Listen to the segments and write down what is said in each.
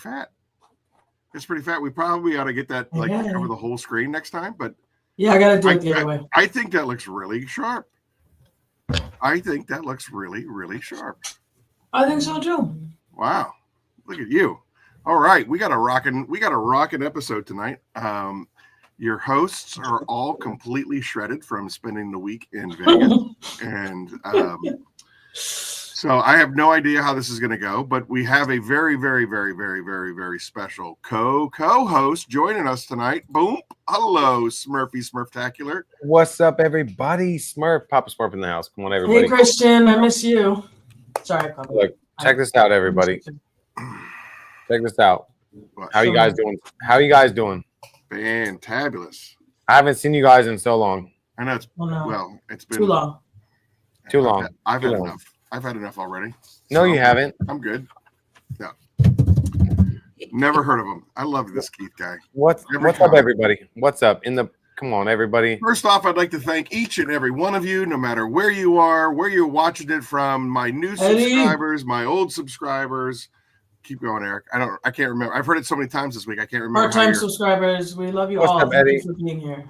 fat. It's pretty fat. We probably ought to get that like cover the whole screen next time. But yeah, I gotta do it the other way. I think that looks really sharp. I think that looks really, really sharp. I think so too. Wow, look at you! All right, we got a rockin' episode tonight. Your hosts are all completely shredded from spending the week in Vegas, and so I have no idea how this is going to go. But we have a very, very, very, very, very, very special co-host joining us tonight. Boom! Hello, Smurfy Smurftacular. What's up, everybody? Smurf, Papa Smurf in the house. Come on, everybody. Hey, Christian, I miss you. Sorry, Papa. Look, check this out, everybody. Check this out. How you guys doing? How you guys doing? Fantabulous. I haven't seen you guys in so long. I know it's it's been too long. Too long. I've had enough. I've had enough already. No, you haven't. I'm good. No. Never heard of him. I love this Keith guy. What's up, everybody? What's up? Come on, everybody. First off, I'd like to thank each and every one of you, no matter where you are, where you're watching it from, my new subscribers, my old subscribers. Keep going, Eric. I can't remember. I've heard it so many times this week. I can't remember. Part-time subscribers, we love you all. Up, Eddie? Thank you for being here.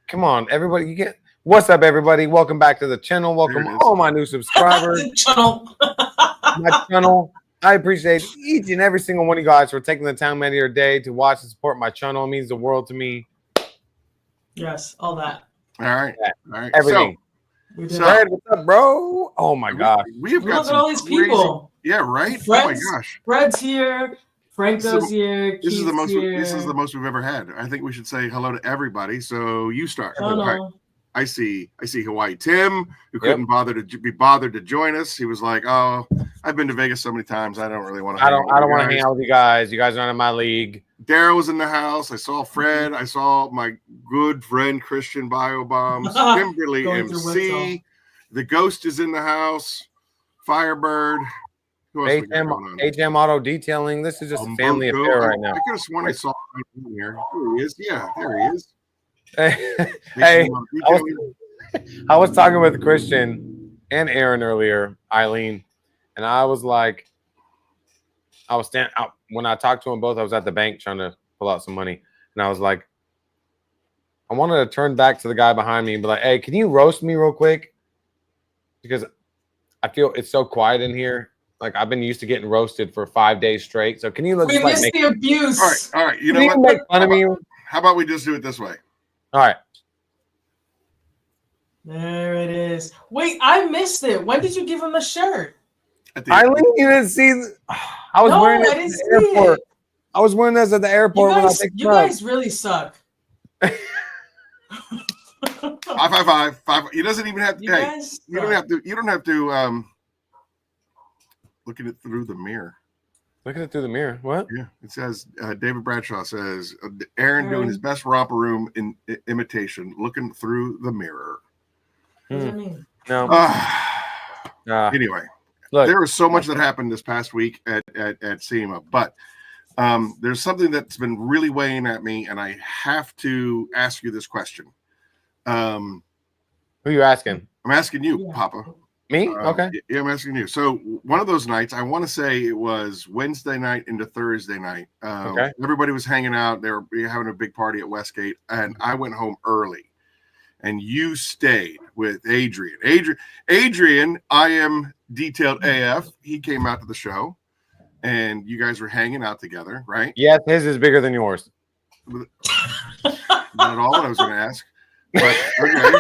Come on, everybody. What's up, everybody? Welcome back to the channel. Welcome all my new subscribers. My channel. I appreciate each and every single one of you guys for taking the time out of your day to watch and support my channel. It means the world to me. Yes, all that. All right. Everything. So what's up, bro? Oh my gosh. We've got look at all these people. Yeah, right. Fred's, oh my gosh. Fred's here. Franko's here. This is the most we've ever had. I think we should say hello to everybody. So you start. Right. I see Hawaii Tim, who couldn't bother to join us. He was like, "Oh, I've been to Vegas so many times. I don't really want to. I don't want to hang out with you guys. You guys aren't in my league." Daryl was in the house. I saw Fred. I saw my good friend Christian Biobombs, Kimberly MC. The Ghost is in the house. Firebird. Who else HM Auto Detailing. This is just a family affair right now. I could have sworn I saw him here. There he is. Yeah, there he is. Hey, I was talking with Christian and Aaron earlier, Eileen, and I was like, when I talked to them both, I was at the bank trying to pull out some money, and I was like, I wanted to turn back to the guy behind me and be like, "Hey, can you roast me real quick?" Because I feel it's so quiet in here. Like I've been used to getting roasted for 5 days straight. So can you we missed the abuse? All right. You know what? Make fun of me? How about we just do it this way? All right. There it is. Wait, I missed it. When did you give him the shirt? Eileen, you didn't see. I was wearing it at the airport. I was wearing this at the airport when I picked you guys really suck. Five. He doesn't even have to. You don't have to. Looking it through the mirror. Look at it through the mirror. What? Yeah, it says David Bradshaw says Aaron doing his best romper room imitation, looking through the mirror. What does that mean? No. Anyway, look, there was so much that happened this past week at SEMA, but there's something that's been really weighing at me, and I have to ask you this question. Who are you asking? I'm asking you, Papa. Me? Okay. Yeah, I'm asking you. So one of those nights, I want to say it was Wednesday night into Thursday night. Okay. Everybody was hanging out. They were having a big party at Westgate, and I went home early. And you stayed with Adrian. Adrian, I am detailed AF. He came out to the show, and you guys were hanging out together, right? Yes, his is bigger than yours. Not at all what I was going to ask. But okay.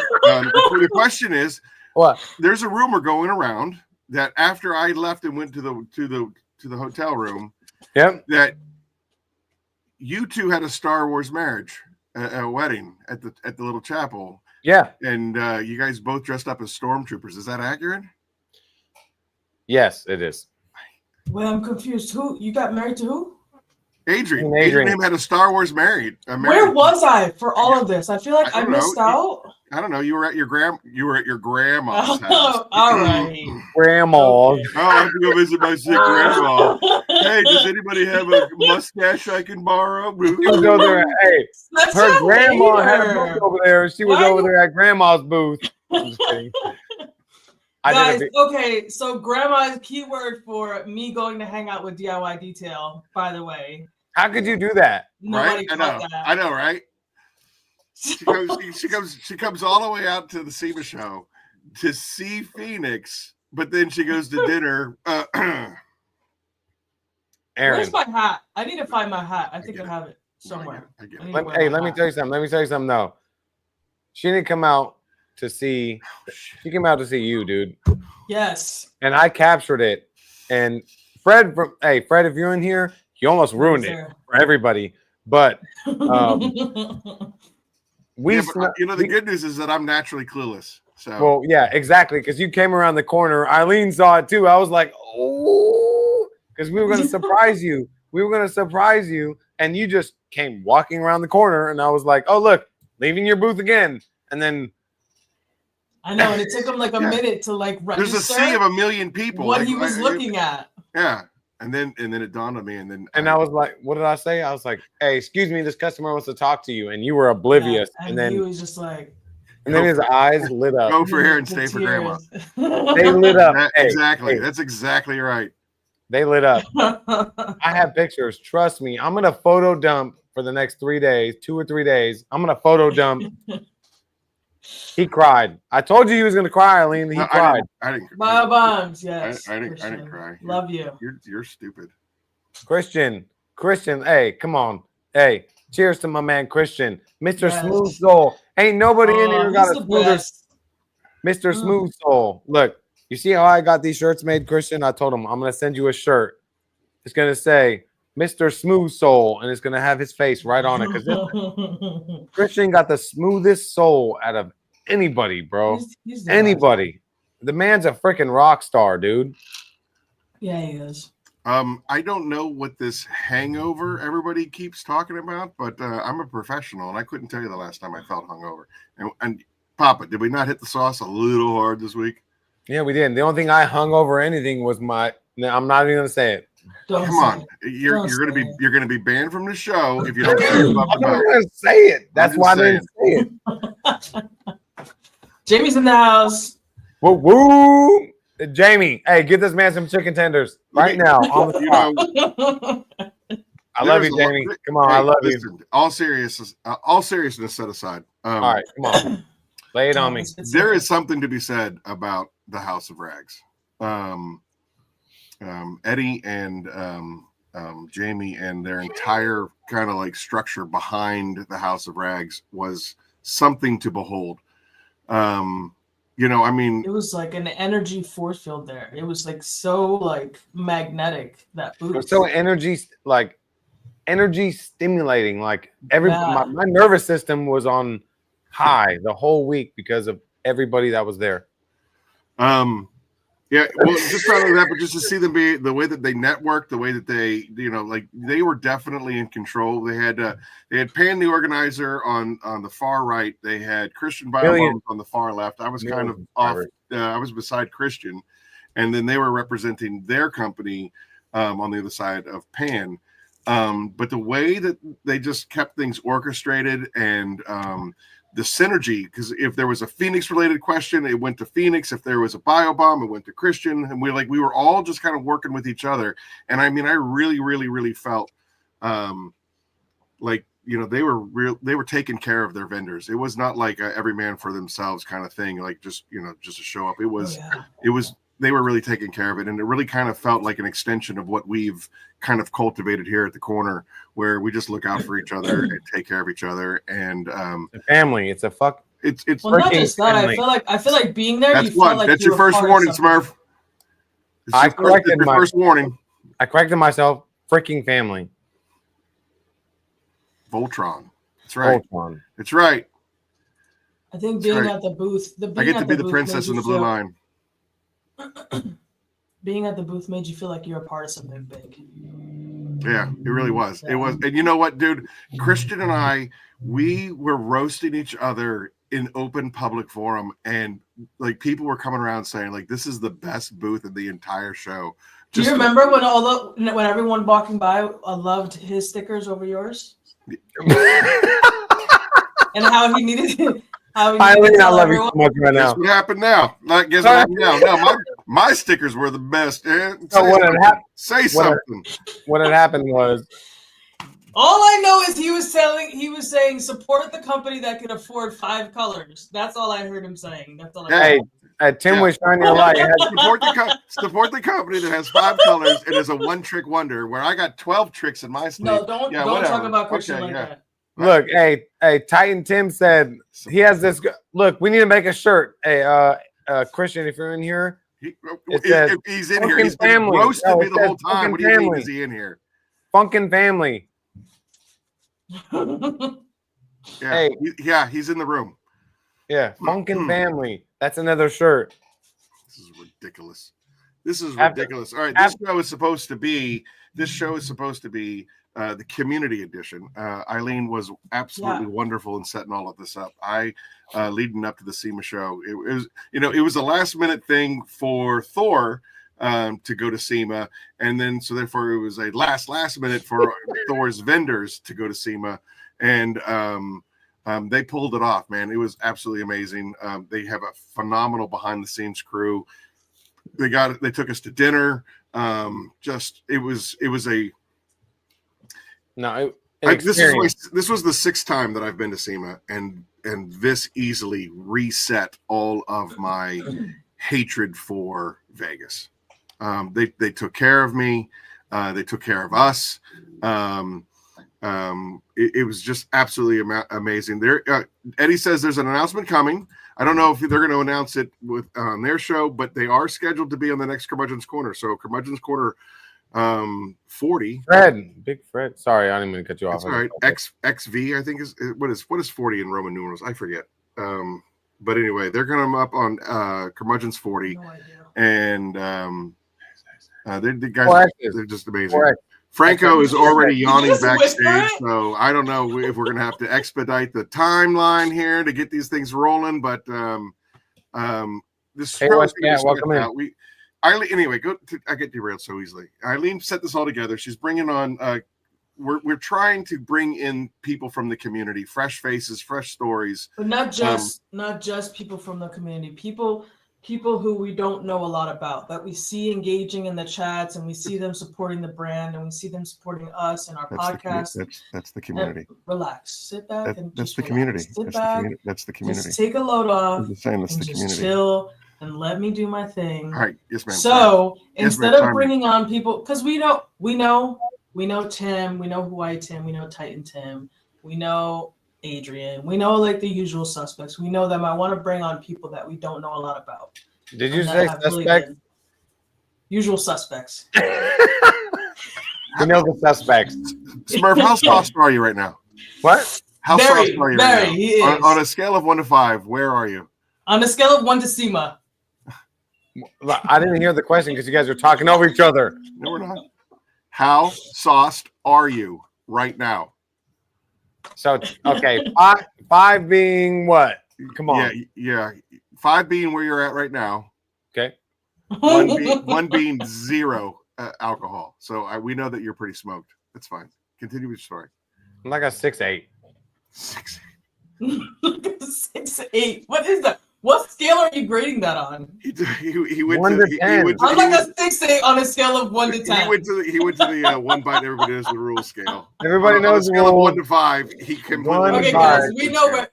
The question is, what? There's a rumor going around that after I left and went to the hotel room, that you two had a Star Wars marriage, a wedding at the little chapel. Yeah, and you guys both dressed up as stormtroopers. Is that accurate? Yes, it is. Well, I'm confused. Who you got married to? Who? Adrian. Adrian had a Star Wars married. Where was I for all of this? I feel like I missed out. I don't know. You were at your grandma's house. All right. Grandma. Oh, I have to go visit my sick grandma. Hey, does anybody have a mustache I can borrow? Go there. Hey, her grandma had a booth over there. She was over there at grandma's booth. I'm just kidding. Guys, okay, so grandma's keyword for me going to hang out with DIY Detail, by the way. How could you do that? Nobody right? caught that. I know, right? She comes all the way out to the SEMA show to see Phoenix, but then she goes to dinner. Aaron. Where's my hat? I need to find my hat. I think I have it somewhere. I get it. Let me tell you something. Though. She didn't come out to see. She came out to see you, dude. Yes. And I captured it. And Fred, if you're in here, you almost ruined it for everybody. But the good news is that I'm naturally clueless. So well, yeah, exactly. Because you came around the corner. Eileen saw it too. I was like, oh, because we were going to surprise you. And you just came walking around the corner, and I was like, oh, look, leaving your booth again. And then I know, and it took him like a minute to like register. There's a sea of a million people. What he was looking at. Yeah. And then it dawned on me, and I was like, what did I say? I was like, hey, excuse me, this customer wants to talk to you, and you were oblivious. Yeah, and then he was just like, and then his eyes lit up. Go for here and stay for grandma. They lit up. Exactly. That's exactly right. They lit up. I have pictures. Trust me. I'm gonna photo dump for the next 3 days, 2 or 3 days. I'm gonna photo dump. He cried. I told you he was gonna cry, Eileen. He cried. I didn't cry. Bombs, yes. I didn't cry. Love you. You're stupid. Christian. Hey, come on. Hey, cheers to my man Christian. Mr. Smooth Soul. Ain't nobody in here got a smoother. Mr. Smooth Soul. Look, you see how I got these shirts made, Christian? I told him I'm gonna send you a shirt. It's gonna say Mr. Smooth Soul, and it's gonna have his face right on it because Christian got the smoothest soul out of anybody, bro. He's anybody. The man's a freaking rock star, dude. Yeah, he is. I don't know what this hangover everybody keeps talking about, but I'm a professional, and I couldn't tell you the last time I felt hungover. And Papa, did we not hit the sauce a little hard this week? Yeah, we did. The only thing I hung over anything was my. I'm not even gonna say it. Come on, you're gonna be banned from the show if you don't say it. I'm not gonna say it. That's why I didn't say it. Jamie's in the house. Woo woo! Jamie, hey, get this man some chicken tenders right now. On the I love you, Jamie. Come on, I love you. All seriousness set aside. All right, come on, lay it on me. There is something to be said about the House of Rags. Eddie and Jamie and their entire kind of like structure behind the House of Rags was something to behold. I mean, it was like an energy force field there. It was like so like magnetic, that booth. It was so energy stimulating. Like my nervous system was on high the whole week because of everybody that was there. Yeah, well, just not only that, but just to see them be the way that they networked, the way that they, like they were definitely in control. They had Pan the organizer on the far right. They had Christian Biomorphs on the far left. I was kind of off. I was beside Christian, and then they were representing their company on the other side of Pan. But the way that they just kept things orchestrated and the synergy, because if there was a Phoenix related question, it went to Phoenix. If there was a biobomb, it went to Christian, and we were all just kind of working with each other. And I mean, I really, really, really felt like they were taking care of their vendors. It was not like a every man for themselves kind of thing, like just to show up. It was they were really taking care of it, and it really kind of felt like an extension of what we've kind of cultivated here at the corner, where we just look out for each other and take care of each other. And the family, it's not just that. I feel like being there. That's your first warning, Smurf. I corrected my first warning. I corrected myself. Freaking family. Voltron. That's right. Voltron. It's right. I think being at the booth. I get to be the princess in the blue line. Being at the booth made you feel like you're a part of something big. Yeah, it really was. Yeah. It was. And you know what, dude? Christian and I, we were roasting each other in open public forum, and like people were coming around saying like, this is the best booth in the entire show. Do you remember when everyone walking by loved his stickers over yours? And how he needed Eileen, I love you so much right now. Guess what happened now? Guess what happened now? No, my stickers were the best. Say something. What had happened was, all I know is he was saying support the company that can afford 5 colors. That's all I heard him saying. That's all I Hey, Tim was shining your light. Support the company that has 5 colors and is a one-trick wonder. Where I got 12 tricks in my sleeve. No, don't talk about Christian like that. Look, hey, Titan Tim said he has this. Look, we need to make a shirt. Hey, Christian, if you're in here, if he's in here, he's been roasting me the whole time. What do you mean is he in here? Funkin' Family. He's in the room. Yeah, Funkin' Family. That's another shirt. This is ridiculous. All right, this show is supposed to be the community edition. Eileen was absolutely wonderful in setting all of this up. Leading up to the SEMA show, it was a last minute thing for Thor to go to SEMA, and then so therefore it was a last minute for Thor's vendors to go to SEMA, and they pulled it off, man. It was absolutely amazing. They have a phenomenal behind the scenes crew. They took us to dinner. This was the 6th time that I've been to SEMA, and this easily reset all of my hatred for Vegas. They took care of me. They took care of us. It was just absolutely amazing. Eddie says there's an announcement coming. I don't know if they're going to announce it on their show, but they are scheduled to be on the next Curmudgeon's Corner. So Curmudgeon's Corner 40. Big Fred. Sorry, I didn't mean to cut you off. That's all right. XV, I think is what is 40 in Roman numerals? I forget. But anyway, they're going to up on Curmudgeon's 40, and the guys they're just amazing. Franco is already yawning backstage, so I don't know if we're going to have to expedite the timeline here to get these things rolling. But this show is welcome in. Eileen, anyway, I get derailed so easily. Eileen set this all together. She's bringing on. We're trying to bring in people from the community, fresh faces, fresh stories, but not just people from the community. People who we don't know a lot about, that we see engaging in the chats, and we see them supporting the brand, and we see them supporting us and our podcast. That's the community. And relax, sit back, and that's the community. That's the community. Just take a load off. That's the community. Chill and let me do my thing. All right, yes, ma'am. So instead of bringing on people, because we know Tim, we know Hawaii Tim, we know Titan Tim, we know Adrian, we know like the usual suspects. We know them. I want to bring on people that we don't know a lot about. Did you say suspects? Usual suspects. We know the suspects. Smurf, how sauced are you right now? What? How sauced are you right now? He is. On a scale of 1 to 5, where are you? On a scale of 1 to SEMA. I didn't hear the question because you guys are talking over each other. No, we're not. How sauced are you right now? So, okay, five being what? Come on. Yeah. 5 being where you're at right now. Okay. 1 being 0 alcohol. So we know that you're pretty smoked. That's fine. Continue with your story. I'm like a 6'8". 6'8". 6'8". What is that? What scale are you grading that on? He went 1 to 10. I'm like a 6'8" on a scale of 1 to 10. He went to the one bite everybody knows the rule scale. Everybody knows the scale of 1 to 5. He completely. Okay, guys,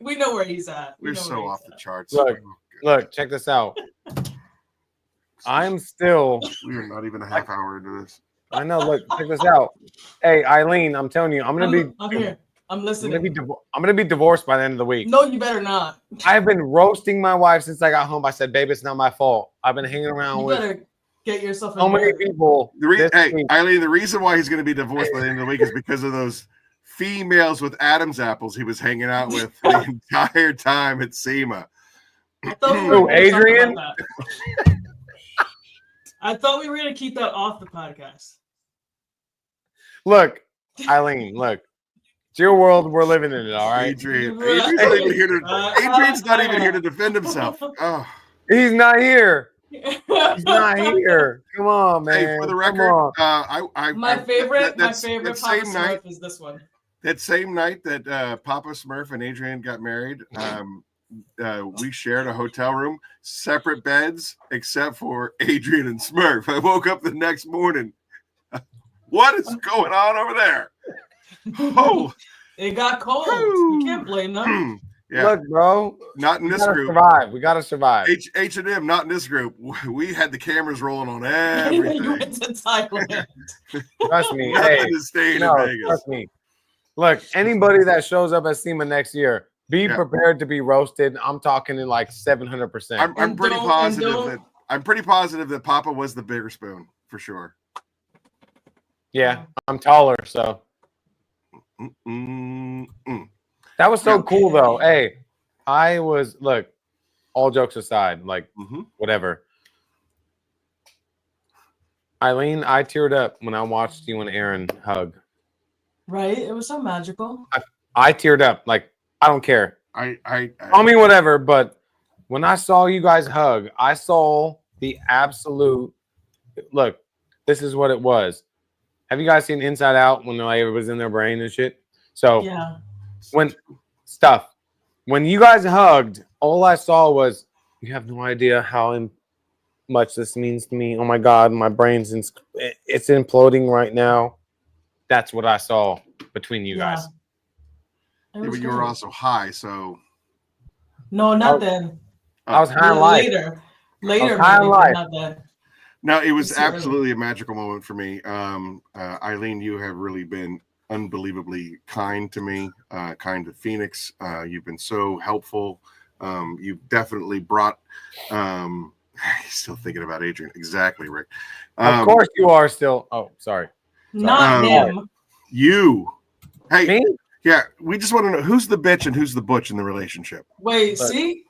we know where he's at. We're so off the charts. Look, check this out. I'm still. We are not even a half hour into this. I know. Look, check this out. Hey, Eileen, I'm telling you, I'm here. I'm listening. I'm gonna be divorced by the end of the week. No, you better not. I've been roasting my wife since I got home. I said, "Babe, it's not my fault. I've been hanging around with better get yourself so many people." Eileen, the reason why he's going to be divorced by the end of the week is because of those females with Adam's apples he was hanging out with the entire time at SEMA. Adrian? I thought we were going to keep that off the podcast. Look, Eileen, look. It's your world. We're living in it, all right? Adrian's not even here to defend himself. Oh. He's not here. He's not here. Come on, man. Hey, for the record, my favorite Papa Smurf is this one. That same night that Papa Smurf and Adrian got married, we shared a hotel room, separate beds, except for Adrian and Smurf. I woke up the next morning. What is going on over there? Oh, it got cold. You can't blame them. Yeah. Look, bro, not in this group. We gotta survive. H&M, not in this group. We had the cameras rolling on everything. You went to Thailand. Trust me. Hey, trust me. Look, anybody that shows up at SEMA next year, be prepared to be roasted. I'm talking in like 700%. I'm pretty positive that Papa was the bigger spoon for sure. Yeah, I'm taller, so. That was so cool, though. Hey, look, all jokes aside, like, whatever. Eileen, I teared up when I watched you and Aaron hug. Right? It was so magical. I teared up. Like, I don't care. Call me whatever, but when I saw you guys hug, I saw the absolute, look, this is what it was. Have you guys seen Inside Out when like, everybody's in their brain and shit? So, when you guys hugged, all I saw was, you have no idea how much this means to me. Oh my God, my brain's it's imploding right now. That's what I saw between you guys. Yeah, but you were also high, so. No, not then. I was high on life. Later, high on life. Not then. No, it was absolutely a magical moment for me. Eileen, you have really been unbelievably kind to me, kind to Phoenix. You've been so helpful. You've definitely brought still thinking about Adrian. Exactly, Rick. Of course you are still. Oh, sorry. Not him. You. Hey, me? Yeah, we just want to know who's the bitch and who's the butch in the relationship. Wait, see?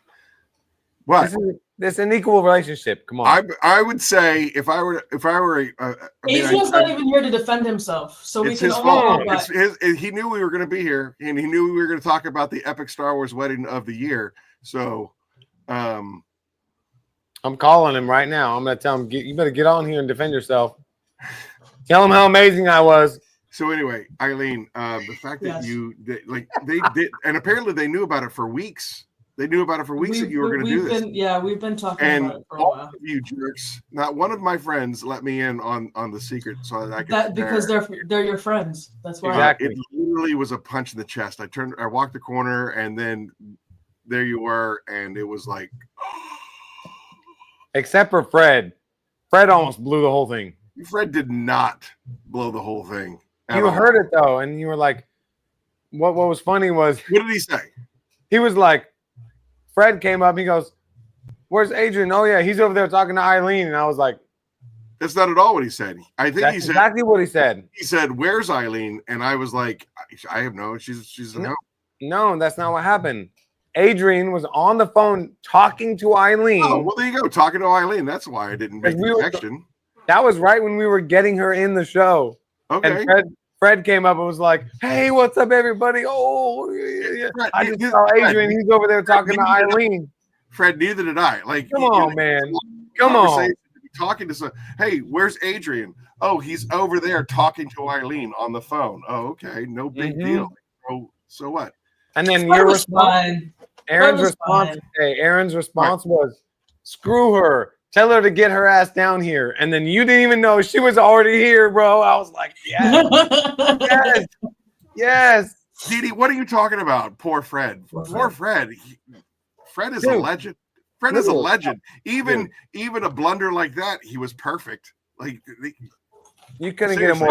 What? This is an equal relationship. Come on. I would say if I were Adrian's not even here to defend himself, so we can all. He knew we were going to be here, and he knew we were going to talk about the epic Star Wars wedding of the year. So, I'm calling him right now. I'm going to tell him you better get on here and defend yourself. Tell him how amazing I was. So anyway, Eileen, the fact that they did, and apparently they knew about it for weeks. They knew about it for weeks that you were going to do this. Yeah, we've been talking about it for a while. You jerks! Not one of my friends let me in on the secret, so that I could. That because they're your friends. That's why. Exactly. It literally was a punch in the chest. I walked the corner, and then there you were, and it was like. Except for Fred. Fred almost blew the whole thing. Fred did not blow the whole thing. You heard it though, and you were like, "What was funny was." What did he say? He was like, Fred came up. He goes, "Where's Adrian?" Oh yeah, he's over there talking to Eileen, and I was like, "That's not at all what he said." I think he said exactly what he said. He said, "Where's Eileen?" And I was like, "I have no. She's no." No, that's not what happened. Adrian was on the phone talking to Eileen. Oh, well, there you go, talking to Eileen. That's why I didn't make the connection. That was right when we were getting her in the show. Okay. And Fred came up and was like, "Hey, what's up, everybody?" Oh, yeah. Fred, I just saw Adrian. He's over there talking to Eileen. Fred, neither did I. Like, come on, man. Come on. Talking to some. Hey, where's Adrian? Oh, he's over there talking to Eileen on the phone. Oh, okay, no big deal. So what? And then your response, Aaron's response was, "Screw her. Tell her to get her ass down here." And then you didn't even know she was already here, bro. I was like, yes. Yes. Didi, what are you talking about? Poor Fred. Poor Fred. Fred is a legend. Fred is a legend. Even a blunder like that, he was perfect. Like you couldn't get him more.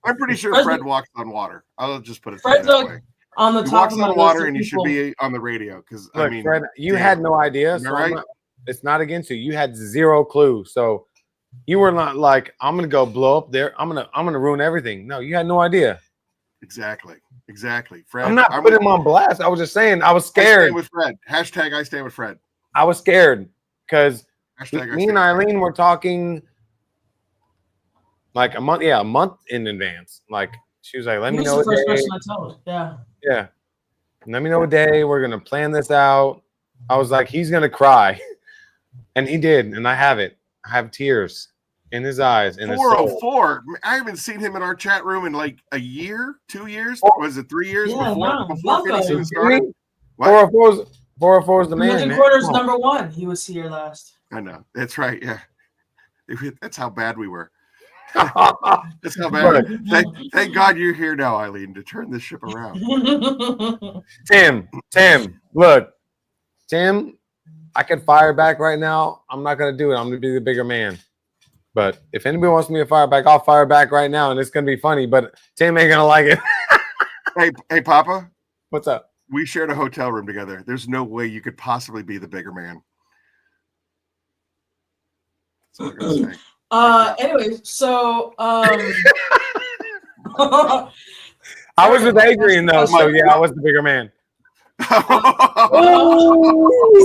I'm pretty sure Fred walks on water. I'll just put it that way. On the he top walks on water, and he should be on the radio. Because I mean, Fred, you had no idea. So right? It's not against you. You had zero clue. So you were not like, I'm gonna go blow up there. I'm gonna ruin everything. No, you had no idea. Exactly. Fred. I'm not putting him on blast. I was just saying I was scared. I stand with Fred. Hashtag I stand with Fred. I was scared because me and Eileen were talking like a month in advance. Like she was like, "Let me know." The first person I told. Yeah. Let me know a day. We're gonna plan this out. I was like, he's gonna cry, and he did, and I have it. I have tears in his eyes. In 404. I haven't seen him in our chat room in like a year, 2 years. Was it 3 years before Phoenix even started? 404 404 is the man. Curmudgeon Corner's #1. He was here last. I know. That's right. Yeah. That's how bad we were. That's how bad. Thank God you're here now, Eileen, to turn this ship around. Tim, look, Tim, I could fire back right now. I'm not gonna do it. I'm gonna be the bigger man. But if anybody wants me to fire back, I'll fire back right now, and it's gonna be funny. But Tim ain't gonna like it. Hey, Papa. What's up? We shared a hotel room together. There's no way you could possibly be the bigger man. That's what I'm gonna say. Anyway, so I was with Adrian though, so yeah, I was the bigger man. He's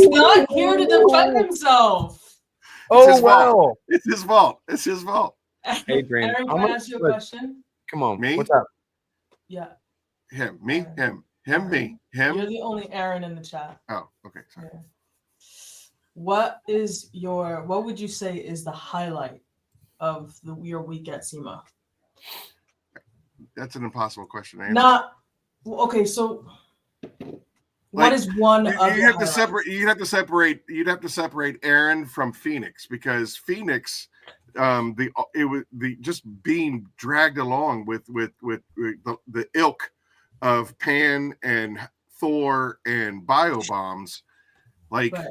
not here to defend himself. Oh wow, it's his fault. It's his fault. Adrian, Aaron, can I ask you a question? Come on, me. What's up? Yeah. Him, me, him, me, him. You're the only Aaron in the chat. Oh, okay. Sorry. Yeah. What would you say is the highlight of your week at SEMA? That's an impossible question to answer. Not okay. So, what is one? You'd have to separate Aaron from Phoenix, because Phoenix, just being dragged along with the ilk of Pan and Thor and Biobombs, like right.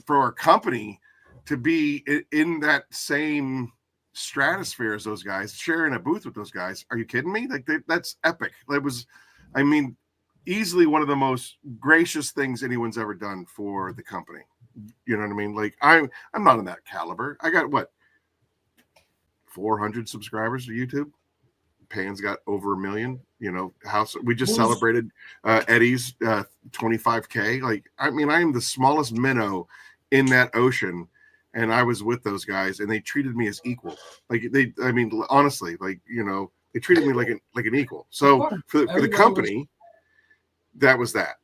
For our company to be in that same stratosphere as those guys, sharing a booth with those guys. Are you kidding me? Like that's epic. That was, I mean, easily one of the most gracious things anyone's ever done for the company. You know what I mean? Like I'm not in that caliber. I got 400 subscribers to YouTube. Pan's got over 1 million. You know, we just celebrated Eddie's 25K. Like, I mean, I am the smallest minnow in that ocean. And I was with those guys, and they treated me as equal. Like honestly, like, you know, they treated me like an equal. So for the company, that was that.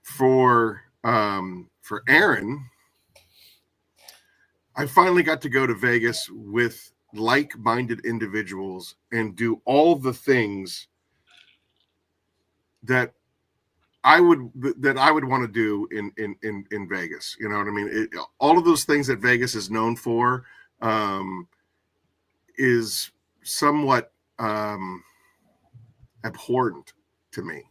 For Aaron, I finally got to go to Vegas with like-minded individuals and do all the things that I would want to do in Vegas. You know what I mean? All of those things that Vegas is known for is somewhat abhorrent to me.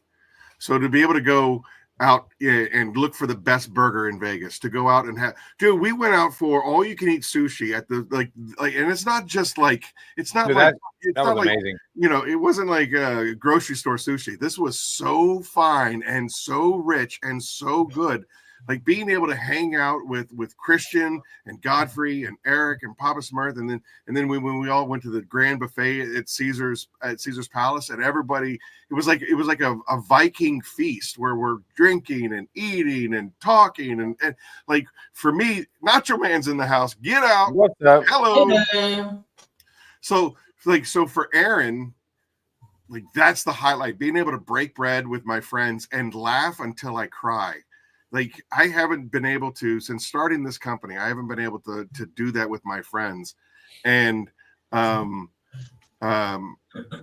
So to be able to go out and look for the best burger in Vegas, to go out and dude, we went out for all you can eat sushi at the like, and it's not just like, it's not dude, like, that was like, amazing. You know, it wasn't like a grocery store sushi. This was so fine and so rich and so good. Like being able to hang out with Christian and Godfrey and Eric and Papa Smurf, and then when we all went to the grand buffet at Caesar's Palace, and everybody, it was like a Viking feast where we're drinking and eating and talking and like, for me, Nacho Man's in the house. Get out. What's up? Hello. Hey, so for Aaron, like that's the highlight, being able to break bread with my friends and laugh until I cry. Like I haven't been able to, since starting this company, I haven't been able to do that with my friends. And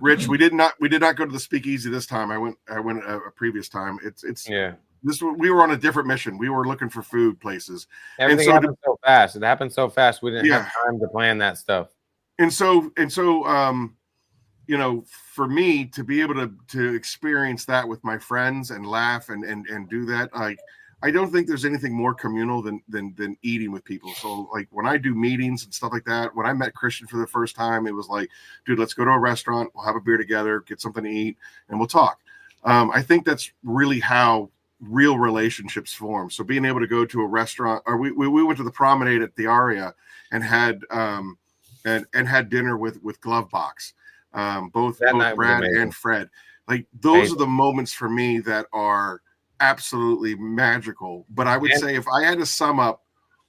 Rich, we did not go to the Speakeasy this time. I went a previous time. It's yeah. We were on a different mission. We were looking for food places. Everything happened so fast. It happened so fast. We didn't have time to plan that stuff. And so you know, for me to be able to experience that with my friends and laugh and do that, like, I don't think there's anything more communal than eating with people. So like when I do meetings and stuff like that, when I met Christian for the first time, it was like, dude, let's go to a restaurant, we'll have a beer together, get something to eat, and we'll talk. I think that's really how real relationships form. So being able to go to a restaurant, or we went to the Promenade at the Aria and had had dinner with Glovebox. Both Brad and Fred. Like those are the moments for me that are absolutely magical. But I would say if I had to sum up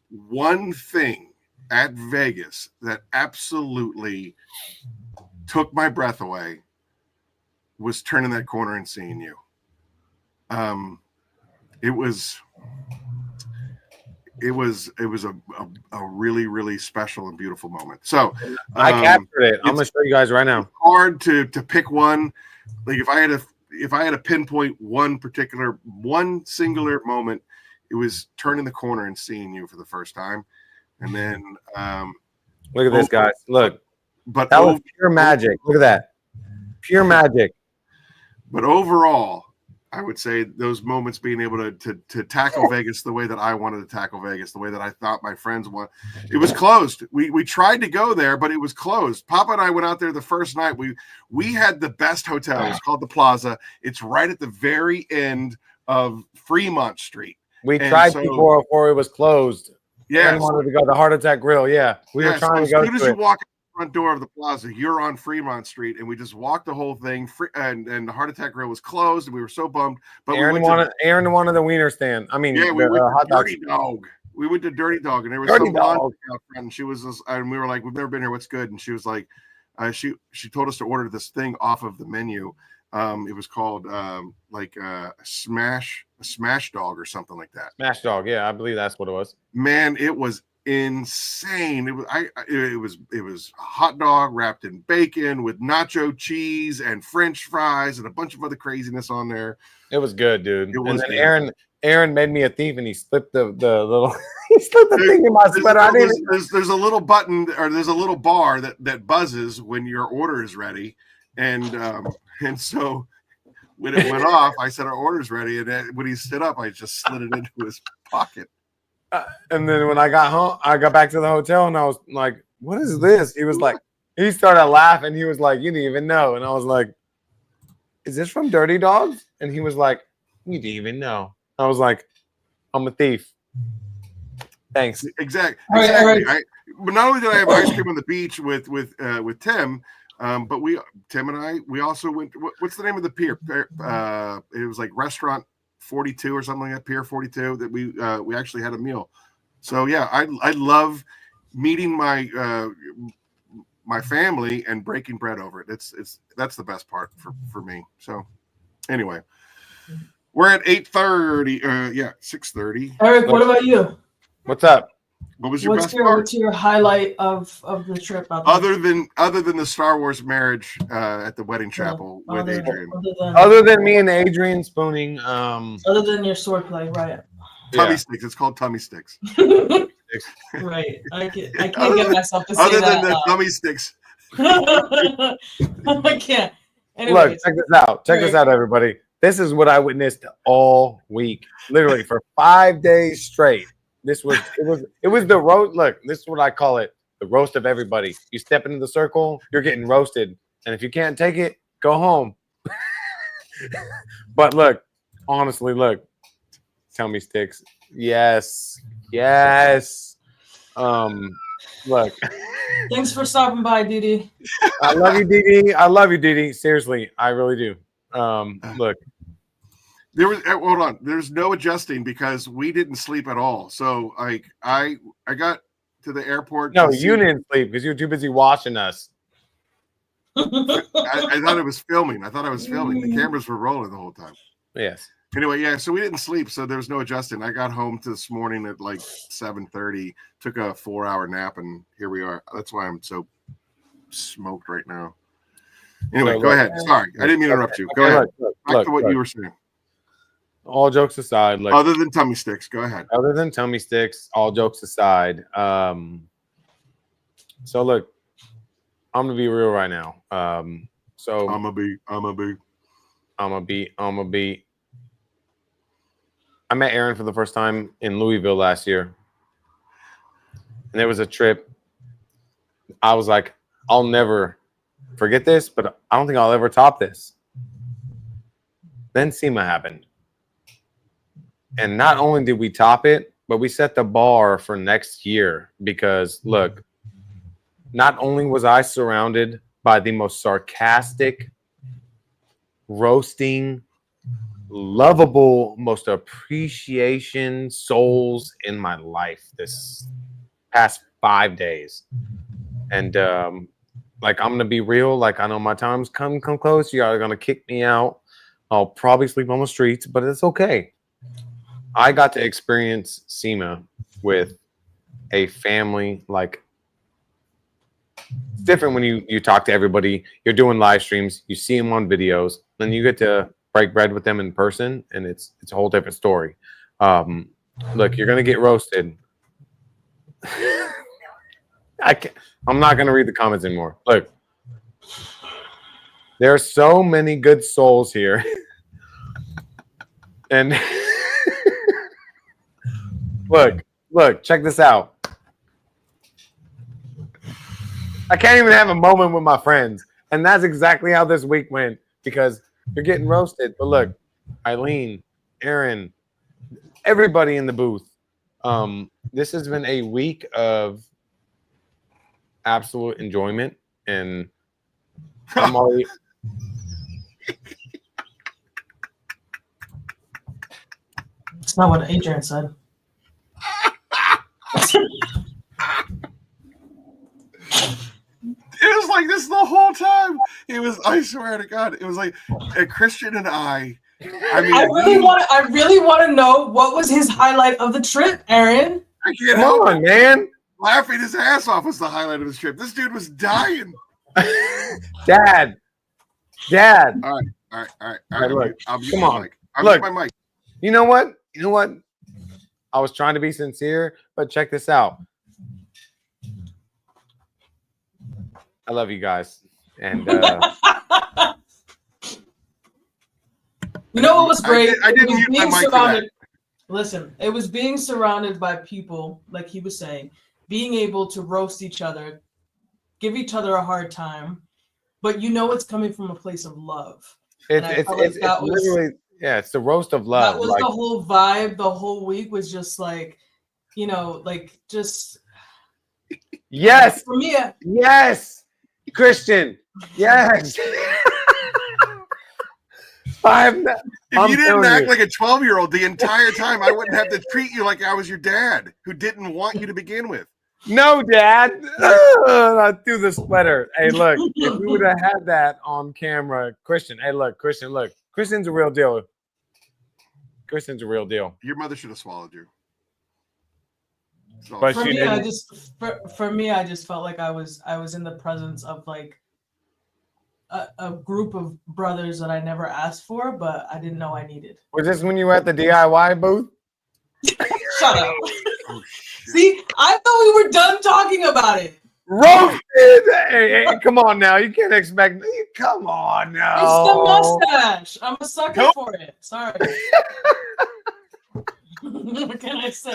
one thing at Vegas that absolutely took my breath away, was turning that corner and seeing you. It was a really, really special and beautiful moment. So I captured it. I'm gonna show you guys right now. Hard to pick one. Like if I had to if I had to pinpoint one singular moment, it was turning the corner and seeing you for the first time. And then look at this, guys. Look. But that was pure magic. Look at that. Pure magic. But overall, I would say those moments being able to tackle Vegas the way that I wanted to tackle Vegas, the way that I thought my friends want. It was closed. We tried to go there, but it was closed. Papa and I went out there the first night. We had the best hotel. It's called the Plaza. It's right at the very end of Fremont Street. We tried before it was closed. Yeah, we wanted to go to the Heart Attack Grill. Yeah, we were trying to go. As soon as you walk in the front door of the Plaza, you're on Fremont Street, and we just walked the whole thing. And the Heart Attack Grill was closed, and we were so bummed. But Aaron wanted the wiener stand. I mean, yeah, we went to Dirty Dog. We went to Dirty Dog, and there was some blonde out front, and she was, and we were like, "We've never been here. What's good?" And she was like, she told us to order this thing off of the menu. It was called like a smash dog or something like that. Smash dog, yeah, I believe that's what it was. Man, it was insane. It was a hot dog wrapped in bacon with nacho cheese and French fries and a bunch of other craziness on there. It was good, dude. And then Aaron made me a thief, and he slipped the little he slipped the thing in my sweater. There's a little button, or there's a little bar that buzzes when your order is ready, and so when it went off, I said our order's ready, and then when he stood up, I just slid it into his pocket. And then when I got home, I got back to the hotel, and I was like, "What is this?" He was like, he started laughing. He was like, "You didn't even know," and I was like, "Is this from Dirty Dogs?" And he was like, "You didn't even know." I was like, "I'm a thief." Thanks. Exactly. Right. But not only did I have ice cream on the beach with Tim, but Tim and I, we also went. What's the name of the pier? It was like Restaurant 42 or something like that. Pier 42. That we actually had a meal. So yeah, I love meeting my my family and breaking bread over it. That's the best part for me. So anyway, we're at 8:30. 6:30. Eric, what about you? What's up? What was your best part? What's your highlight of the trip? Other than the Star Wars marriage at the wedding chapel with Adrian. Other than me and Adrian spooning. Other than your swordplay, right? Tummy sticks. It's called tummy sticks. Right. I can't get myself to say other that. Than the tummy sticks. I can't. Anyways. Look, check this out. Check this out, everybody. This is what I witnessed all week, literally for 5 days straight. It was the roast. Look, this is what I call it: the roast of everybody. You step into the circle, you're getting roasted, and if you can't take it, go home. But look, honestly, tummy sticks. Yes. Look. Thanks for stopping by, Didi. I love you, Didi. Seriously, I really do. Look. Hold on. There's no adjusting because we didn't sleep at all. So like I got to the airport. No, you didn't sleep because you were too busy watching us. I thought it was filming. The cameras were rolling the whole time. Yes. Anyway, yeah. So we didn't sleep. So there was no adjusting. I got home this morning at like 7:30. Took a 4-hour nap, and here we are. That's why I'm so smoked right now. Anyway, go ahead. Sorry, I didn't mean to interrupt you. Go ahead. Back to what you were saying. All jokes aside, other than tummy sticks, go ahead. Other than tummy sticks, all jokes aside. So look, I'm gonna be real right now. So I'm gonna be. I met Aaron for the first time in Louisville last year, and there was a trip. I was like, I'll never forget this, but I don't think I'll ever top this. Then SEMA happened. And not only did we top it, but we set the bar for next year because, look, not only was I surrounded by the most sarcastic, roasting, lovable, most appreciation souls in my life this past 5 days. And, like, I'm going to be real. Like, I know my time's come close. You are going to kick me out. I'll probably sleep on the streets, but it's okay. I got to experience SEMA with a family. Like, it's different when you talk to everybody. You're doing live streams. You see them on videos. Then you get to break bread with them in person, and it's a whole different story. Look, you're gonna get roasted. I'm not gonna read the comments anymore. Look, there are so many good souls here, and look, check this out. I can't even have a moment with my friends, and that's exactly how this week went because you're getting roasted. But look, Eileen, Aaron, everybody in the booth. This has been a week of absolute enjoyment, and I'm already. That's not what Adrian said. It was like this the whole time. It was, I swear to God, it was like a Christian and I mean, I really want to know what was his highlight of the trip, Aaron. I can't help it, man. Laughing his ass off was the highlight of his trip. This dude was dying. Dad. All right. Look, come on. Look, my mic. You know what? I was trying to be sincere, but check this out. I love you guys, and you know what was great? I didn't use my mic for that. Listen, it was being surrounded by people, like he was saying, being able to roast each other, give each other a hard time, but you know it's coming from a place of love. It's literally, yeah, it's the roast of love. That was the whole vibe. The whole week was just like, just. Yes. For me, yes. Christian. Yes. If you didn't act like a 12-year-old the entire time, I wouldn't have to treat you like I was your dad who didn't want you to begin with. No, Dad. I threw the sweater. Hey, look, if we would have had that on camera, Christian. Hey, look, Christian, look. Christian's a real deal. Christian's a real deal. Your mother should have swallowed you. But for me, I just felt like I was in the presence of like a group of brothers that I never asked for, but I didn't know I needed. Was this when you were at the DIY booth? Shut up. See, I thought we were done talking about it. Roasted. Hey, come on now. You can't expect. Come on now. It's the mustache. I'm a sucker for it. Sorry. What can I say?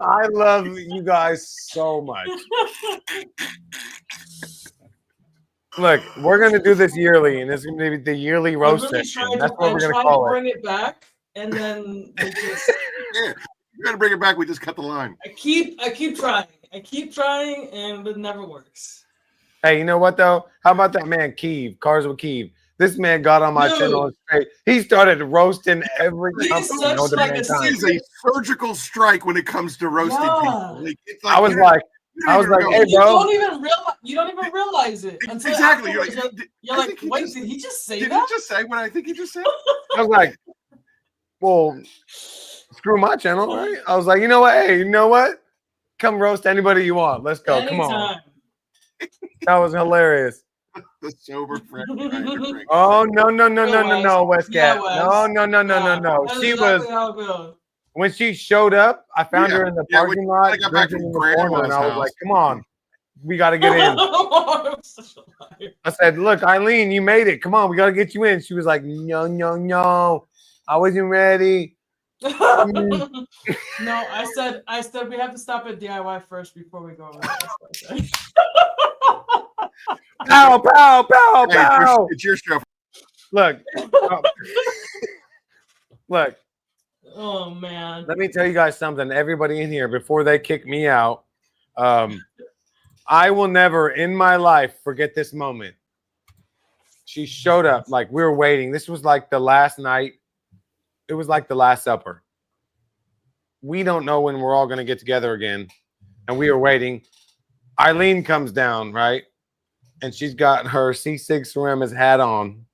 I love you guys so much. Look, we're gonna do this yearly, and it's gonna be the yearly roast session. That's what we're gonna call it. Bring it back, and then yeah, you gotta bring it back. We just cut the line. I keep trying. And it never works. Hey, you know what though? How about that man Keeve? Cars with Keeve. This man got on my channel and straight. He started roasting every company. He's a surgical strike when it comes to roasting people. I was like, hey, bro. You don't even realize it. Exactly. You're like, wait, did he just say that? Did he just say what I think he just said? I was like, well, screw my channel, right? I was like, you know what? Hey, you know what? Come roast anybody you want. Let's go. Anytime. Come on. That was hilarious. The sober friend. Oh, no, West Cat. No. She was, when she showed up, I found her in the parking lot. I got back from Grandma's and I was like, come on. We got to get in. I said, look, Eileen, you made it. Come on, we got to get you in. She was like, no. I wasn't ready. No, I said we have to stop at DIY first before we go. Pow. Hey, it's your show. Look. Look. Oh man. Let me tell you guys something. Everybody in here, before they kick me out, I will never in my life forget this moment. She showed up, like we were waiting. This was like the last night. It was like the Last Supper. We don't know when we're all going to get together again. And we were waiting. Eileen comes down, right? And she's got her C6 Ceramics hat on.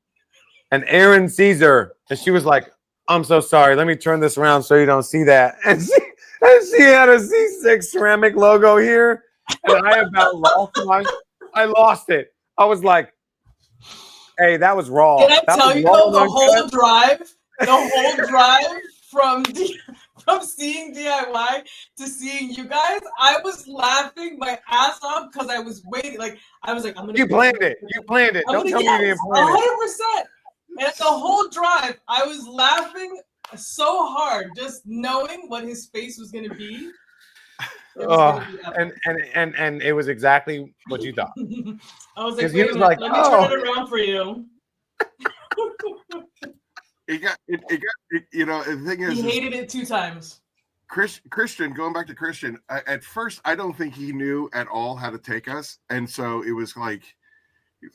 And Aaron sees her. And she was like, I'm so sorry. Let me turn this around so you don't see that. And she had a C6 Ceramic logo here. And I about lost I lost it. I was like, Hey, that was raw. Can I that tell you though, the whole drive from seeing DIY to seeing you guys, I was laughing my ass off because I was waiting. Like I was like, I'm gonna. You planned it. You planned it. Don't tell me you didn't plan it. 100%. And the whole drive, I was laughing so hard just knowing what his face was gonna be. And it was exactly what you thought. I was like, wait a minute, let me turn it around for you. You know, the thing is, he hated it 2 times. Christian, going back to Christian, at first, I don't think he knew at all how to take us. And so it was like,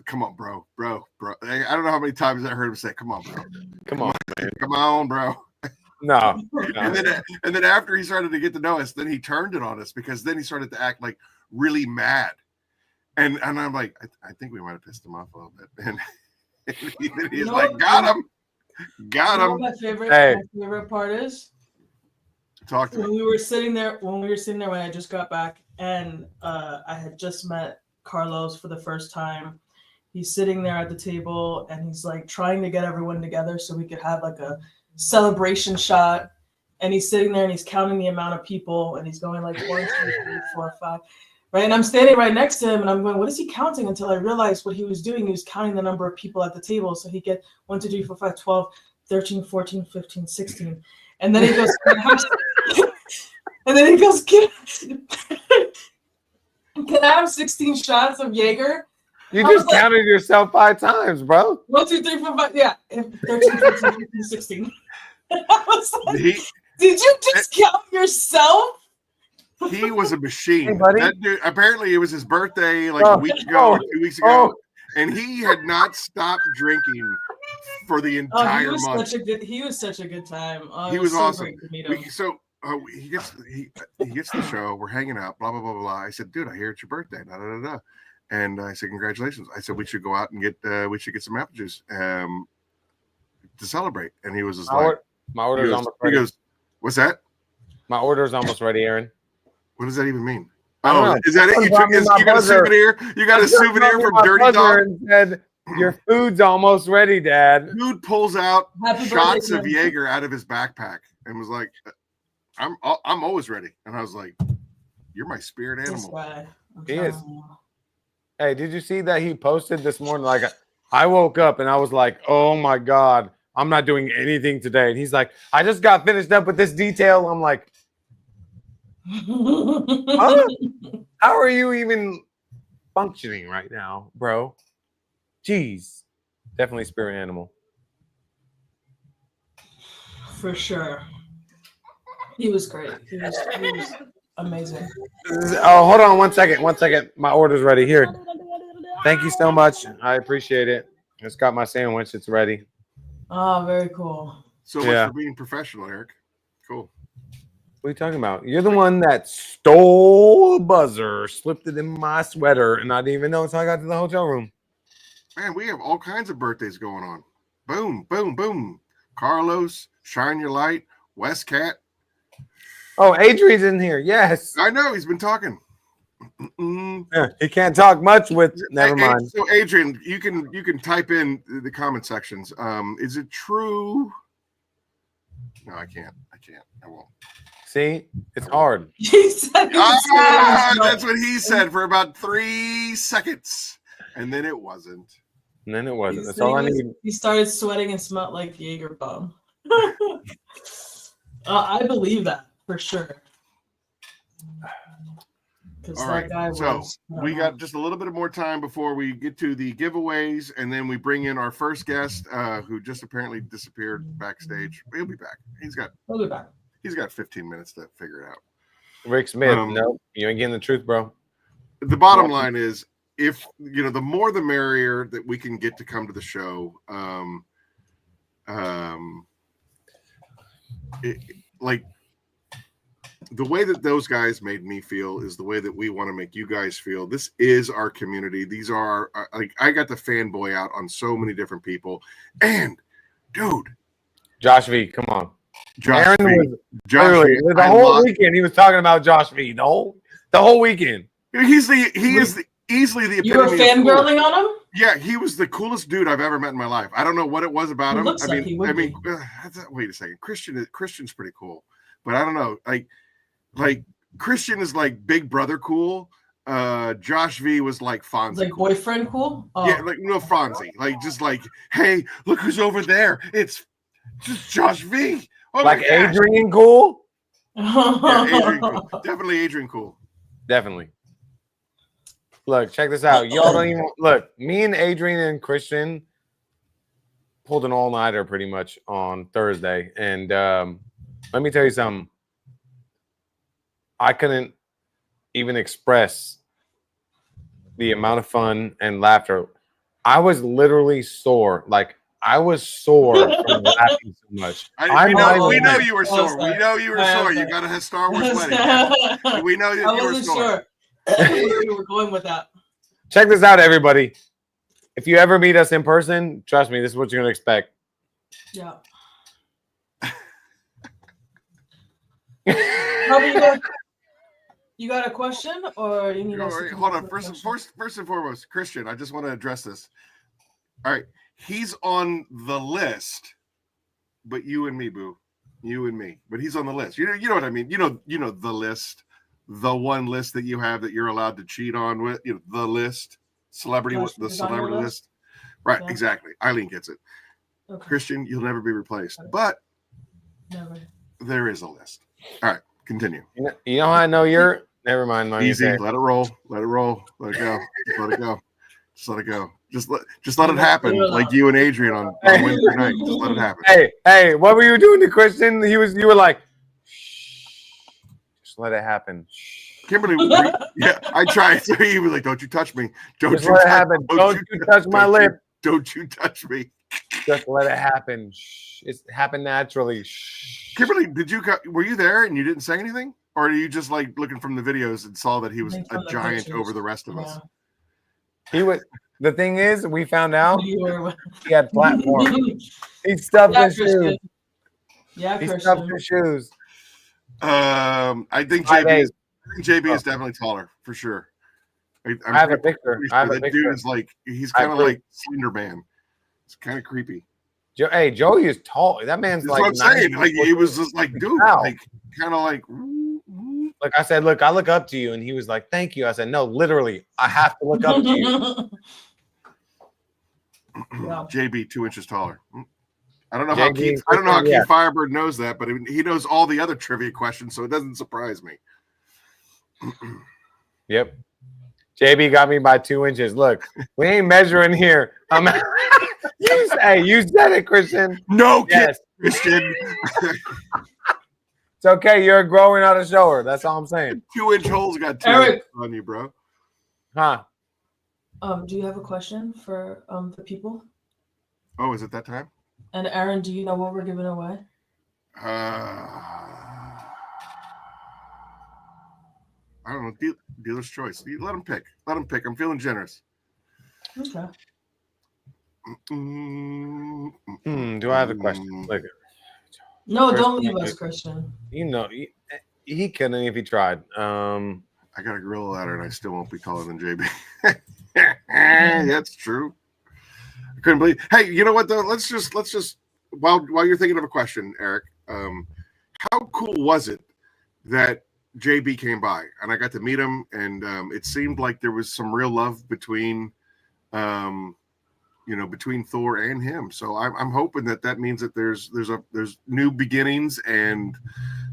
come on, bro. I don't know how many times I heard him say, come on, bro. Come on, man. Come on, bro. No. And then after he started to get to know us, then he turned it on us because then he started to act like really mad. And I'm like, I think we might have pissed him off a little bit. And he's like, got him. My favorite part is talk to when we were sitting there when I just got back and I had just met Carlos for the first time. He's sitting there at the table and he's like trying to get everyone together so we could have like a celebration shot. And he's sitting there and he's counting the amount of people and he's going like 1, 2, 3, 4, 5. Right. And I'm standing right next to him and I'm going, what is he counting? Until I realized what he was doing. He was counting the number of people at the table. So he get 1, 2, 3, 4, 5, 12, 13, 14, 15, 16. And then he goes, can I have 16 shots of Jaeger? You just counted yourself 5 times, bro. 1, 2, 3, 4, 5. Yeah. 13, 14, 15, 16. I was like, did you just count yourself? He was a machine. Hey, buddy. That dude, apparently it was his birthday like a week ago or 2 weeks ago. And he had not stopped drinking for the entire month. He was such a good time. He was awesome. He gets the show. We're hanging out. Blah blah blah blah. I said, dude, I hear it's your birthday. Da, da, da, da. And I said, congratulations. I said we should go out and get some apple juice to celebrate. And he was just like, my order's almost ready. He goes, what's that? My order's almost ready, Aaron. What does that even mean? Oh, is that it? You got a souvenir? You got a souvenir from Dirty Dog? And said, your food's almost ready, Dad. Dude pulls out shots of Jaeger out of his backpack and was like, I'm always ready. And I was like, you're my spirit animal. He is. Hey, did you see that he posted this morning? Like, I woke up and I was like, oh my God, I'm not doing anything today. And he's like, I just got finished up with this detail. I'm like, huh? How are you even functioning right now, bro? Jeez. Definitely spirit animal. For sure. He was great. He was amazing. Oh, hold on 1 second. 1 second. My order's ready. Here. Thank you so much. I appreciate it. Just got my sandwich. It's ready. Oh, very cool. So much for being professional, Eric. Cool. What are you talking about? You're the one that stole a buzzer, slipped it in my sweater, and I didn't even know until I got to the hotel room. Man, we have all kinds of birthdays going on. Boom, boom, boom. Carlos, Shine Your Light, West Cat. Oh, Adrian's in here. Yes. I know. He's been talking. Yeah, he can't talk much with. Never mind. So, Adrian, you can type in the comment sections. Is it true? No, I can't. I won't. See, it's hard. He said that's what he said for about 3 seconds, and then it wasn't. That's all I need. He started sweating and smelled like Jaeger bomb. I believe that for sure. All right, so we got just a little bit more time before we get to the giveaways, and then we bring in our first guest, who just apparently disappeared backstage. He'll be back. He'll be back. He's got 15 minutes to figure it out. Rick Smith, no, you ain't getting the truth, bro. The bottom line is, if the more the merrier that we can get to come to the show. The way that those guys made me feel is the way that we want to make you guys feel. This is our community. These are I got the fanboy out on so many different people. And dude, Josh V, come on. Josh V. The whole weekend he was talking about Josh V. The whole weekend. He is the easily the epitome. You were fangirling on him? Yeah, he was the coolest dude I've ever met in my life. I don't know what it was about him. Looks like he would be. Wait a second. Christian's pretty cool, but I don't know. Like Christian is like Big Brother cool. Josh V was like Fonzie. Like cool. Boyfriend cool? Oh. Yeah, like no Fonzie. Like just like, hey, look who's over there. It's just Josh V. Oh like Adrian cool? Yeah, Adrian cool. Definitely Adrian cool. Definitely. Look, check this out. Y'all don't even look. Me and Adrian and Christian pulled an all-nighter pretty much on Thursday, and let me tell you something. I couldn't even express the amount of fun and laughter. I was literally sore. Like I was sore from laughing so much. We know you were sore. We know you were sore. You got a Star Wars wedding. We know that you were sore. Sure. Where you were going with that. Check this out, everybody. If you ever meet us in person, trust me, this is what you're going to expect. Yeah. You got a question, or you need us to hold on. First and foremost, Christian, I just want to address this. All right, he's on the list, but you and me, boo, you and me. But he's on the list. You know what I mean. You know the list. The one list that you have that you're allowed to cheat on with, the list, celebrity list. Right, yeah. Exactly. Eileen gets it. Okay. Christian, you'll never be replaced. But never. There is a list. All right, continue. You know how I know you're? Never mind. Easy. Let it roll. Let it roll. Let it go. Just let it go. Just let it go. Just let it happen. Like you and Adrian on Wednesday night. Just let it happen. Hey, what were you doing to Christian? You were like, let it happen. Kimberly, yeah, I tried. So he was like, "Don't you touch me! Don't you let it happen! Don't you touch my lip! Don't you touch me! Just let it happen. It's happened naturally." Kimberly, were you there and you didn't say anything, or are you just like looking from the videos and saw that he was a giant over the rest of us? He was. The thing is, we found out he had platform. He stuffed his shoes. Yeah, he stuffed his shoes. I think JB is definitely taller for sure. I have a picture. That dude is like he's kind of like Slender Man. It's kind of creepy. Hey, Joey is tall. That man's That's like. What I'm saying. Like he was just like, dude, like kind of like. Like I said, look, I look up to you, and he was like, "Thank you." I said, "No, literally, I have to look up to you." JB 2 inches taller. I don't know how Keith Firebird knows that, but he knows all the other trivia questions, so it doesn't surprise me. Yep. JB got me by 2 inches. Look, we ain't measuring here. You said it, Christian. No, yes, Christian. It's okay. You're growing out of shower. That's all I'm saying. 2-inch holes got 2 inches on you, bro. Huh? Do you have a question for the people? Oh, is it that time? And Aaron, do you know what we're giving away? I don't know. Dealer's choice. Let him pick. Let him pick. I'm feeling generous. Okay. Do I have a question? Like, no, don't leave us, Christian. You know, he couldn't if he tried. I got a gorilla ladder, and I still won't be taller than JB. That's true. I couldn't believe. Hey, you know what though? Let's just while you're thinking of a question, Eric. How cool was it that JB came by and I got to meet him, and it seemed like there was some real love between between Thor and him. So I'm hoping that means that there's new beginnings and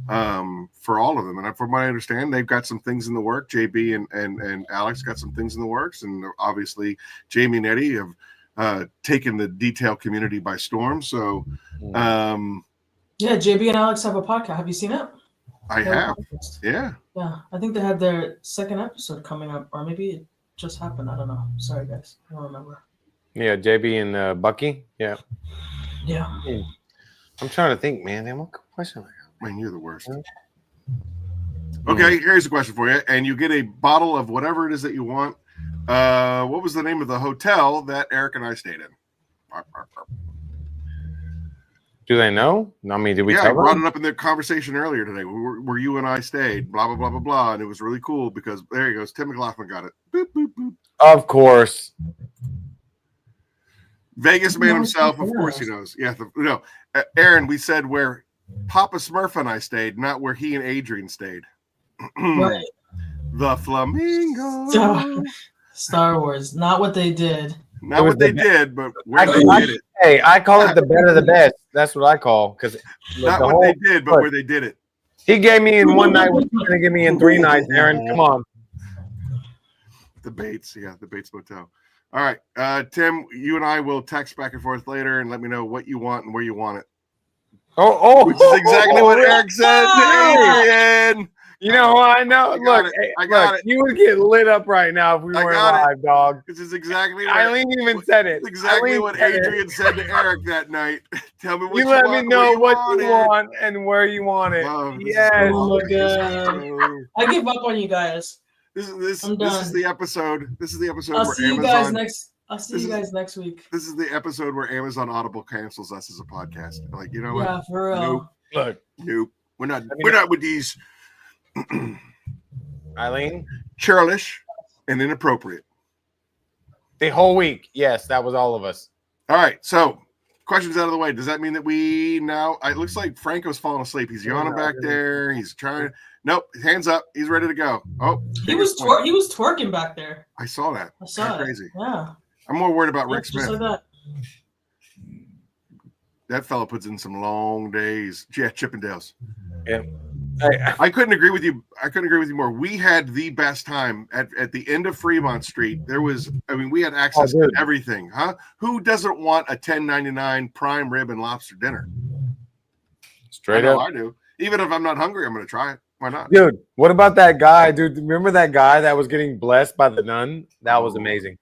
for all of them. And from what I understand, they've got some things in the work. JB and Alex got some things in the works, and obviously Jamie and Eddie have taken the detail community by storm. So yeah, JB and Alex have a podcast. Have you seen it? I have. Yeah. I think they had their second episode coming up, or maybe it just happened. I don't know. Sorry, guys. I don't remember. Yeah, JB and Bucky. Yeah. Yeah. I'm trying to think, man. What question I have? Man, you're the worst. Okay, here's a question for you. And you get a bottle of whatever it is that you want. What was the name of the hotel that Eric and I stayed in? Do they know? I mean, did we tell I brought them? it up in the conversation earlier today where you and I stayed, blah, blah, blah, blah, blah. And it was really cool because there he goes. Tim McLaughlin got it. Boop, boop, boop. Of course. Vegas man himself, of course he knows. Yeah, Aaron, we said where Papa Smurf and I stayed, not where he and Adrian stayed. Right. The Flamingo. Star Wars, not what they did. Not what they did, but where they did it. Hey, I call it the better the best. That's what I call because not what they did, but where they did it. He gave me in one night. What he's gonna give me in 3 nights, Aaron? Come on. The Bates Motel. All right, Tim, you and I will text back and forth later and let me know what you want and where you want it. Which is exactly what Eric said to Adrian. You know, I know. I got it. You would get lit up right now if we weren't live, dog. This is exactly what Eileen even said it. Exactly what Adrian said to Eric that night. Tell me what you let want, me know what you want and where you want it. Yes. Oh my god. I give up on you guys. This is the episode. This is the episode I'll where see you guys next week. This is the episode where Amazon Audible cancels us as a podcast. Like, you know what? Yeah, for real. Nope. We're not with these. Eileen? Churlish and inappropriate. The whole week. Yes, that was all of us. All right. So, questions out of the way. Does that mean that we now? It looks like Franko's falling asleep. He's yawning back there. He's trying. Nope. Hands up. He's ready to go. Oh, he was twerking back there. I saw that. I saw it. Crazy. Yeah. I'm more worried about Rick Smith. Like that fella puts in some long days. Yeah, Chippendales. Yeah. I couldn't agree with you. I couldn't agree with you more. We had the best time at the end of Fremont Street. There was, we had access to everything, huh? Who doesn't want a $10.99 prime rib and lobster dinner? Straight up, I do. Even if I'm not hungry, I'm going to try it. Why not, dude? What about that guy, dude? Remember that guy that was getting blessed by the nun? That was amazing.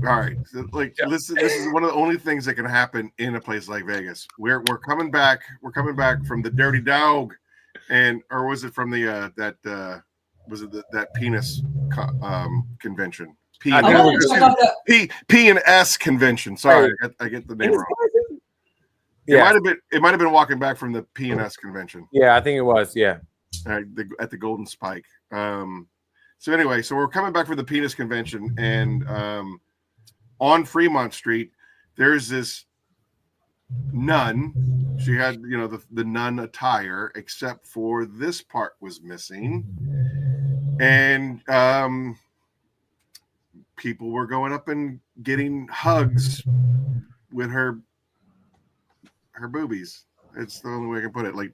All right, this is one of the only things that can happen in a place like Vegas. We're coming back. We're coming back from the Dirty Dog. Or was it from the that penis convention? P and S convention. Sorry, I get the name wrong. Yeah, it might have been walking back from the P and S convention. Yeah, I think it was. Yeah, at the Golden Spike. So anyway, so we're coming back for the penis convention, and on Fremont Street, there's this nun. She had, the nun attire, except for this part was missing, and people were going up and getting hugs with her boobies. It's the only way I can put it. Like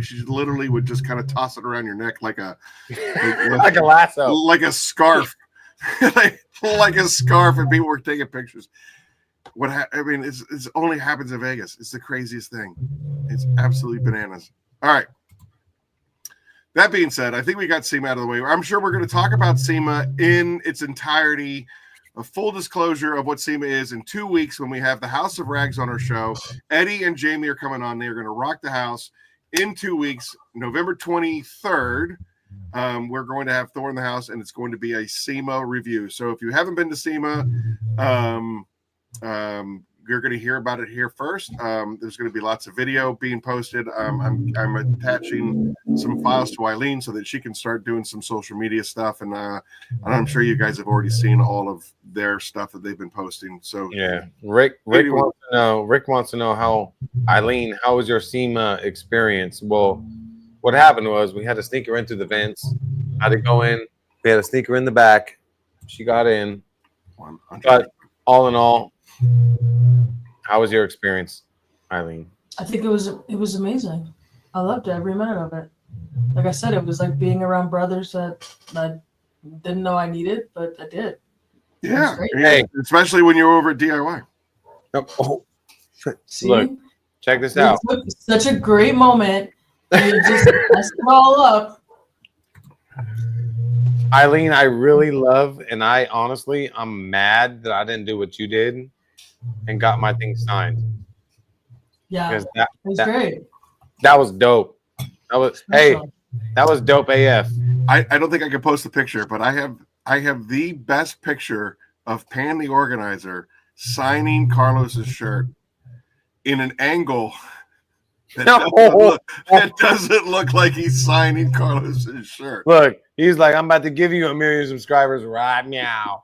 she literally would just kind of toss it around your neck like a like a lasso, like a scarf, like a scarf, and people were taking pictures. It's only happens in Vegas. It's the craziest thing. It's absolutely bananas. All right. That being said, I think we got SEMA out of the way. I'm sure we're going to talk about SEMA in its entirety. A full disclosure of what SEMA is in 2 weeks when we have the House of Rags on our show. Eddie and Jamie are coming on. They are going to rock the house in 2 weeks, November 23rd. We're going to have Thor in the house, and it's going to be a SEMA review. So if you haven't been to SEMA, you're going to hear about it here first. There's going to be lots of video being posted. I'm attaching some files to Eileen so that she can start doing some social media stuff, and I'm sure you guys have already seen all of their stuff that they've been posting. So yeah, Rick wants to know how Eileen, how was your SEMA experience? Well, what happened was we had to sneak her into the vents. I had to go in. We had to sneak her in the back. She got in. 100. But all in all, how was your experience, Eileen? I think it was amazing. I loved every minute of it. Like I said, it was like being around brothers that I didn't know I needed, but I did. Yeah, hey, especially when you're over at DIY. Oh. See? Look, check this out. Such a great moment. You just messed it all up. Eileen, I really love, and I'm mad that I didn't do what you did and got my thing signed. Yeah, that was great. That was dope. That was dope AF. I don't think I can post the picture, but I have the best picture of Pan the organizer signing Carlos's shirt in an angle It doesn't look like he's signing Carlos's shirt. Look, he's like, I'm about to give you 1 million subscribers right now.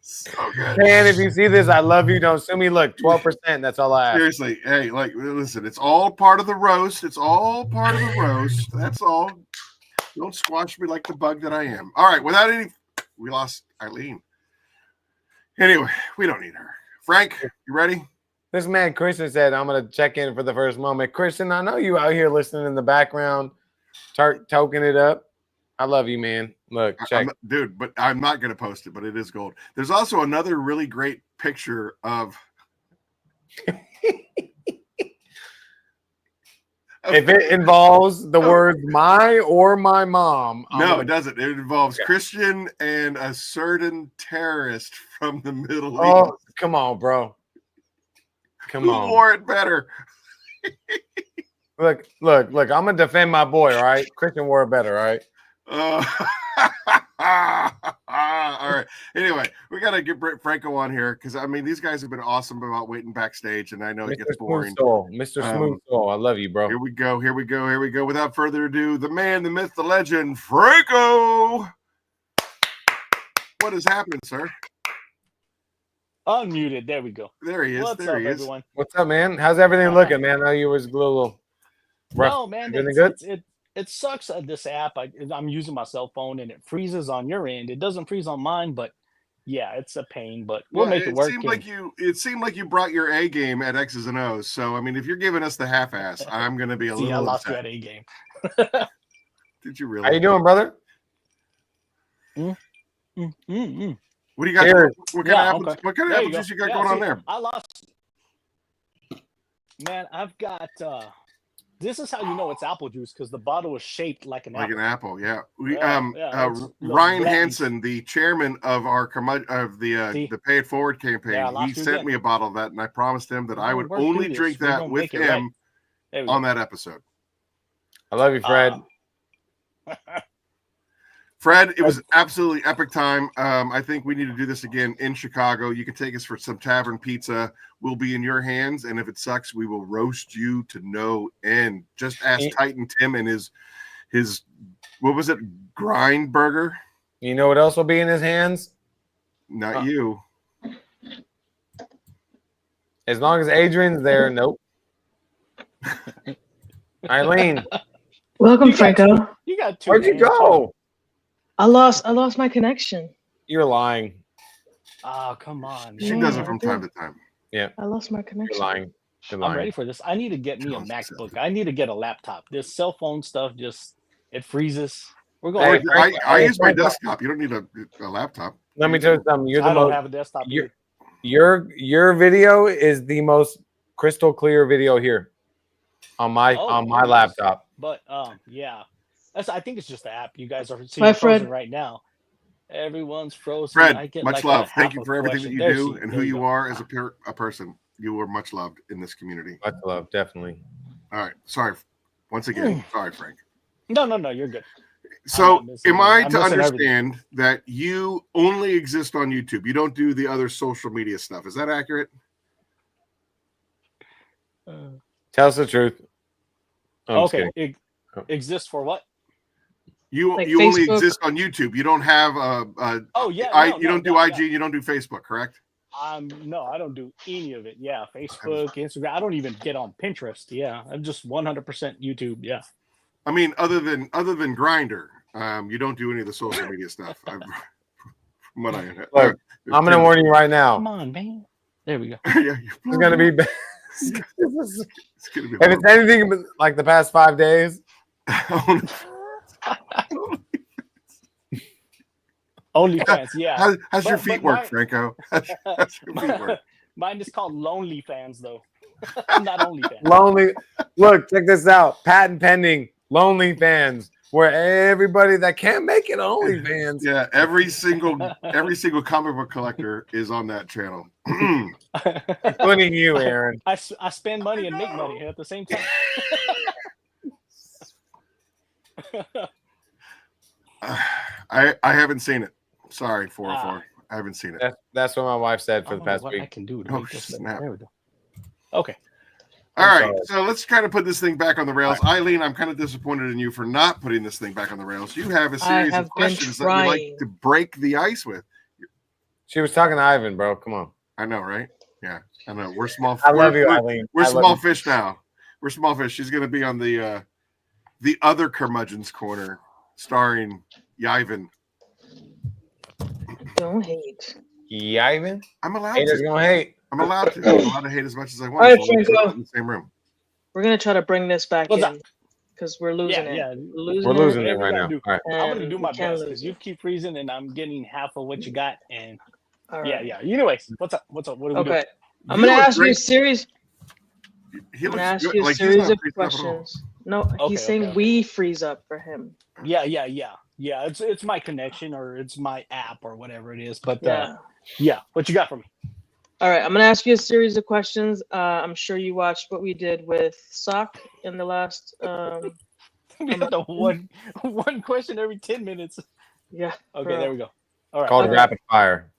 So good. Man, if you see this, I love you. Don't sue me. Look, 12%. That's all I ask. Seriously, hey, like, listen, it's all part of the roast. It's all part of the roast. That's all. Don't squash me like the bug that I am. All right, without any, we lost Eileen. Anyway, we don't need her. Frank, you ready? This man Christian said, I'm going to check in for the first moment. Christian, I know you out here listening in the background, toking it up. I love you, man. Look, check. Dude, but I'm not going to post it, but it is gold. There's also another really great picture of... If it involves the words my or my mom. No, it doesn't. It involves Christian and a certain terrorist from the Middle East. Oh, come on, bro. Come on. Who wore it better? Look. I'm going to defend my boy, all right? Christian wore it better, all right? All right. Anyway, we got to get Franko on here because, I mean, these guys have been awesome about waiting backstage, and I know it gets boring. Mr. Smooth Soul, I love you, bro. Here we go. Without further ado, the man, the myth, the legend, Franko. What is happening, sir? Unmuted. There we go. There he is. What's up, everyone? What's up, man? How's everything looking, man? I know you was a little rough. No, man. Everything good? It sucks at this app. I'm using my cell phone and it freezes on your end. It doesn't freeze on mine, but yeah, it's a pain. But we'll make it work. It seemed like you brought your A game at X's and O's. So I mean, if you're giving us the half-ass, I'm gonna be a little. I lost upset. you at A game. Did you really? How you doing, brother? What do you got? Here. What kind of apple juice you got going on there? I lost. Man, I've got. This is how you know it's apple juice because the bottle is shaped like an apple. Like an apple, yeah. Ryan Hansen, the chairman of our the Pay It Forward campaign, he sent me a bottle of that, and I promised him that I would only drink that with him on that episode. I love you, Fred. Fred, it was absolutely epic time. I think we need to do this again in Chicago. You can take us for some tavern pizza. We'll be in your hands, and if it sucks, we will roast you to no end. Just ask Titan Tim and his what was it, grind burger? You know what else will be in his hands? Not you. As long as Adrian's there, nope. Eileen. Welcome, Franko. You got two. Where'd you go? I lost my connection. You're lying. Oh, come on. She does it from time to time. Yeah. I lost my connection. You're lying. I'm ready for this. I need to get me a MacBook. I need to get a laptop. This cell phone stuff it freezes. We're going. I use my desktop. You don't need a laptop. Let me tell you something. I don't have a desktop. Your video is the most crystal clear video here on my laptop. But yeah, I think it's just the app. You guys are seeing frozen right now. Everyone's frozen. Fred, much love. Thank you for everything that you do and who you are as a person. You are much loved in this community. Much love, definitely. All right. Sorry. Once again, sorry, Frank. No, you're good. So am I to understand that you only exist on YouTube? You don't do the other social media stuff. Is that accurate? Tell us the truth. Okay. Exists for what? You only exist on YouTube. You don't have you don't do IG. You don't do Facebook, correct? No, I don't do any of it. Yeah, Facebook, Instagram. I don't even get on Pinterest. Yeah, I'm just 100% YouTube. Yeah. I mean, other than Grindr, you don't do any of the social media stuff. From what I know. Look, I'm gonna warn you right now. Come on, man. There we go. Yeah, it's gonna be bad. It's gonna be if it's anything like the past 5 days. OnlyFans, yeah. How's your feet work, Franko? How's your feet work? Mine is called Lonely Fans, though. Not OnlyFans. Lonely. Look, check this out. Patent pending. Lonely Fans, where everybody that can't make it OnlyFans. Yeah, every single comic book collector is on that channel, including you, Aaron. I spend money and make money at the same time. I haven't seen it. Sorry, 404. I haven't seen it. That's what my wife said for the past what week. I can do to Oh, make this better. snap. There we go. Okay. All right, sorry. so let's kind of put this thing back on the rails. Eileen, I'm kind of disappointed in you for not putting this thing back on the rails. You have a series of questions that you like to break the ice with. She was talking to Ivan, bro. Come on. I know, right? Yeah, I know. We're small. I love you, Eileen. We're small fish now. We're small fish. She's going to be on the other Curmudgeon's Corner, starring Yvan. Don't hate. Yvan? I'm allowed Haters to. gonna hate. I'm allowed to. I'm allowed to hate as much as I want. All right, So we're Franko. in the same room. We're gonna try to bring this back What's in up? because we're losing it. Yeah. We're losing it right now. Do. All right. I'm gonna do and my we can't best lose because it. you keep freezing and I'm getting half of what you got. And All right. yeah. Anyways, what's up? What are we doing? Okay. I'm gonna ask you a series. He I'm gonna ask looks you a like series he's not of freezing up at all. questions. No, he's saying we freeze up for him. Yeah. It's my connection or it's my app or whatever it is. But Yeah. What you got for me? All right, I'm gonna ask you a series of questions. I'm sure you watched what we did with Sock in the last. We got the one question every 10 minutes. Yeah. Okay, there we go. All right. Called rapid fire.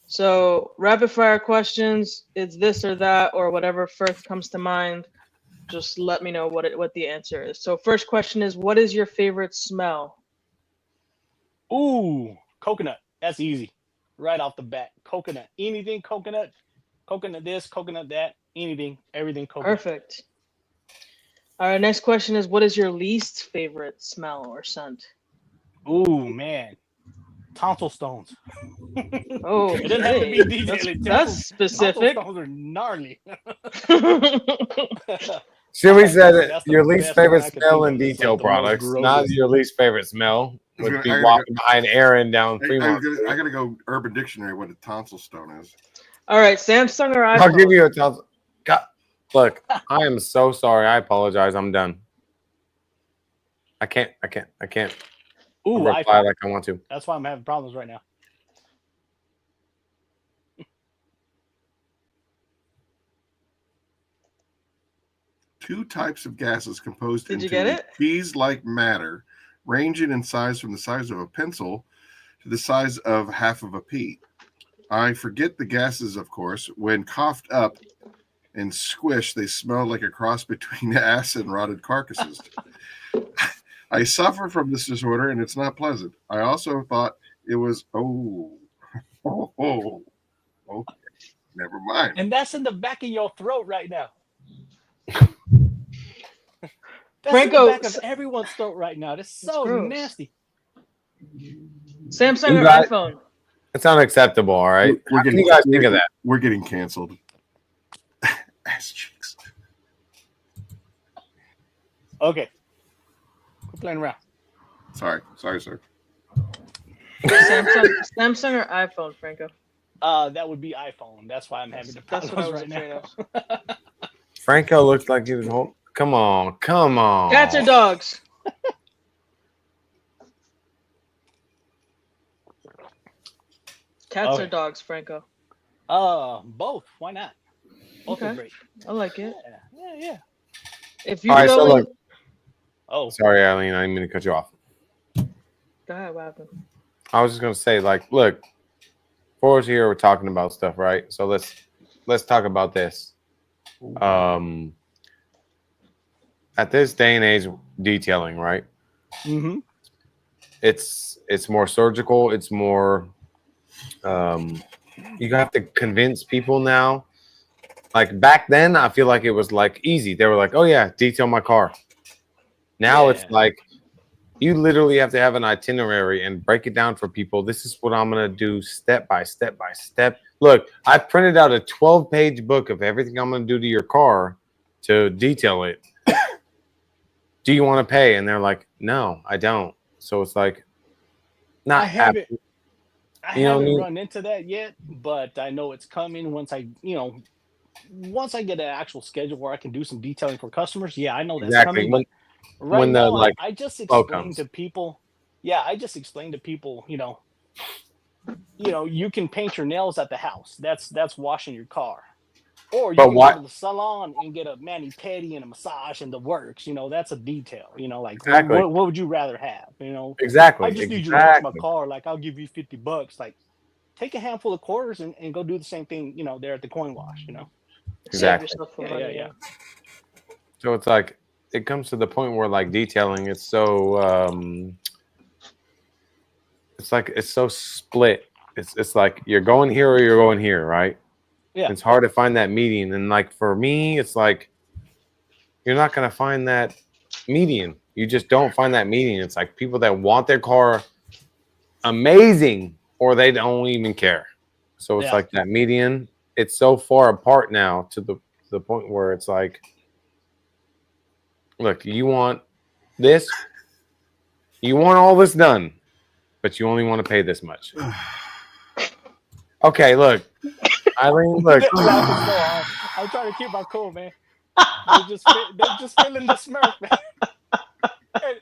So rapid fire questions. It's this or that or whatever first comes to mind. Just let me know what the answer is. So first question is, what is your favorite smell? Ooh, coconut. That's easy. Right off the bat. Coconut. Anything coconut. Coconut this, coconut that. Anything. Everything coconut. Perfect. All right, next question is, what is your least favorite smell or scent? Ooh, man. Tonsil stones. Oh, it doesn't have to be detailed. That's specific. Tonsil stones are gnarly. Should we said That's your the least best favorite one I could smell think in of. It's detail like the most products, not grossest. your least favorite smell. Would I be gotta walking behind Aaron down Fremont. I gotta go Urban Dictionary what a tonsil stone is. All right, Samsung or iPhone? I'll give you a tonsil. God, look, I am so sorry. I apologize. I'm done. I can't Ooh, reply iPhone. like I want to. That's why I'm having problems right now. Two types of gases composed Did you into get it? cheese-like matter, ranging in size from the size of a pencil to the size of half of a pea. I forget the gases, of course. When coughed up and squished, they smell like a cross between ass and rotted carcasses. I suffer from this disorder, and it's not pleasant. I also thought it was, okay, never mind. And that's in the back of your throat right now. That's Franko, in the back of everyone's throat right now. That's so nasty. Samsung or iPhone? It's unacceptable, all right? How can you guys think of that? We're getting canceled. Ass cheeks. Okay. Quit playing around. Sorry, sir. Samsung or iPhone, Franko? That would be iPhone. That's why I'm having the problems right now. Franko looks like he was home. Come on. Cats or dogs? Cats or dogs, Franko? Both. Why not? Both are great. I like it. Yeah. If you sorry, Eileen, I didn't mean to cut you off. Go ahead, what happened? I was just gonna say, like, look, for us here, we're talking about stuff, right? So let's talk about this. At this day and age, detailing, right? Mm-hmm. It's more surgical. It's more. You have to convince people now. Like back then, I feel like it was like easy. They were like, "Oh yeah, detail my car." Now it's like you literally have to have an itinerary and break it down for people. This is what I'm gonna do step by step by step. Look, I printed out a 12-page book of everything I'm gonna do to your car to detail it. Do you want to pay? And they're like, no, I don't. So it's like, not happy. I haven't run into that yet, but I know it's coming once I get an actual schedule where I can do some detailing for customers. Yeah, I know that's coming. But right now, I just explain to people. Yeah, I just explain to people, you can paint your nails at the house. That's washing your car. Or you can go to the salon and get a mani-pedi and a massage and the works. That's a detail. Like what would you rather have? Exactly. I just need you to wash my car. Like I'll give you $50. Like take a handful of quarters and go do the same thing, there at the coin wash, Exactly. Yeah. So it's like it comes to the point where like detailing, it's so it's so split. It's like you're going here or you're going here, right? Yeah. It's hard to find that median, and like for me, it's like you're not gonna find that median. You just don't find that median. It's like people that want their car amazing or they don't even care. So it's like that median. It's so far apart now to the point where it's like, look, you want this, you want all this done, but you only want to pay this much. Okay, look, Eileen, look. I'm trying to keep my cool, man. They're just feeling the Smurf, man.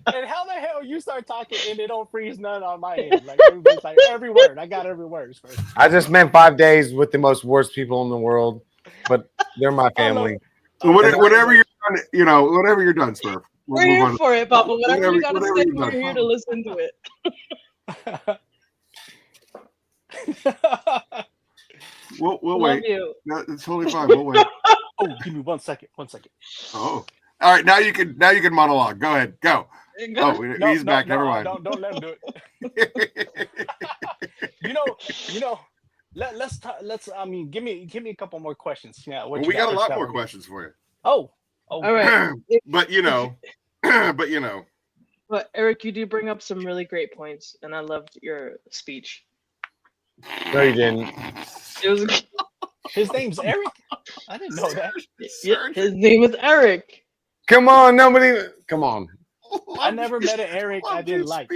And how the hell you start talking and it don't freeze none on my end? Like everybody's like every word. I got every word. Smurf. I just meant 5 days with the most worst people in the world, but they're my family. So whatever you're done, whatever you're done, Smurf. We're here for it, Papa. Whatever you gotta say, we're here to listen to it. We'll wait. No, it's totally fine. We'll wait. Oh, give me 1 second. 1 second. Oh, all right. Now you can monologue. Go ahead. Go. Oh, he's back. Never mind. Don't let him do it. Let's talk. Give me a couple more questions. Yeah, we got a lot more questions for you. Oh, all right. But But Eric, you do bring up some really great points, and I loved your speech. No, you didn't. It was. His name's Eric. I didn't know that. Yeah, his name is Eric. Come on, come on. I never met an Eric I didn't like.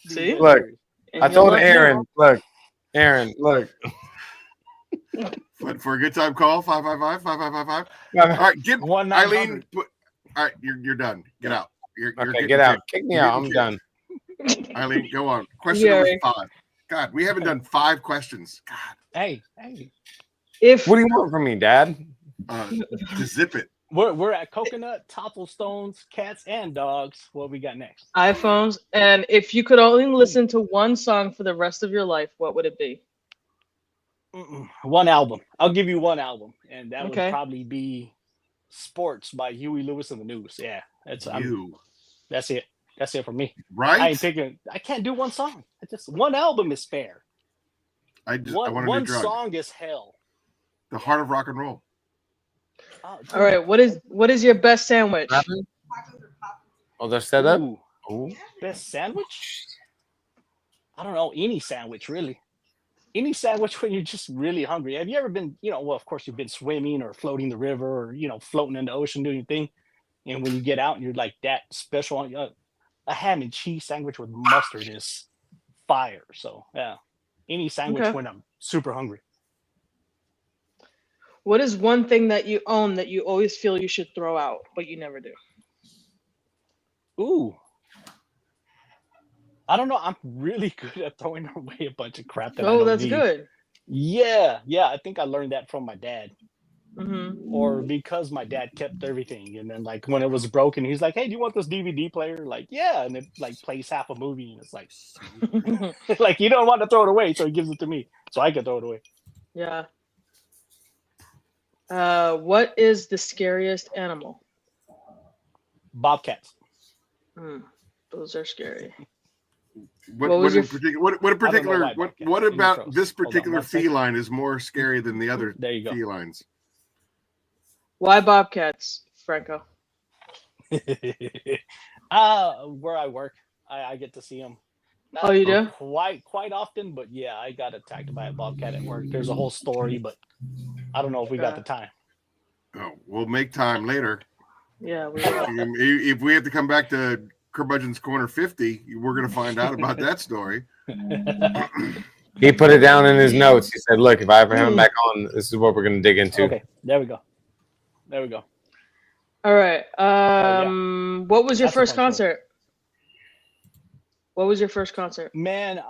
See, look, I told Aaron. Look, Aaron, look. For a good time call, 555-5555. All right, get Eileen. All right, you're done. Get out. Get out. Kick me out. I'm done. Eileen, go on. Question number 5. God, we haven't done 5 questions. God. Hey. What do you want from me, Dad? To zip it. We're at coconut, topplestones, cats, and dogs. What we got next? iPhones. And if you could only listen to one song for the rest of your life, what would it be? One album. I'll give you one album, and that would probably be "Sports" by Huey Lewis and the News. Yeah, that's it. That's it for me. Right? I can't do one song. One album is fair. One song is hell. The heart of rock and roll. All right. What is your best sandwich? Oh, they're set up. Ooh. Best sandwich? I don't know. Any sandwich, really. Any sandwich when you're just really hungry. Have you ever been, well, of course you've been swimming or floating the river or, floating in the ocean doing your thing. And when you get out and you're like that special, a ham and cheese sandwich with mustard is fire. So yeah, any sandwich when I'm super hungry. What is one thing that you own that you always feel you should throw out, but you never do? Ooh. I don't know. I'm really good at throwing away a bunch of crap that I don't that's need. Good. Yeah. I think I learned that from my dad. Mm-hmm. Or because my dad kept everything, and then like when it was broken, he's like, "Hey, do you want this DVD player?" Like, yeah, and it like plays half a movie, and it's like, like you don't want to throw it away, so he gives it to me, so I can throw it away. Yeah. What is the scariest animal? Bobcats. Those are scary. What about this particular feline is more scary than the other felines? Why bobcats, Franko? Where I work, I get to see them. Oh, you do? Quite often, but yeah, I got attacked by a bobcat at work. There's a whole story, but I don't know if we got the time. Oh, we'll make time later. Yeah, we will. If we have to come back to Curmudgeon's Corner 50, we're going to find out about that story. He put it down in his notes. He said, "Look, if I ever have him back on, this is what we're going to dig into." Okay, there we go. All right. What was your first concert? What was your first concert? Man,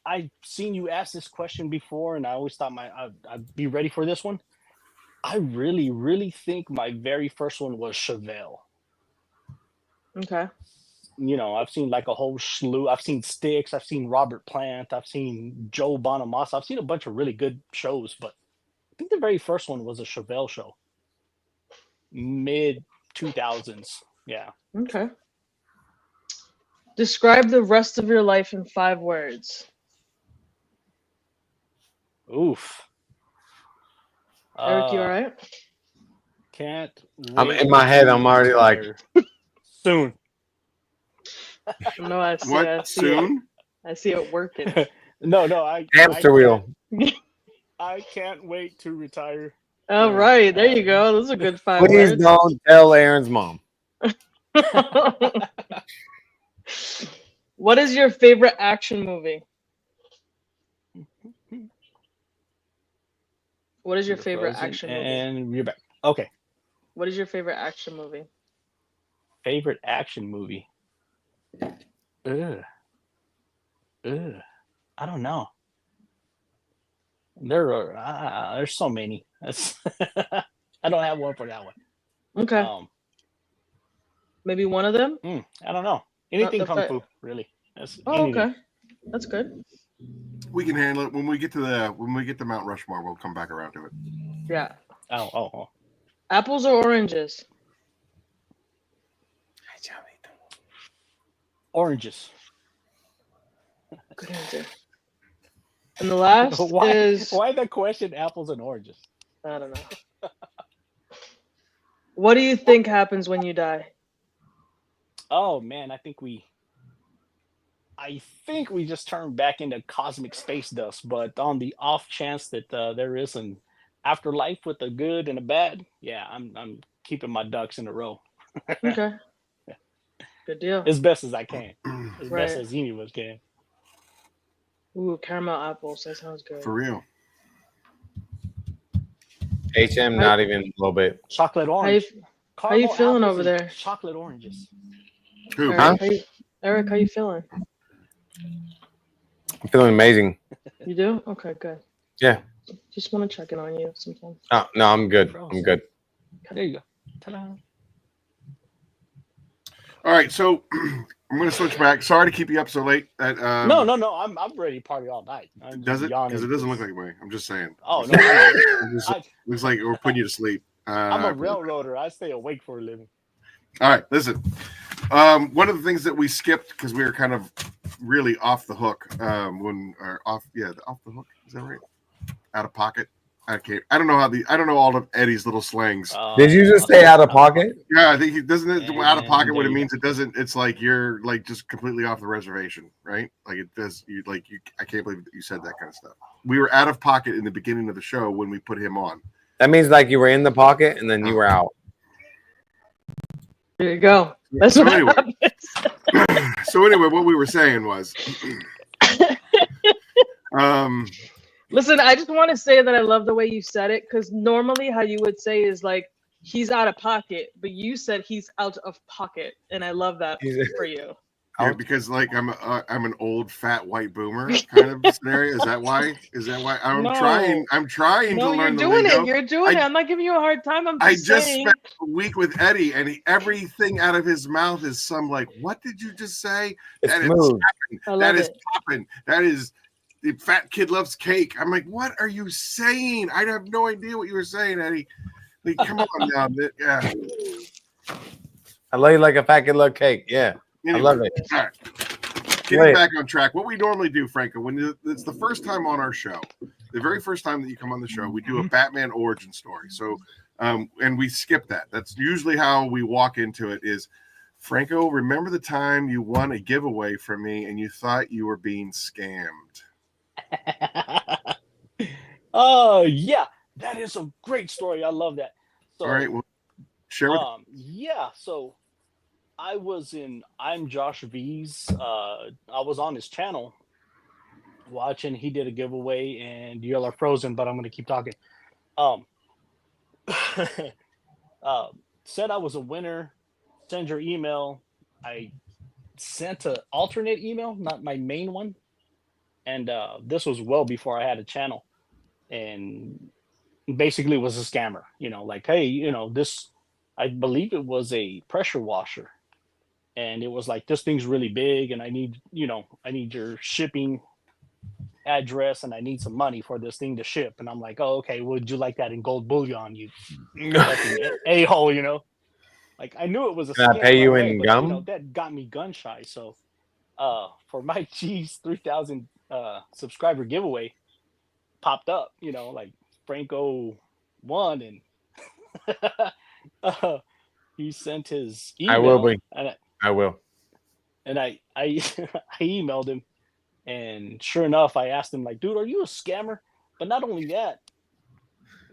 I seen you ask this question before, and I always thought I'd be ready for this one. I really, really think my very first one was Chevelle. Okay. I've seen like a whole slew. I've seen Styx. I've seen Robert Plant. I've seen Joe Bonamassa. I've seen a bunch of really good shows, but I think the very first one was a Chevelle show, mid 2000s. Yeah. Okay. Describe the rest of your life in 5 words. Oof. Eric, you all right? Can't wait. I'm in my head. I'm already like soon. No, I see. What? I see Soon? It. I see it working. No. Hamster wheel. I can't wait to retire. All right, there you go. Those are good 5 Please words. don't tell Aaron's mom. What is your favorite action movie? What is your favorite action movie? And you're back. Okay. What is your favorite action movie? Favorite action movie? I don't know. There's so many. I don't have one for that one. Okay. Maybe one of them? I don't know. Anything kung fu, really. Okay. That's good. We can handle it when we get to Mount Rushmore. We'll come back around to it. Yeah. Oh. Apples or oranges? Oranges. Good answer. And the last is why the question apples and oranges? I don't know. What do you think happens when you die? Oh man, I think we just turn back into cosmic space dust, but on the off chance that there is an afterlife with a good and a bad, yeah, I'm keeping my ducks in a row. Okay. Yeah. Good deal. As best as I can. As Right. best as any of us can. Ooh, caramel apples. That sounds good. For real. HM, not even a little bit. Chocolate orange. How you feeling over there? Chocolate oranges. Who? Eric, how you feeling? I'm feeling amazing. You do? Okay, good. Yeah. Just want to check in on you sometimes. Oh, no, I'm good. I'm good. There you go. Ta-da. All right, so I'm going to switch back. Sorry to keep you up so late. No. I'm ready to party all night. Does it? Because it doesn't look like me. I'm just saying. Oh no. Looks like we're putting you to sleep. I'm a railroader. I stay awake for a living. All right, listen. One of the things that we skipped because we were kind of really off the hook off the hook. Is that right? Out of pocket. I don't know all of Eddie's little slangs. Did you just say out of pocket? Yeah, I think he doesn't. Out of pocket. What it means, it doesn't. It's like you're like just completely off the reservation, right? Like it does. I can't believe that you said that kind of stuff. We were out of pocket in the beginning of the show when we put him on. That means like you were in the pocket and then you were out. There you go. That's So what anyway, happens. so anyway, what we were saying was, listen, I just want to say that I love the way you said it because normally how you would say is like he's out of pocket, but you said he's out of pocket, and I love that for you. yeah, because like I'm an old fat white boomer kind of scenario. Is that why? I'm No. trying to No, learn the you're doing lingo. it. You're doing it. I'm not giving you a hard time. I just spent a week with Eddie, and everything out of his mouth is some like, "What did you just say?" It's That smooth. that is popping. That is the fat kid loves cake. I'm like, what are you saying? I have no idea what you were saying, Eddie. Like, come on now. Yeah. I love you like a fat kid love cake. Yeah. Anyway, I love it. All right. Getting back on track. What we normally do, Franko, when it's the first time on our show, the very first time that you come on the show, we do a Batman origin story. So, and we skip that. That's usually how we walk into it is, Franko, remember the time you won a giveaway from me and you thought you were being scammed? Oh, yeah. That is a great story. I love that. So, all right. Well, share with yeah. So I'm Josh V's. I was on his channel watching. He did a giveaway and y'all are frozen, but I'm going to keep talking. Said I was a winner. Send your email. I sent an alternate email, not my main one. And this was well before I had a channel. And basically was a scammer, like, hey, this, I believe it was a pressure washer. and it was like, this thing's really big, and I need your shipping address, and I need some money for this thing to ship. And I'm like, oh, okay, would you like that in gold bullion, you fucking a-hole, Like, I knew it was a Can I scam pay you right away, in but gum? that got me gun shy. So for my G's 3,000 subscriber giveaway popped up, like Franko won, and he sent his email. I will be. And I will. And I I emailed him, and sure enough, I asked him, like, dude, are you a scammer? But not only that,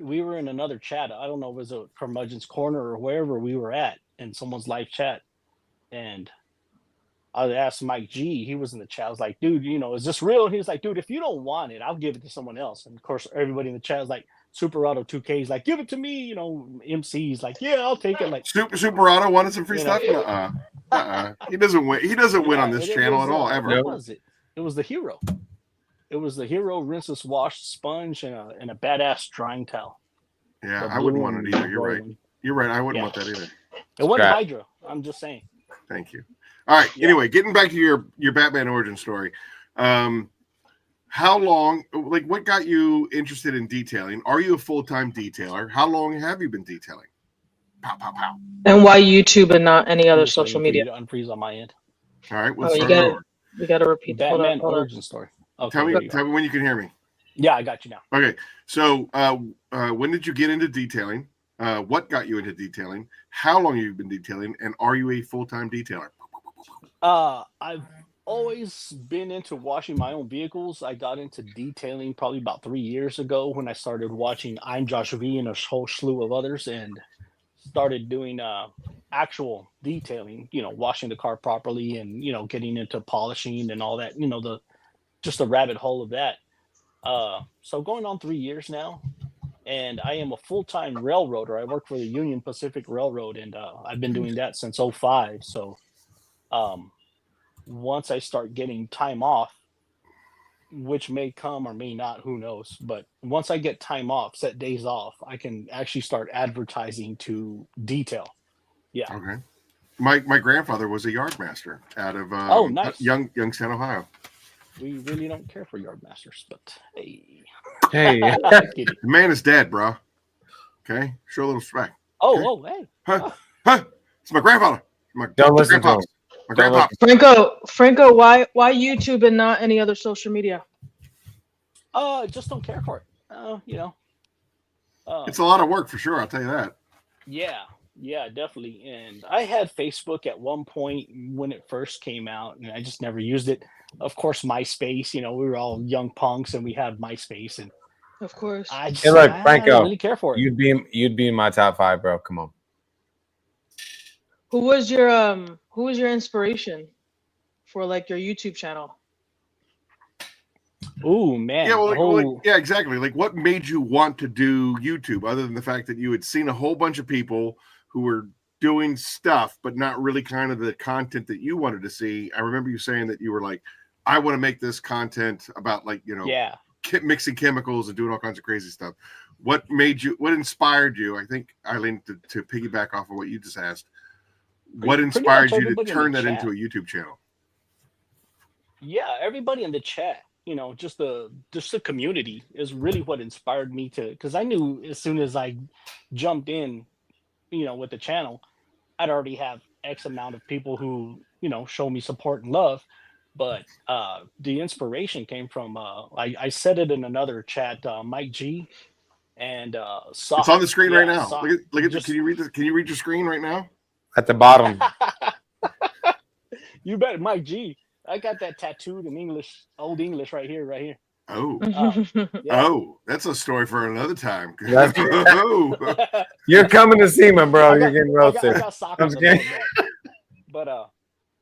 we were in another chat. I don't know, was it Curmudgeon's Corner or wherever we were at in someone's live chat. And I asked Mike G, he was in the chat. I was like, dude, is this real? And he was like, dude, if you don't want it, I'll give it to someone else. And of course, everybody in the chat was like, Super Auto 2K is like, give it to me. MC's like, yeah, I'll take it. Like, Super Auto wanted some free stuff. He doesn't win. He doesn't win on this channel at all ever. What was it? It was the hero. It was the hero rinseless wash sponge and a badass drying towel. Yeah, I wouldn't want it either. You're right. You're right. I wouldn't want that either. It wasn't Hydra. I'm just saying. Thank you. All right. Yeah. Anyway, getting back to your Batman origin story. How long? Like, what got you interested in detailing? Are you a full-time detailer? How long have you been detailing? Pow, pow, pow. And why YouTube and not any other social media? To unfreeze on my end. All right. You got to repeat the Batman origin story. Okay, tell me when you can hear me. Yeah, I got you now. Okay. So, when did you get into detailing? What got you into detailing? How long have you been detailing? And are you a full-time detailer? I've always been into washing my own vehicles. I got into detailing probably about 3 years ago when I started watching I'm Josh V and a whole slew of others, and started doing actual detailing, washing the car properly, and getting into polishing and all that, just a rabbit hole of that. So going on 3 years now, and I am a full-time railroader. I work for the Union Pacific Railroad, and I've been doing that since 2005. So once I start getting time off, which may come or may not, who knows, but once I get time off, set days off, I can actually start advertising to detail. Yeah. Okay. My grandfather was a yard master out of nice. Youngstown, Ohio. We really don't care for yard masters, but hey. The man is dead, bro. Okay, show a little respect. Hey. Huh? It's my grandfather. Don't listen to him. My grandpa. Franko, why YouTube and not any other social media? Just don't care for it. It's a lot of work for sure. I'll tell you that. Yeah, definitely. And I had Facebook at one point when it first came out, and I just never used it. Of course, MySpace. We were all young punks, and we had MySpace, and of course. I Franko, don't really care for it. You'd be in my top 5, bro. Come on. Who was your inspiration for like your YouTube channel? Oh man. Yeah, yeah, exactly. Like, what made you want to do YouTube, other than the fact that you had seen a whole bunch of people who were doing stuff, but not really kind of the content that you wanted to see? I remember you saying that you were like, I want to make this content about, like, mixing chemicals and doing all kinds of crazy stuff. What inspired you? I think, Eileen, to piggyback off of what you just asked, what inspired you to turn that into a YouTube channel? Yeah, everybody in the chat, just the community is really what inspired me to, because I knew as soon as I jumped in, with the channel, I'd already have X amount of people who, show me support and love. But the inspiration came from, I said it in another chat, Mike G and Soft. It's on the screen right now. Soft. Look at this. Can you read your screen right now? At the bottom. You bet, Mike G. I got that tattooed in old English right here. Oh, yeah. Oh, that's a story for another time. You're coming to see me, bro. You're getting roasted. I'm kidding. But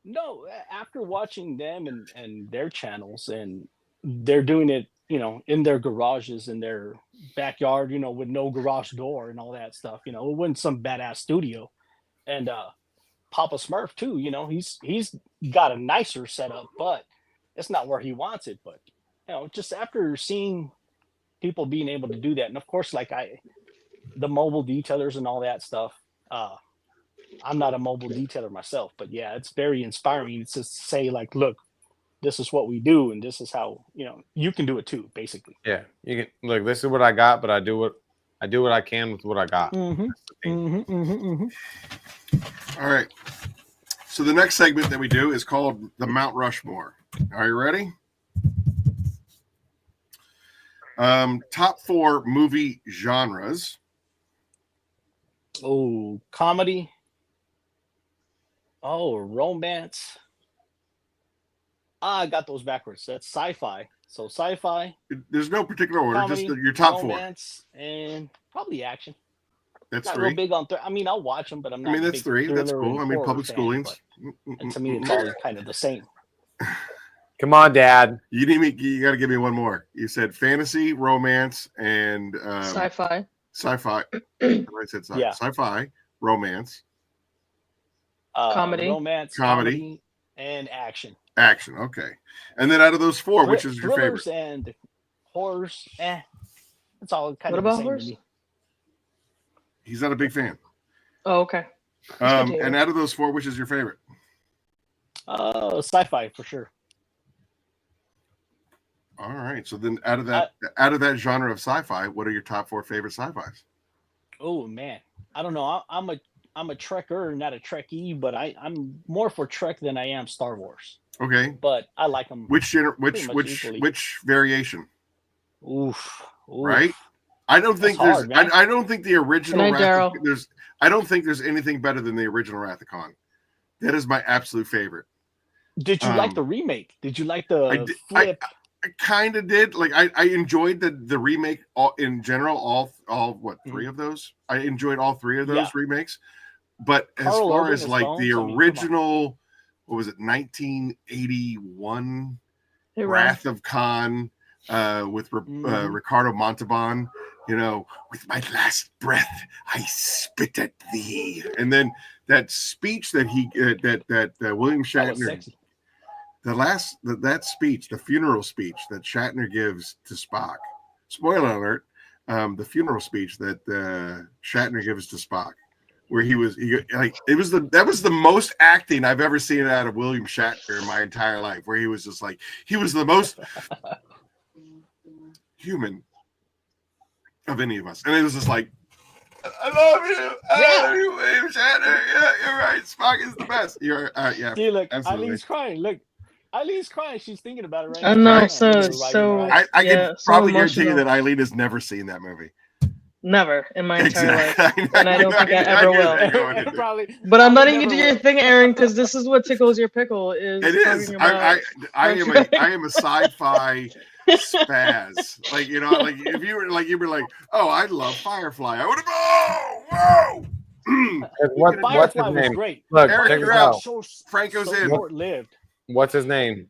no, after watching them and their channels, and they're doing it, in their garages, in their backyard, with no garage door and all that stuff. It wasn't some badass studio. And Papa Smurf too, he's got a nicer setup, but it's not where he wants it. But just after seeing people being able to do that, and of course, like the mobile detailers and all that stuff, I'm not a mobile detailer myself, but yeah, it's very inspiring to say like, look, this is what we do, and this is how you can do it too. Basically, yeah. You can look. This is what I got, but I do what I can with what I got. Mm-hmm. Mm-hmm, mm-hmm, mm-hmm. All right. So the next segment that we do is called the Mount Rushmore. Are you ready? Top 4 movie genres. Oh, comedy. Oh, romance. I got those backwards. That's sci-fi. So sci-fi. There's no particular order, comedy, just your top romance, 4. And probably action. That's not 3. real big on. I mean, I'll watch them, but I'm not. I mean, that's 3. That's cool. I mean, public schoolings. And to me, it's all kind of the same. Come on, Dad. You got to give me one more. You said fantasy, romance, and sci-fi. Sci-fi. I said sci-fi. Yeah. Sci-fi, romance, comedy, romance, comedy, and action. Action. Okay. And then out of those 4, which is your favorite? And horrors. It's all kind what of about the same horrors? to me. He's not a big fan. Oh, okay. And out of those 4, which is your favorite? Sci-fi for sure. All right. So then out of that genre of sci-fi, what are your top 4 favorite sci-fis? Oh man. I don't know. I'm a Trekker, not a Trekkie, but I'm more for Trek than I am Star Wars. Okay. But I like them. Which variation? Oof. Right? I don't think hard, I don't think the original I don't think there's anything better than the original Wrath of Khan. That is my absolute favorite. Did you like the remake? Did you like the flip? I kind of did. Like I enjoyed the remake in general. All what 3 of those? I enjoyed all 3 of those remakes. But as far as like the original, what was it? 1981 Wrath of Khan with Ricardo Montalban. With my last breath, I spit at thee. And then that speech that William Shatner. That speech, the funeral speech that Shatner gives to Spock. Spoiler alert: the funeral speech that Shatner gives to Spock, where that was the most acting I've ever seen out of William Shatner in my entire life. Where he was just like he was the most human of any of us, and it was just like, I love you. I love you, William Shatner. Yeah, you're right. Spock is the best. You're yeah. See, look, absolutely. Eileen's crying. Look. Eileen's crying. She's thinking about it right now. I know. I can probably guarantee you that Eileen has never seen that movie. Never in my entire life, and I don't think I ever will. Probably, but I'm letting you do your thing, Aaron, because this is what tickles your pickle. It is. I am a sci-fi spaz. Like if you were like oh, I love Firefly. I would have. What's his name? Great. Look, Eric, you're out. Franko's in. Short-lived. What's his name?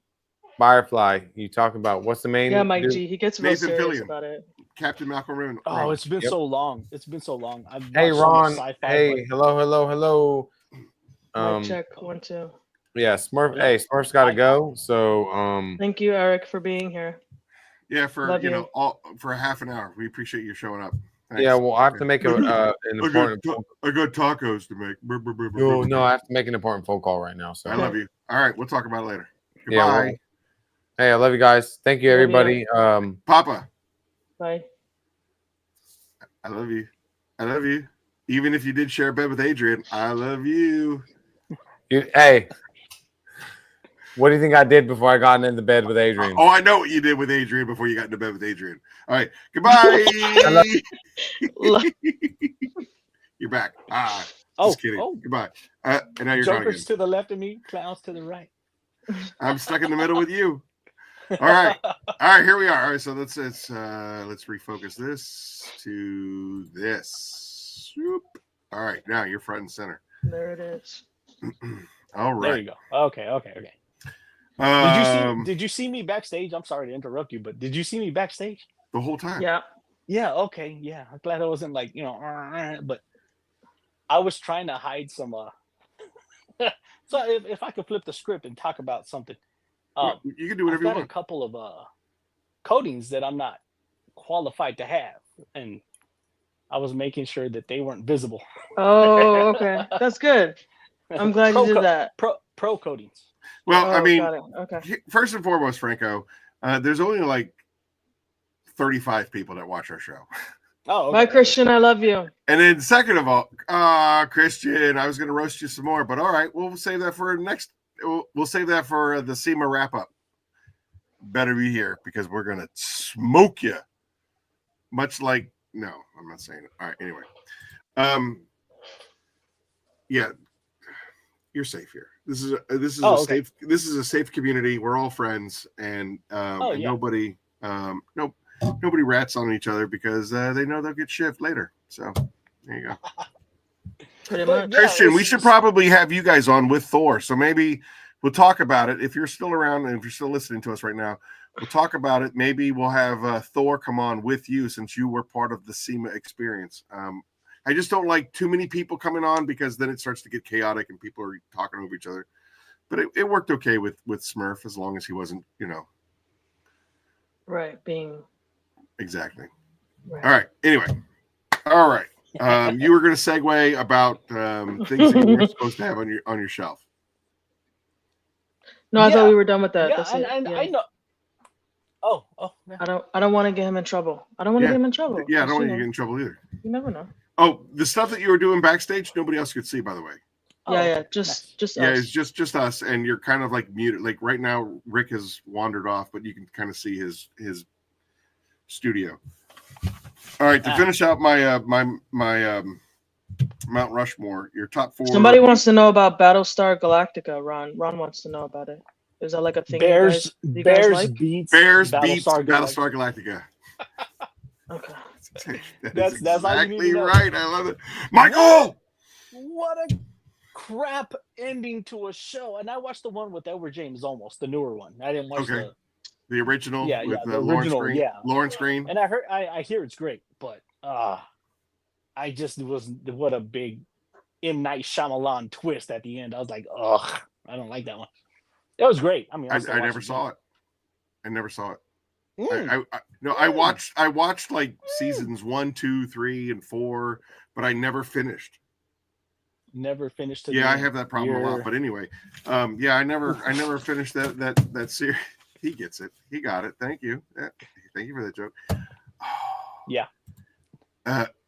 Firefly. You talking about what's the main? Yeah, Mike G. He gets real serious about it. Captain Malcolm Rowan. Oh, it's been so long. It's been so long. Hey, Ron. Hey, hello. Mic check 1 2. Yeah, Smurf. Hey, Smurf's got to go. So thank you, Eric, for being here. Yeah, for for half an hour. We appreciate you showing up. Thanks. Yeah, well, I have to make an important. I got tacos to make. No, I have to make an important phone call right now. So I love you. All right, we'll talk about it later. Goodbye. Yeah, well, hey, I love you guys. Thank you, everybody. Papa. Bye. I love you. I love you. Even if you did share a bed with Adrian, I love you. Hey, what do you think I did before I got into bed with Adrian? Oh, I know what you did with Adrian before you got into bed with Adrian. All right. Goodbye. You're back. Just kidding. Goodbye. And now you're gone again. Jokers to the left of me, clowns to the right. I'm stuck in the middle with you. All right, here we are. All right, so let's refocus this to this. All right, now you're front and center. There it is. All right. There you go. Okay. Did you see me backstage? I'm sorry to interrupt you, but did you see me backstage the whole time? Yeah. Yeah. Okay. Yeah. I'm glad I wasn't like but I was trying to hide some. So if I could flip the script and talk about something. You can do whatever you want. I've got a couple of coatings that I'm not qualified to have, and I was making sure that they weren't visible. Oh, okay. That's good. I'm glad you did that. Pro coatings. Well, I mean, okay. First and foremost, Franko, there's only like 35 people that watch our show. Oh, okay. Bye, Christian. I love you. And then second of all, Christian, I was going to roast you some more, but all right, we'll save that for next. We'll save that for the SEMA wrap up. Better be here because we're going to smoke you. Much like, no, I'm not saying it. All right, anyway. Yeah, you're safe here. This is a safe community. We're all friends, and nobody rats on each other because they know they'll get shift later. So there you go. Pretty much. Christian, we should probably have you guys on with Thor. So maybe we'll talk about it. If you're still around and if you're still listening to us right now, we'll talk about it. Maybe we'll have Thor come on with you since you were part of the SEMA experience. I just don't like too many people coming on because then it starts to get chaotic and people are talking over each other. But it worked okay with Smurf as long as he wasn't, Right, being. Exactly. Right. All right. Anyway. All right. You were going to segue about things that you were supposed to have on your shelf. No, I thought we were done with that. Yeah, That's I know. Oh. I don't want to get him in trouble. I don't want to get him in trouble. Yeah, I don't want you to get in trouble either. You never know. Oh, the stuff that you were doing backstage, nobody else could see, by the way. Yeah, just us. Yeah, it's just us, and you're kind of like muted. Like right now, Rick has wandered off, but you can kind of see his studio. All right, to finish out my Mount Rushmore, your top 4. Somebody wants to know about Battlestar Galactica. Ron wants to know about it. Is that like a thing? Bears beats Battlestar Galactica. Okay. That's exactly right. I love it, Michael. What a crap ending to a show! And I watched the one with Edward James, almost the newer one. I didn't watch the original. With the Lawrence original, Green. Lawrence Green. And I hear it's great, but I just what a big M. Night Shyamalan twist at the end. I was like, ugh, I don't like that one. It was great. I mean, I never saw it. I never saw it. Mm. I watched like seasons 1, 2, 3, and 4, but I never finished. Never finished. I have that problem a lot. But anyway, I never finished that series. He gets it. He got it. Thank you. Thank you for that joke. Yeah.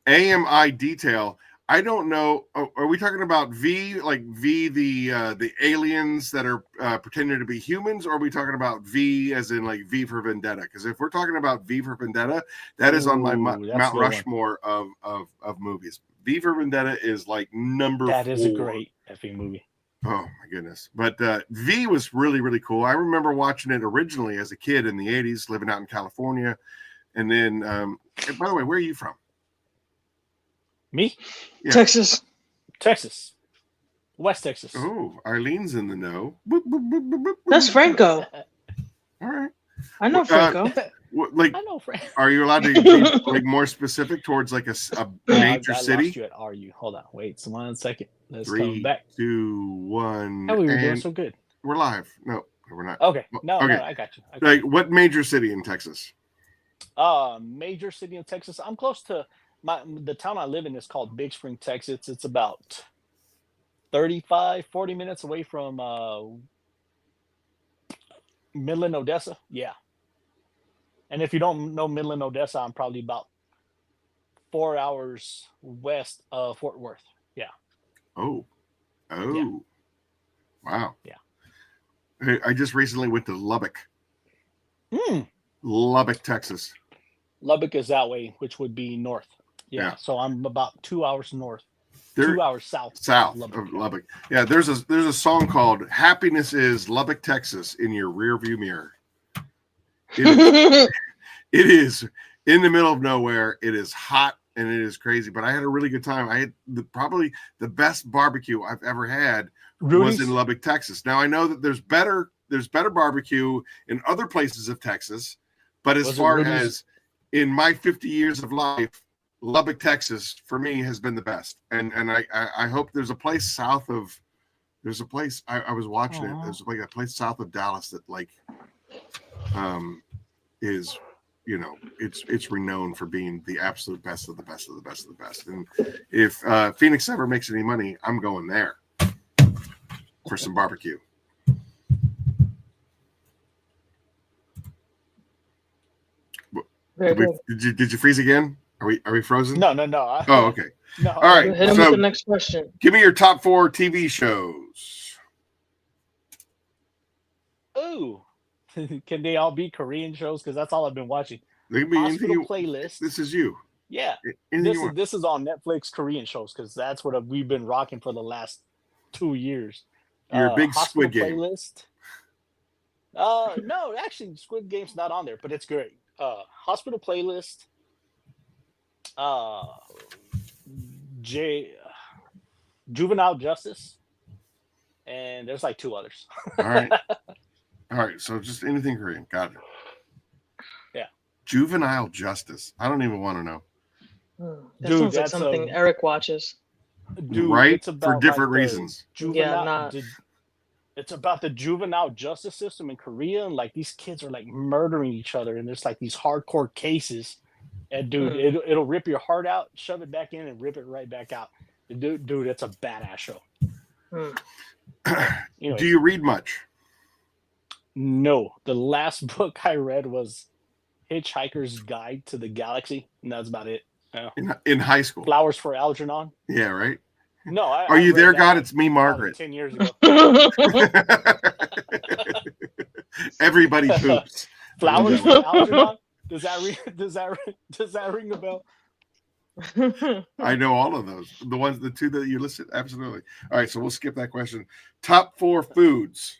AMI detail. I don't know. Are we talking about V, like V, the aliens that are pretending to be humans, or are we talking about V as in like V for Vendetta? Because if we're talking about V for Vendetta, that is on my Mount Rushmore of movies. V for Vendetta is like number 4. That is a great effing movie. Oh my goodness. But V was really, really cool. I remember watching it originally as a kid in the 80s, living out in California. And then, by the way, where are you from? Me? Yeah. Texas. West Texas. Oh, Eileen's in the know. That's Franko. All right. I know Franko. I know Franko. Are you allowed to be like more specific towards like a major city? Lost you at are you? Hold on. Wait 1 second. Let's 3, come back. 2, 1. Oh, we were doing so good. We're live. No, we're not. Okay. No, I got you. Like what major city in Texas? Major city in Texas. I'm close to the town I live in is called Big Spring, Texas. It's about 35, 40 minutes away from Midland, Odessa. Yeah. And if you don't know Midland, Odessa, I'm probably about 4 hours west of Fort Worth. Yeah. Oh. Yeah. Wow. Yeah. I just recently went to Lubbock. Lubbock, Texas. Lubbock is that way, which would be north. Yeah. So I'm about 2 hours north. 2 hours south of Lubbock. Yeah, there's a song called "Happiness Is Lubbock, Texas" in your rearview mirror. It is in the middle of nowhere. It is hot and it is crazy, but I had a really good time. I had probably the best barbecue I've ever had was in Lubbock, Texas. Now I know that there's better barbecue in other places of Texas, but as far as in my 50 years of life, Lubbock, Texas, for me has been the best. And I hope there's a place south of. There's a place I was watching it. There's like a place south of Dallas that like is it's renowned for being the absolute best of the best of the best of the best. And if Phoenix ever makes any money, I'm going there for some barbecue. Did you freeze again? Are we frozen? No. Oh, okay. No. All right. Hit him with the next question. Give me your top 4 TV shows. Ooh. Can they all be Korean shows? Because that's all I've been watching. They can be Hospital Playlist. This is you. Yeah. This is on Netflix Korean shows because that's what we've been rocking for the last 2 years. Your big Hospital Squid Game. Playlist. No, actually, Squid Game's not on there, but it's great. Hospital Playlist. Juvenile Justice, and there's like 2 others. All right. So just anything Korean. Got it. Yeah. Juvenile Justice. I don't even want to know. That sounds like something Eric watches. Dude, right? It's about for different reasons. It's about the juvenile justice system in Korea, and like these kids are like murdering each other, and there's like these hardcore cases. And dude, it'll rip your heart out, shove it back in, and rip it right back out. Dude, it's a badass show. Do you read much? No. The last book I read was Hitchhiker's Guide to the Galaxy, and that's about it. Yeah. In high school. Flowers for Algernon. Yeah, right. No, Are you there, God? It's me, Margaret. 10 years ago. Everybody poops. Flowers for Algernon. Does that ring a bell? I know all of those. The 2 that you listed, absolutely. All right, so we'll skip that question. Top 4 foods,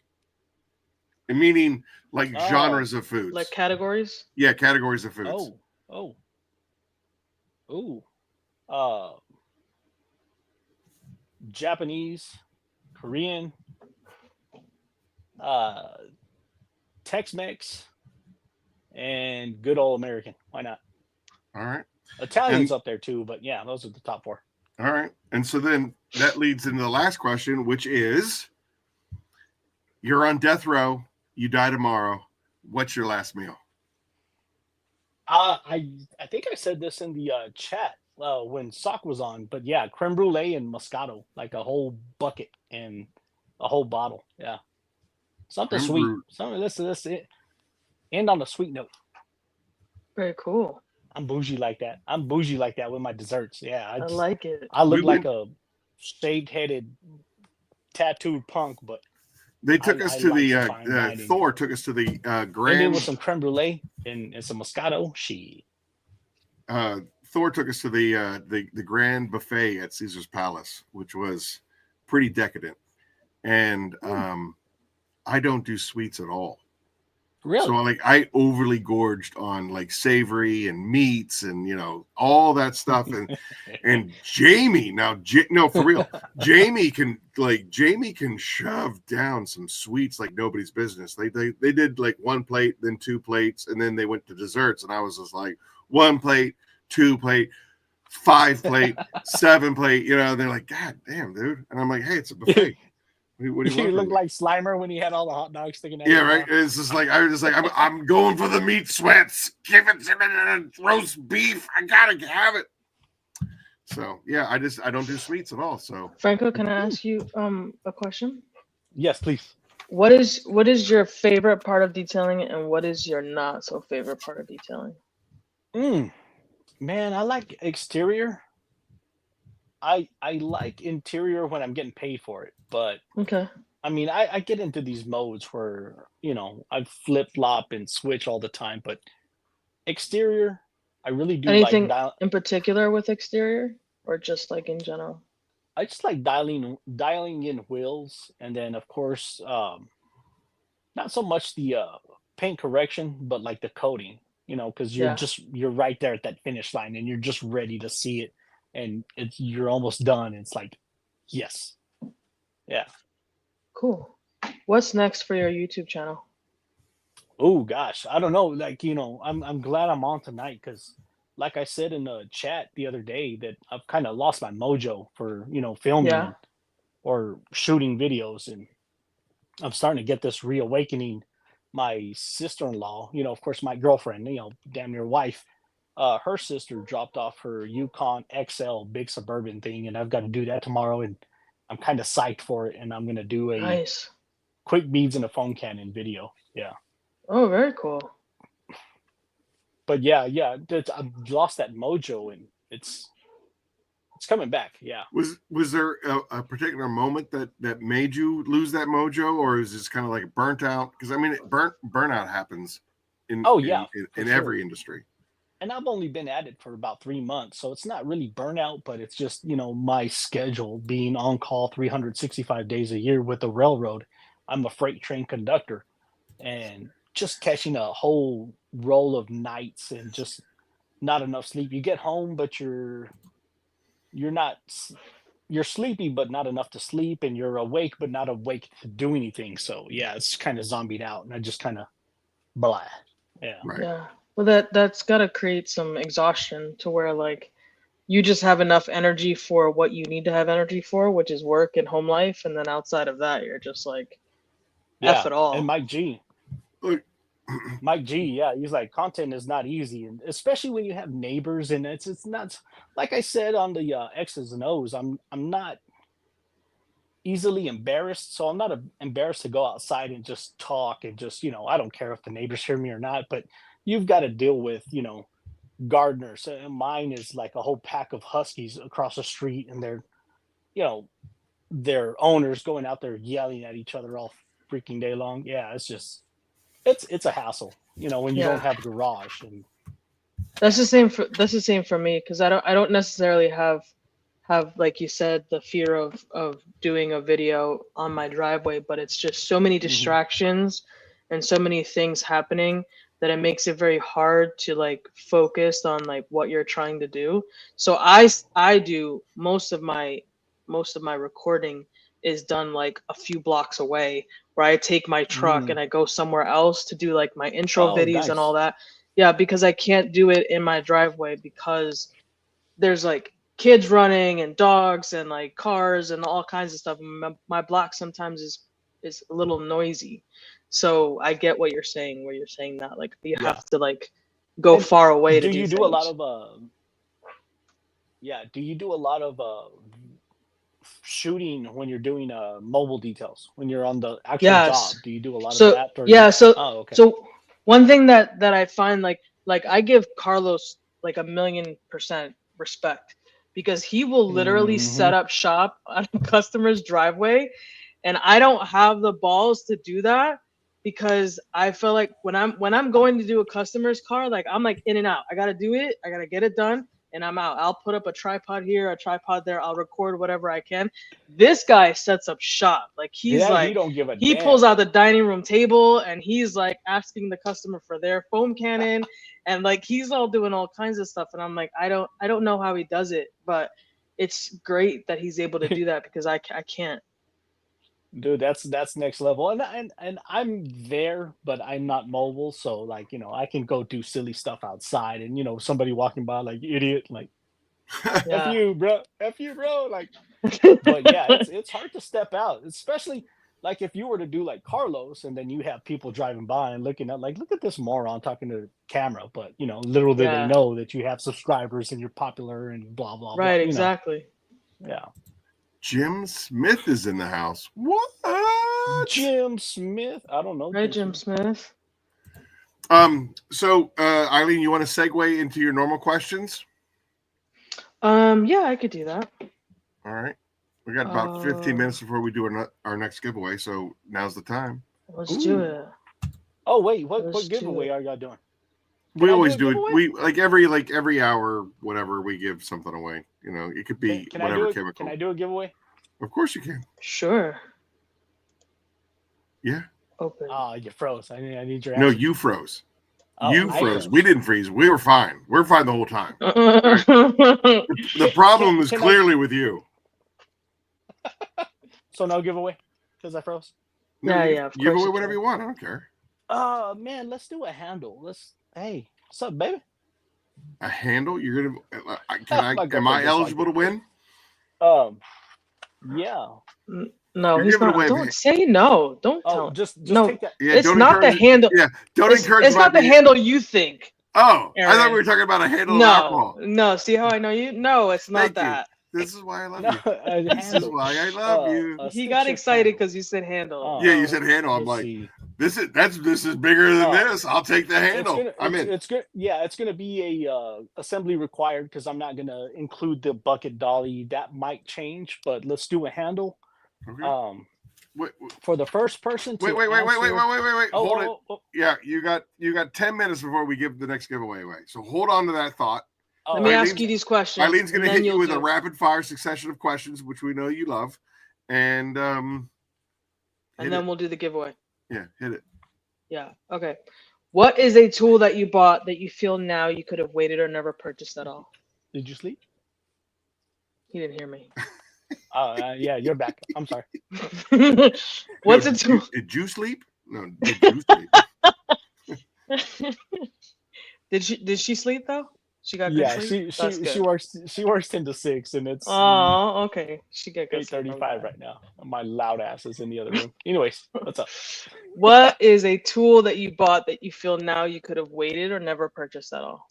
meaning like genres of foods, like categories. Yeah, categories of foods. Japanese, Korean, Tex-Mex, and good old American. Why not? All right. Italian's up there too, but yeah, those are the top 4. All right. And so then that leads into the last question, which is, you're on death row, you die tomorrow. What's your last meal? I think I said this in the chat when Sock was on, but yeah, creme brulee and Moscato, like a whole bucket and a whole bottle. Yeah. Something sweet. Something this end on a sweet note. Very cool. I'm bougie like that. I'm bougie like that with my desserts. Yeah, I like it. I look like a shaved-headed, tattooed punk, but they took us to the Thor took us to the Grand with some creme brulee and some Moscato. Thor took us to the Grand Buffet at Caesar's Palace, which was pretty decadent, and I don't do sweets at all. Really? So like I overly gorged on like savory and meats and all that stuff and Jamie no for real Jamie can shove down some sweets like nobody's business. They did like 1 plate, then 2 plates, and then they went to desserts, and I was just like 1 plate, 2 plate, 5 plate, 7 plate. They're like, God damn, dude, and I'm like, hey, it's a buffet. What do you look like Slimer when he had all the hot dogs sticking out. Yeah, right. It's just like I'm going for the meat sweats. Give it to me, roast beef. I gotta have it. So yeah, I don't do sweets at all. So Franko, can I ask you a question? Yes, please. What is your favorite part of detailing, and what is your not so favorite part of detailing? Man, I like exterior. I like interior when I'm getting paid for it, but okay. I mean, I get into these modes where I flip flop and switch all the time, but exterior, I really do. Anything in particular with exterior, or just like in general? I just like dialing in wheels, and then of course, not so much the paint correction, but like the coating. Because you're right there at that finish line, and you're just ready to see it. And you're almost done. It's like, yes. Yeah. Cool. What's next for your YouTube channel? Oh gosh, I don't know. Like, I'm glad I'm on tonight because like I said in the chat the other day that I've kind of lost my mojo for, filming or shooting videos, and I'm starting to get this reawakening my sister-in-law, of course, my girlfriend, damn near wife, her sister dropped off her Yukon XL big Suburban thing, and I've got to do that tomorrow, and I'm kind of psyched for it, and I'm gonna do a Nice. quick beads in a foam cannon video. Yeah. Oh, very cool. But yeah, I've lost that mojo, and it's coming back. Yeah. Was there a particular moment that made you lose that mojo, or is this kind of like burnt out? Because I mean, burnout happens in every industry. And I've only been at it for about 3 months, so it's not really burnout, but it's just my schedule being on call 365 days a year with the railroad. I'm a freight train conductor, and just catching a whole roll of nights and just not enough sleep. You get home, but you're sleepy, but not enough to sleep, and you're awake, but not awake to do anything. So yeah, it's kind of zombied out, and I just kind of blah. Yeah. Right. Yeah. Well, that's got to create some exhaustion to where like you just have enough energy for what you need to have energy for, which is work and home life, and then outside of that, you're just like, F it all. And Mike G, yeah, he's like, content is not easy, and especially when you have neighbors, and it's not like I said on the X's and O's. I'm not easily embarrassed, so I'm not embarrassed to go outside and just talk and just I don't care if the neighbors hear me or not, but you've got to deal with gardeners, and mine is like a whole pack of huskies across the street, and their owners going out there yelling at each other all freaking day long. Yeah, it's just it's a hassle when you don't have a garage. And that's the same for me, because I don't necessarily have like you said the fear of doing a video on my driveway, but it's just so many distractions and so many things happening that it makes it very hard to like focus on like what you're trying to do. So I do most of my recording is done like a few blocks away, where I take my truck and I go somewhere else to do like my intro videos and all that. Yeah, because I can't do it in my driveway because there's like kids running and dogs and like cars and all kinds of stuff. My block sometimes is a little noisy. So I get what you're saying, where you're saying that like you have to like go far away to do things. Do you do a lot of shooting when you're doing mobile details, when you're on the actual job? Do you do a lot of that? So one thing that I find like I give Carlos like 1,000,000% respect, because he will literally set up shop on a customer's driveway, and I don't have the balls to do that, because I feel like when I'm going to do a customer's car, like I'm like in and out. I gotta do it. I gotta get it done, and I'm out. I'll put up a tripod here, a tripod there. I'll record whatever I can. This guy sets up shop. Like he don't give a he damn. pulls out the dining room table, and he's like asking the customer for their foam cannon, and like he's all doing all kinds of stuff. And I'm like, I don't know how he does it, but it's great that he's able to do that, because I can't. Dude, that's next level, and I'm there, but I'm not mobile, so like I can go do silly stuff outside, and somebody walking by like idiot, like F you bro, like. But yeah, it's hard to step out, especially like if you were to do like Carlos, and then you have people driving by and looking at like, look at this moron talking to the camera, but little do they know that you have subscribers and you're popular and blah blah blah. Right, exactly. Yeah. Jim Smith is in the house. What? Jim Smith? I don't know. Right, Jim Smith. So Eileen, you want to segue into your normal questions? Yeah, I could do that. All right. We got about 15 minutes before we do our next giveaway, so now's the time. Let's do it. Oh wait, what giveaway are y'all doing? We always do it. We every hour, whatever, we give something away. It could be whatever chemical. Can I do a giveaway? Of course you can. Sure. Yeah. Open. Oh, you froze. I need your. No, you froze. Oh, you froze. We didn't freeze. We were fine. We're fine the whole time. The problem is clearly with you. So no giveaway because I froze. No, yeah. Of give course away whatever you want. I don't care. Man, let's do a handle. Hey, what's up, baby? A handle? You're gonna? Am I eligible to win? Yeah. No, he's not. Don't say no. Don't tell him. Just no. Take that. Yeah, it's not the handle. Yeah, don't encourage. It's not the handle you think. Oh, Aaron. I thought we were talking about a handle of alcohol. No. See how I know you? No, it's not that. This is why I love you. This is why I love you. He got excited because you said handle. Yeah, you said handle. I'm like, this is bigger than this. I'll take the handle. I'm in. It's good. Yeah, it's gonna be a assembly required because I'm not gonna include the bucket dolly. That might change, but let's do a handle. Okay. Wait, for the first person. Wait. Hold it. Yeah, you got 10 minutes before we give the next giveaway away. So hold on to that thought. Let me ask you these questions. Eileen's going to hit you with a rapid fire succession of questions, which we know you love, and then we'll do the giveaway. Yeah, hit it. Yeah. Okay. What is a tool that you bought that you feel now you could have waited or never purchased at all? Did you sleep? He didn't hear me. Yeah, you're back. I'm sorry. What's a tool? Did you sleep? No. Did you sleep? Did she sleep though? She got good sleep? She works 10 to 6 and it's okay. She got good 8:35 right now. My loud ass is in the other room. Anyways, what's up? What is a tool that you bought that you feel now you could have waited or never purchased at all?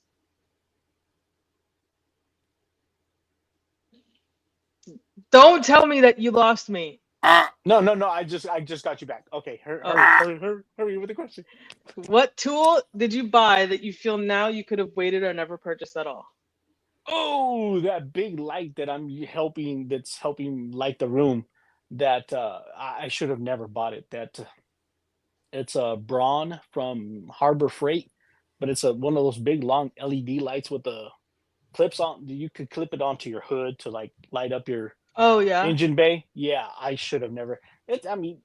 Don't tell me that you lost me. No. I just got you back. Okay, hurry with the question. What tool did you buy that you feel now you could have waited or never purchased at all? Oh, that big light that I'm helping. That's helping light the room. That I should have never bought it. That it's a Braun from Harbor Freight, but it's one of those big long LED lights with the clips on. You could clip it onto your hood to like light up your. Oh yeah. Engine bay. Yeah, I should have never. I shouldn't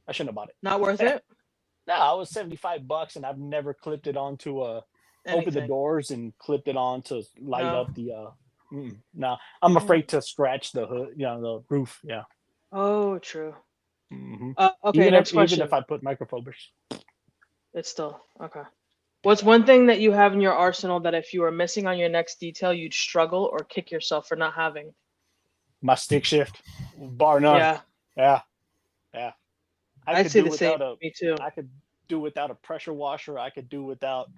have bought it. Not worth it. No, it was $75, and I've never clipped it onto open the doors and clipped it on to light up the. No, I'm afraid to scratch the hood. The roof. Yeah. Oh, true. Mm-hmm. Okay. Next question. Even if I put microfibers. It's still okay. What's one thing that you have in your arsenal that if you were missing on your next detail, you'd struggle or kick yourself for not having? My stick shift, bar none. Yeah. I'd say the same. Me too. I could do without a pressure washer. I could do without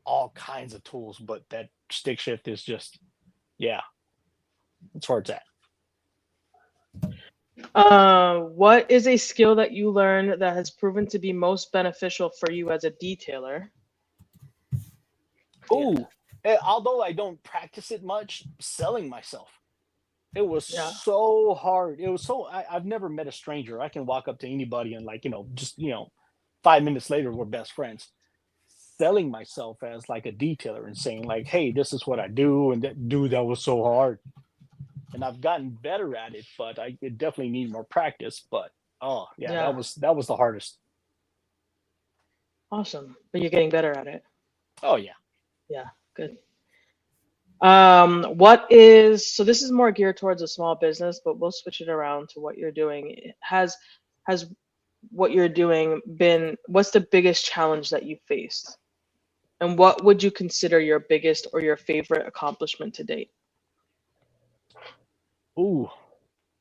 all kinds of tools, but that stick shift is just, it's where it's at. What is a skill that you learned that has proven to be most beneficial for you as a detailer? Oh, although I don't practice it much, selling myself. It was so hard. It was so I've never met a stranger. I can walk up to anybody and 5 minutes later we're best friends. Selling myself as like a detailer and saying like, hey, this is what I do, and that was so hard. And I've gotten better at it, but I definitely need more practice. But that was the hardest. Awesome. But you're getting better at it. Oh yeah. Yeah, good. So this is more geared towards a small business, but we'll switch it around to what you're doing. Has what you're doing been, what's the biggest challenge that you faced? And what would you consider your biggest or your favorite accomplishment to date? Ooh.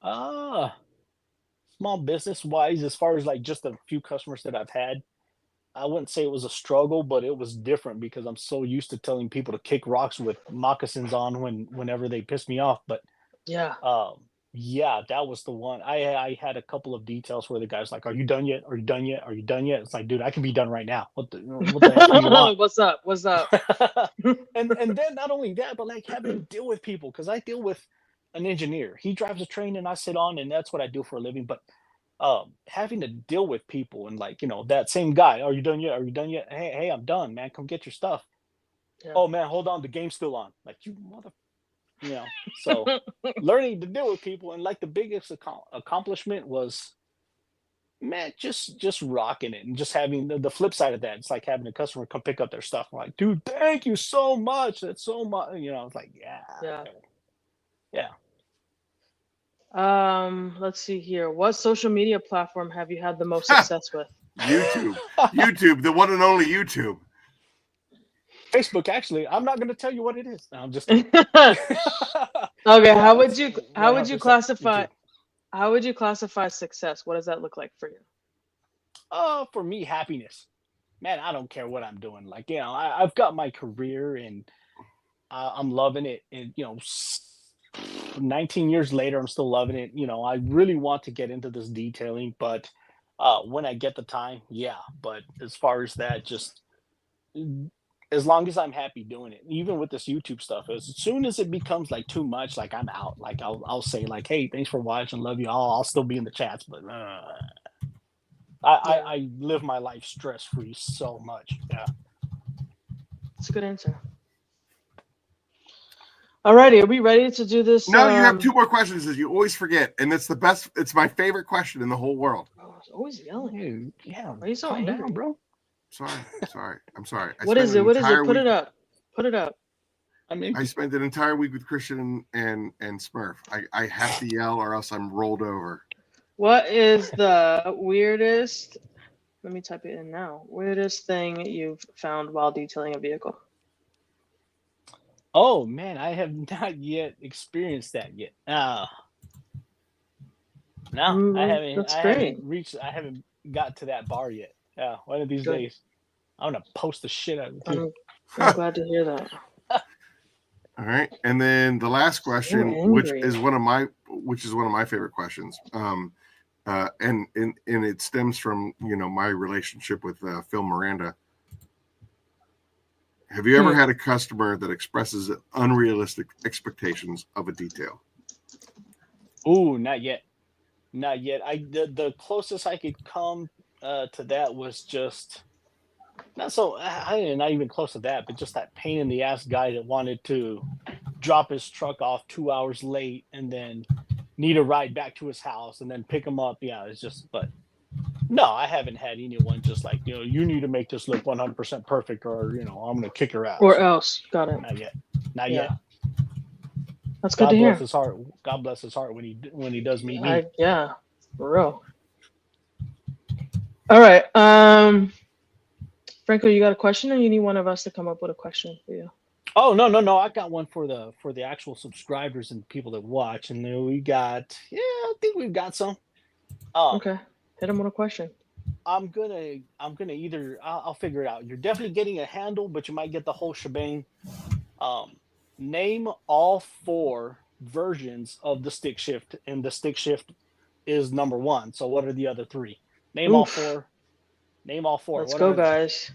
Small business wise, as far as like just a few customers that I've had, I wouldn't say it was a struggle, but it was different because I'm so used to telling people to kick rocks with moccasins on whenever they piss me off. But that was the one. I had a couple of details where the guy's like, "Are you done yet? Are you done yet? Are you done yet?" It's like, dude, I can be done right now. What the heck do you want? What's up? and then not only that, but like having to deal with people, because I deal with an engineer. He drives a train and I sit on, and that's what I do for a living. But having to deal with people and that same guy, are you done yet? Are you done yet? Hey, I'm done, man. Come get your stuff. Yeah. Oh man, hold on, the game's still on. Like, you mother, So learning to deal with people, and like the biggest accomplishment was, man, just rocking it, and just having the flip side of that. It's like having a customer come pick up their stuff. I'm like, dude, thank you so much. That's so much. It's like, yeah. Let's see here. What social media platform have you had the most success with? YouTube, the one and only YouTube. Facebook, actually. I'm not going to tell you what it is. No, I'm just kidding. Okay, how would you classify How would you classify success? What does that look like for you? For me, happiness. Man, I don't care what I'm doing. Like, I've got my career and I'm loving it. And 19 years later, I'm still loving it. I really want to get into this detailing, but when I get the time, yeah. But as far as that, just as long as I'm happy doing it, even with this YouTube stuff, as soon as it becomes like too much, like I'm out. Like I'll say like, hey, thanks for watching, love you all. I'll still be in the chats, but I live my life stress free so much. Yeah, that's a good answer. Alrighty, are we ready to do this? No, you have 2 more questions that you always forget, and it's the best. It's my favorite question in the whole world. Oh, it's always yelling. Yeah. Why are you so angry, bro? Sorry. I'm sorry. What is it? Put it up. Put it up. I spent an entire week with Christian and Smurf. I have to yell or else I'm rolled over. What is the weirdest? Let me type it in now. Weirdest thing you've found while detailing a vehicle? Oh man, I have not yet experienced that yet. No, I haven't. That's I haven't got to that bar yet. Yeah, one of these Good. days, I'm gonna post the shit out of it too. I'm glad to hear that. All right, and then the last question, which is one of my favorite questions, and it stems from my relationship with Phil Miranda. Have you ever had a customer that expresses unrealistic expectations of a detail? Ooh, not yet. The closest I could come to that was just not even close to that, but just that pain in the ass guy that wanted to drop his truck off 2 hours late and then need a ride back to his house and then pick him up. Yeah, it's just, but no, I haven't had anyone just like, you need to make this look 100% perfect or, I'm going to kick her out. Or else. Got it. Not yet. That's good to hear. God bless his heart when he does meet me. Yeah, for real. All right. Franko, you got a question, or you need one of us to come up with a question for you? Oh no! I got one for the actual subscribers and people that watch, and then we got I think we've got some. Okay, hit them with a question. I'm gonna either I'll figure it out. You're definitely getting a handle, but you might get the whole shebang. Name all 4 versions of the stick shift, and the stick shift is number 1. So what are the other 3? Name all 4. Name all 4. Let's go, guys.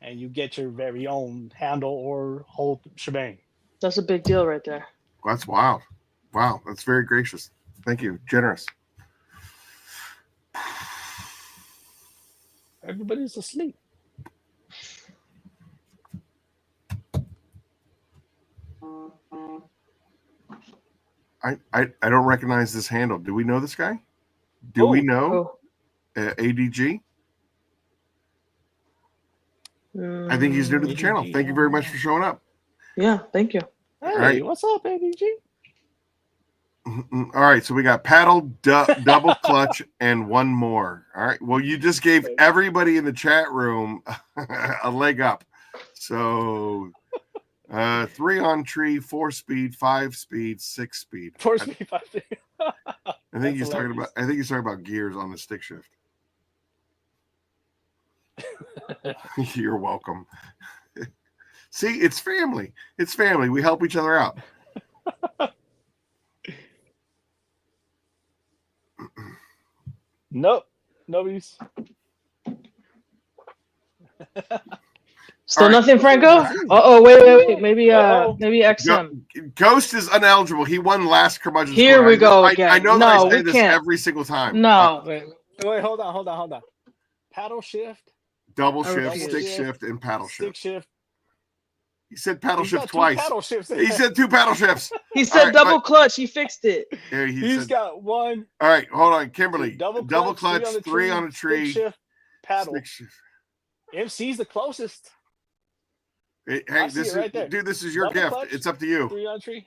And you get your very own handle or whole shebang. That's a big deal right there. Well, that's wild. Wow, that's very gracious. Thank you. Generous. Everybody's asleep. I don't recognize this handle. Do we know this guy? Do we know ADG? I think he's new to the channel. Thank you very much for showing up. Yeah, thank you. Hey, what's up, ADG? All right, so we got paddle, double clutch, and one more. All right, well, you just gave everybody in the chat room a leg up. So 3 on tree, 4 speed, 5 speed, 6 speed. 4 speed, 5 speed. I think he's talking about gears on the stick shift. You're welcome. See, it's family. It's family. We help each other out. Nope. Nobody's. Still nothing, Franko? Wait. Maybe XM. Ghost is ineligible. He won last Curmudgeon. Here we go again. I know that I say this every single time. No. Wait, hold on. Paddle shift. Double shift, stick shift, and paddle shift. Stick shift. He said paddle shift twice. He said 2 paddle shifts. He said double clutch. He fixed it. Yeah, He's got 1. All right, hold on, Kimberly. Double clutch, 3 on a tree. Stick shift, paddle. Stick shift. MC's the closest. Hey, this is your double gift. Clutch, it's up to you. 3 on tree,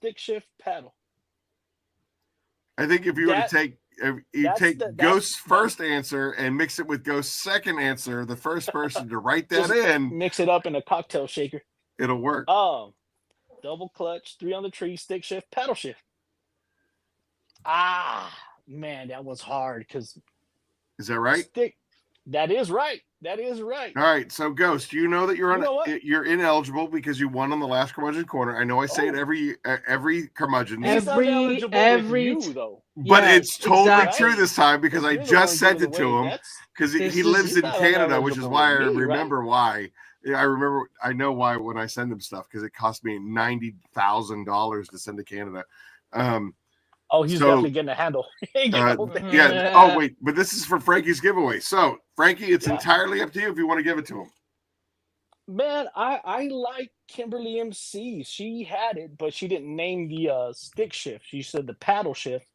stick shift, paddle. I think if you were to take Ghost's first answer and mix it with Ghost's second answer, the first person to write that in, mix it up in a cocktail shaker. It'll work. Double clutch, 3 on the tree, stick shift, paddle shift. Man, that was hard because. Is that right? That is right. That is right. All right. So, Ghost, you know that you're ineligible because you won on the last Curmudgeon Corner. I know I say it every Curmudgeon. Every though. But it's totally true this time because I just sent it to him because he lives in Canada, which is why I remember why. Yeah, I know why when I send him stuff because it cost me $90,000 to send to Canada. He's definitely getting a handle. Yeah. Oh, wait, but this is for Frankie's giveaway. So, Frankie, it's entirely up to you if you want to give it to him. Man, I like Kimberly MC. She had it, but she didn't name the stick shift. She said the paddle shift.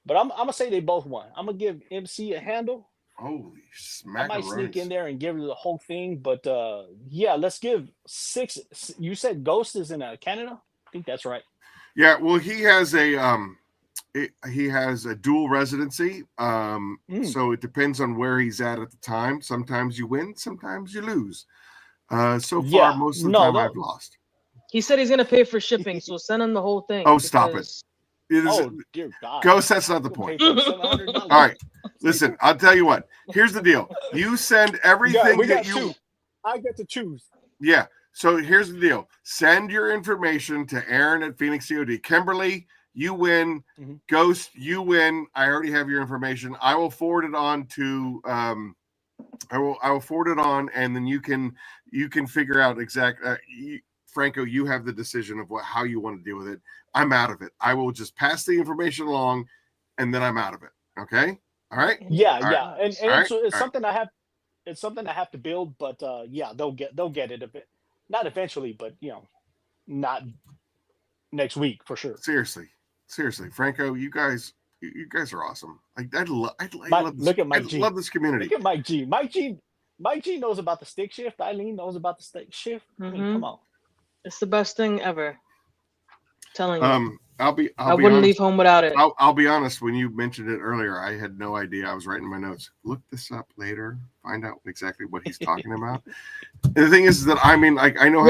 But I'm gonna say they both won. I'm gonna give MC a handle. Holy smackaroonies. I might sneak in there and give her the whole thing, but let's give 6. You said Ghost is in Canada? I think that's right. Yeah, well, he has a dual residency. So it depends on where he's at the time. Sometimes you win, sometimes you lose. So far, most of the time I've lost. He said he's gonna pay for shipping, so send him the whole thing. Oh, stop it. Dear God. Ghost, that's not the point. All right. Listen, I'll tell you what. Here's the deal. You send everything that you... I get to choose. Yeah. So here's the deal. Send your information to Aaron at Phoenix E.O.D. Kimberly, you win. Ghost, you win. I already have your information. I will forward it on to... I will forward it on, and then you can figure out Franko, you have the decision of how you want to deal with it. I'm out of it. I will just pass the information along, and then I'm out of it. Okay. All right. Yeah. And it's something I have. It's something I have to build, but they'll get it a bit. Not eventually, but not next week for sure. Seriously, Franko, you guys are awesome. I love this. Look at Mike G. I love this community. Look at Mike G. Mike G knows about the stick shift. Eileen knows about the stick shift. I mean, come on. It's the best thing ever. I'm telling you. I wouldn't leave home without it. I'll be honest. When you mentioned it earlier, I had no idea. I was writing my notes. Look this up later. Find out exactly what he's talking about. And the thing is that I know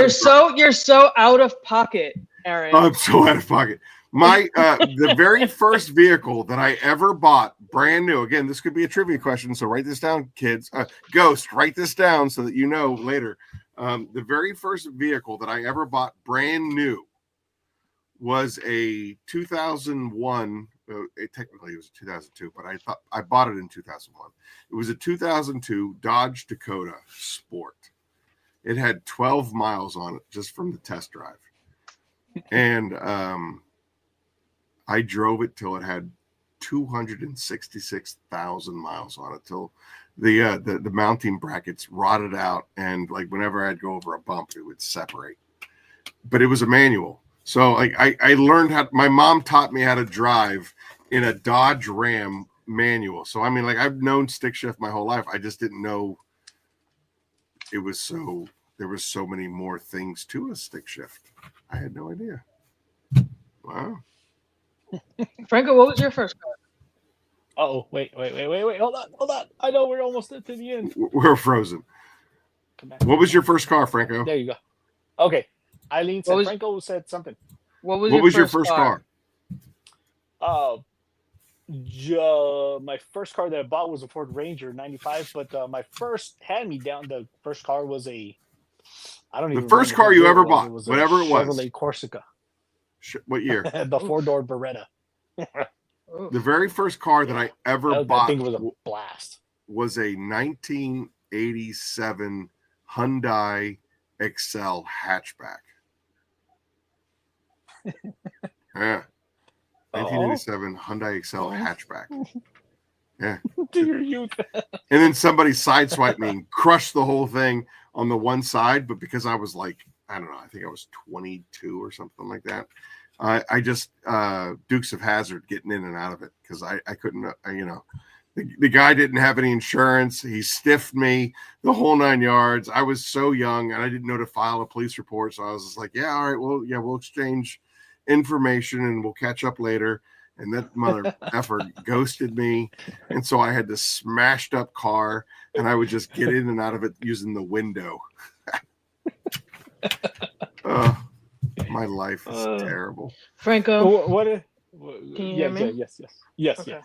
you're so out of pocket, Aaron. I'm so out of pocket. My the very first vehicle that I ever bought, brand new. Again, this could be a trivia question, so write this down, kids. Ghost, write this down so that you know later. The very first vehicle that I ever bought, brand new, was a 2001. Technically, it was 2002, but I bought it in 2001. It was a 2002 Dodge Dakota Sport. It had 12 miles on it just from the test drive, and I drove it till it had 266,000 miles on it, till the mounting brackets rotted out, and like whenever I'd go over a bump, it would separate. But it was a manual, so I learned how. My mom taught me how to drive in a Dodge Ram manual. So I've known stick shift my whole life. I just didn't know it was so. There was so many more things to a stick shift. I had no idea. Wow. Franko, what was your first car? Oh, wait. Hold on. I know we're almost to the end. We're frozen. Come back. What was your first car, Franko? There you go. Okay. Eileen said Franko said something. What was your first car? My first car that I bought was a Ford Ranger 95, but my first hand-me-down, the first car was the first car you ever bought, whatever it was. Chevrolet Corsica. What year? The four-door Beretta. The very first car that I ever bought, I think it was a blast, was a 1987 Hyundai Excel hatchback. Yeah. 1987 Hyundai Excel hatchback. Yeah. And then somebody sideswiped me and crushed the whole thing on the one side, but because I was I don't know, I think I was 22 or something like that. I just Dukes of Hazzard getting in and out of it because I couldn't, the guy didn't have any insurance. He stiffed me the whole 9 yards. I was so young and I didn't know to file a police report. So I was just like, yeah, all right, well, yeah, we'll exchange information and we'll catch up later. And that mother effer ghosted me. And so I had this smashed up car and I would just get in and out of it using the window. My life is terrible. Franko, Can you hear me? Yes. Okay.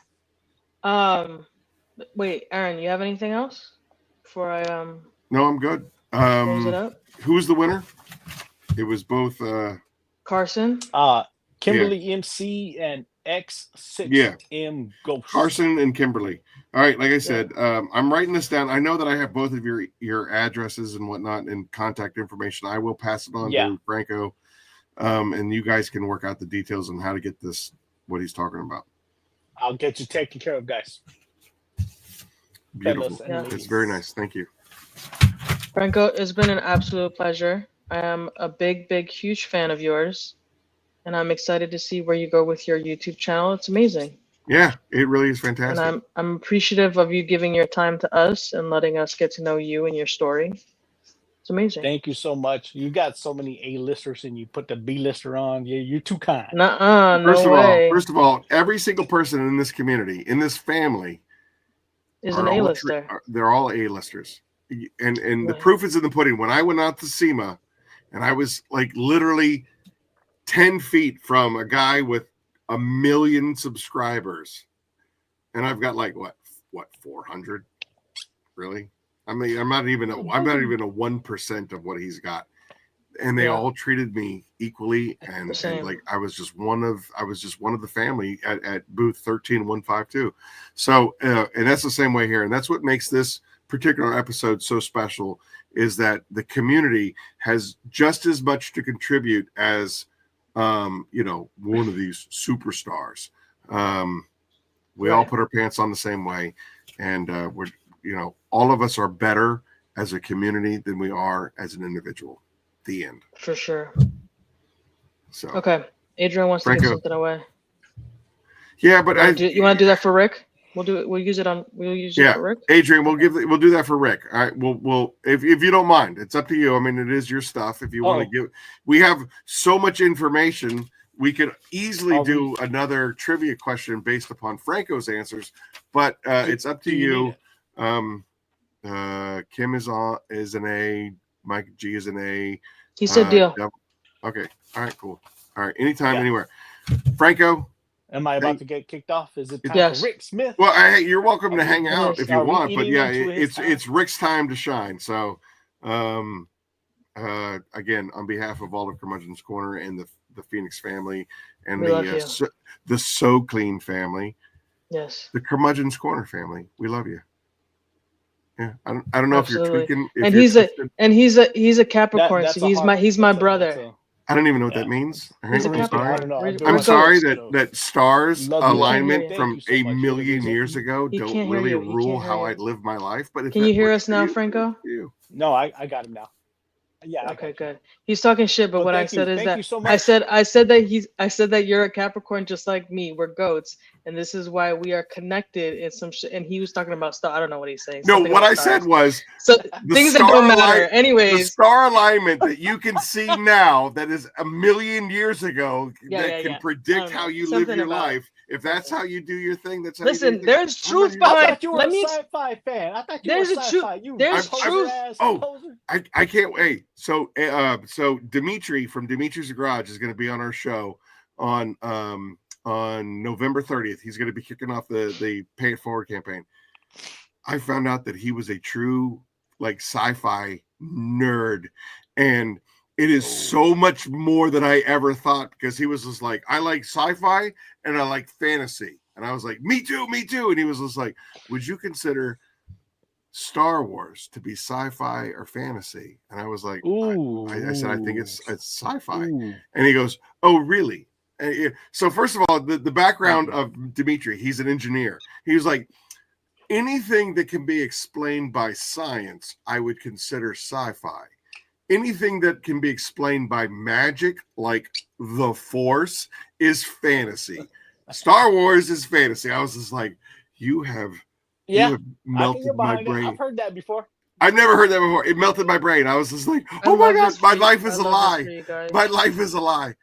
Wait, Aaron, you have anything else before I No, I'm good. close it up? Who's the winner? It was both Carson. Kimberly MC and X6M Ghost. Carson and Kimberly. All right, like I said, I'm writing this down. I know that I have both of your addresses and whatnot and contact information. I will pass it on to Franko, and you guys can work out the details on how to get this, what he's talking about. I'll get you taken care of, guys. Beautiful. It's very nice. Thank you. Franko, it's been an absolute pleasure. I am a big, huge fan of yours, and I'm excited to see where you go with your YouTube channel. It's amazing. Yeah, it really is fantastic. And I'm appreciative of you giving your time to us and letting us get to know you and your story. It's amazing. Thank you so much. You got so many A-listers and you put the B-lister on. Yeah, you're too kind. First of all, every single person in this community, in this family, is an A-lister. They're all A-listers. And the proof is in the pudding. When I went out to SEMA, and I was like literally 10 feet from a guy with 1 million subscribers, and I've got like what 400? Really? I mean, I'm not even a 1% of what he's got, and they all treated me equally, and like I was just one of the family at booth 13152. So, and that's the same way here, and that's what makes this particular episode so special, is that the community has just as much to contribute as one of these superstars. We all put our pants on the same way, and we're all of us are better as a community than we are as an individual. The end. For sure. So okay, Adrian wants to give something away. Yeah, but you want to do that for Rick? We'll use it for Rick. Adrian, we'll do that for Rick. All right. We'll if you don't mind, it's up to you. I mean, it is your stuff. If you want to give, we have so much information. We could easily do another trivia question based upon Franko's answers, but it's up to you. Kim is an A. Mike G is an A. He said deal. Okay. All right. Cool. All right. Anytime, anywhere. Franko. Am I about to get kicked off? Is it time for Rick Smith? Well, you're welcome to hang out if you want, but it's Rick's time to shine. So, again, on behalf of all of Curmudgeon's Corner and the Phoenix family and the So Clean family, the Curmudgeon's Corner family, we love you. Yeah, I don't know if you're tweaking. He's a Capricorn, so he's my brother. I don't even know what that means. I'm sorry that stars alignment from 1 million years ago don't really rule how I live my life. But can you hear us now, Franko? No, I got him now. Yeah. Okay, good. He's talking shit, but what I said is that I said that you're a Capricorn just like me. We're goats, and this is why we are connected in some shit. And he was talking about stuff. I don't know what he's saying. No, what I said was things that don't matter. Anyways, the star alignment that you can see now that is 1 million years ago that can predict how you live your life. If that's how you do your thing, that's how listen. There's truth behind. I thought you were a sci-fi fan. I thought you were a sci-fi. There's truth. I can't wait. So Dimitri from Dimitri's Garage is going to be on our show on November 30th. He's going to be kicking off the Pay It Forward campaign. I found out that he was a true sci-fi nerd, and it is so much more than I ever thought, because he was just like, I like sci-fi and I like fantasy. And I was like, me too. And he was just like, would you consider Star Wars to be sci-fi or fantasy? And I was like, I said, I think it's sci-fi. Ooh. And he goes, oh, really? So first of all, the background of Dimitri, he's an engineer. He was like, anything that can be explained by science, I would consider sci-fi. Anything that can be explained by magic, like the Force, is fantasy. Star Wars is fantasy. I was just like, you have melted my brain. I've heard that before. I've never heard that before. It melted my brain. I was just like, oh my God, my life is a lie. My life is a lie.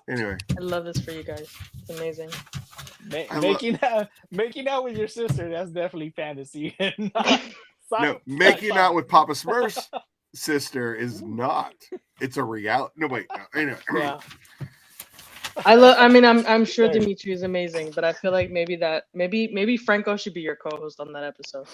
Anyway. I love this for you guys. It's amazing. Making out with your sister, that's definitely fantasy. No, making out with Papa Smurf's sister is not. It's a reality. No, wait. No. Anyway. Yeah. I mean, I'm sure Hey. Dimitri is amazing, but I feel like maybe Franko should be your co-host on that episode.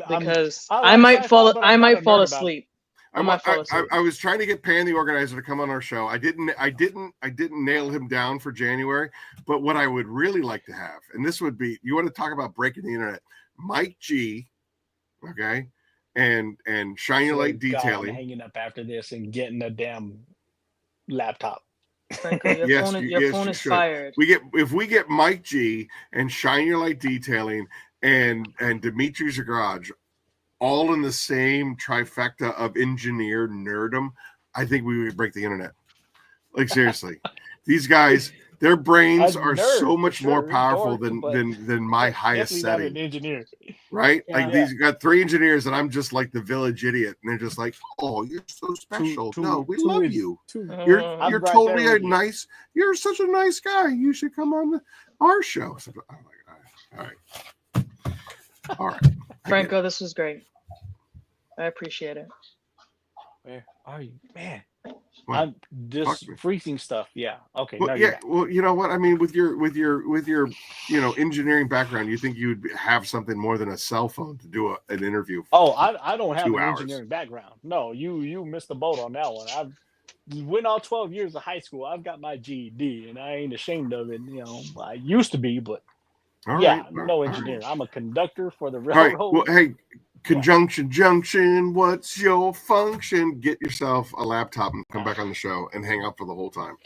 Because I might fall asleep. I was trying to get Pan the organizer to come on our show. I didn't nail him down for January, but what I would really like to have, and this would be, you want to talk about breaking the internet, Mike G, okay, and Shine Your Light Detailing. I'm hanging up after this and getting a damn laptop. Franko, your phone is fired. If we get Mike G and Shine Your Light Detailing and Dimitri's Garage all in the same trifecta of engineer nerdom, I think we would break the internet. Like, seriously. These guys, their brains are so much more powerful than my highest setting. Not an engineer. Right? Yeah. Like, these got 3 engineers and I'm just like the village idiot. And they're just like, oh, you're so special. No, we love you. You're totally nice. You're such a nice guy. You should come on our show. So, oh my God. All right. Franko, this was great. I appreciate it. Where are you, man? I'm just freezing stuff. Yeah. Okay. Well, well, you know what? I mean, with your engineering background, you think you'd have something more than a cell phone to do an interview? Oh, I don't have an engineering background. No, you missed the boat on that one. I've went all 12 years of high school. I've got my GED, and I ain't ashamed of it. You know, I used to be, but no engineer. Right. I'm a conductor for the railroad. All right. Well, hey. Conjunction junction, what's your function? Get yourself a laptop and come back on the show and hang out for the whole time.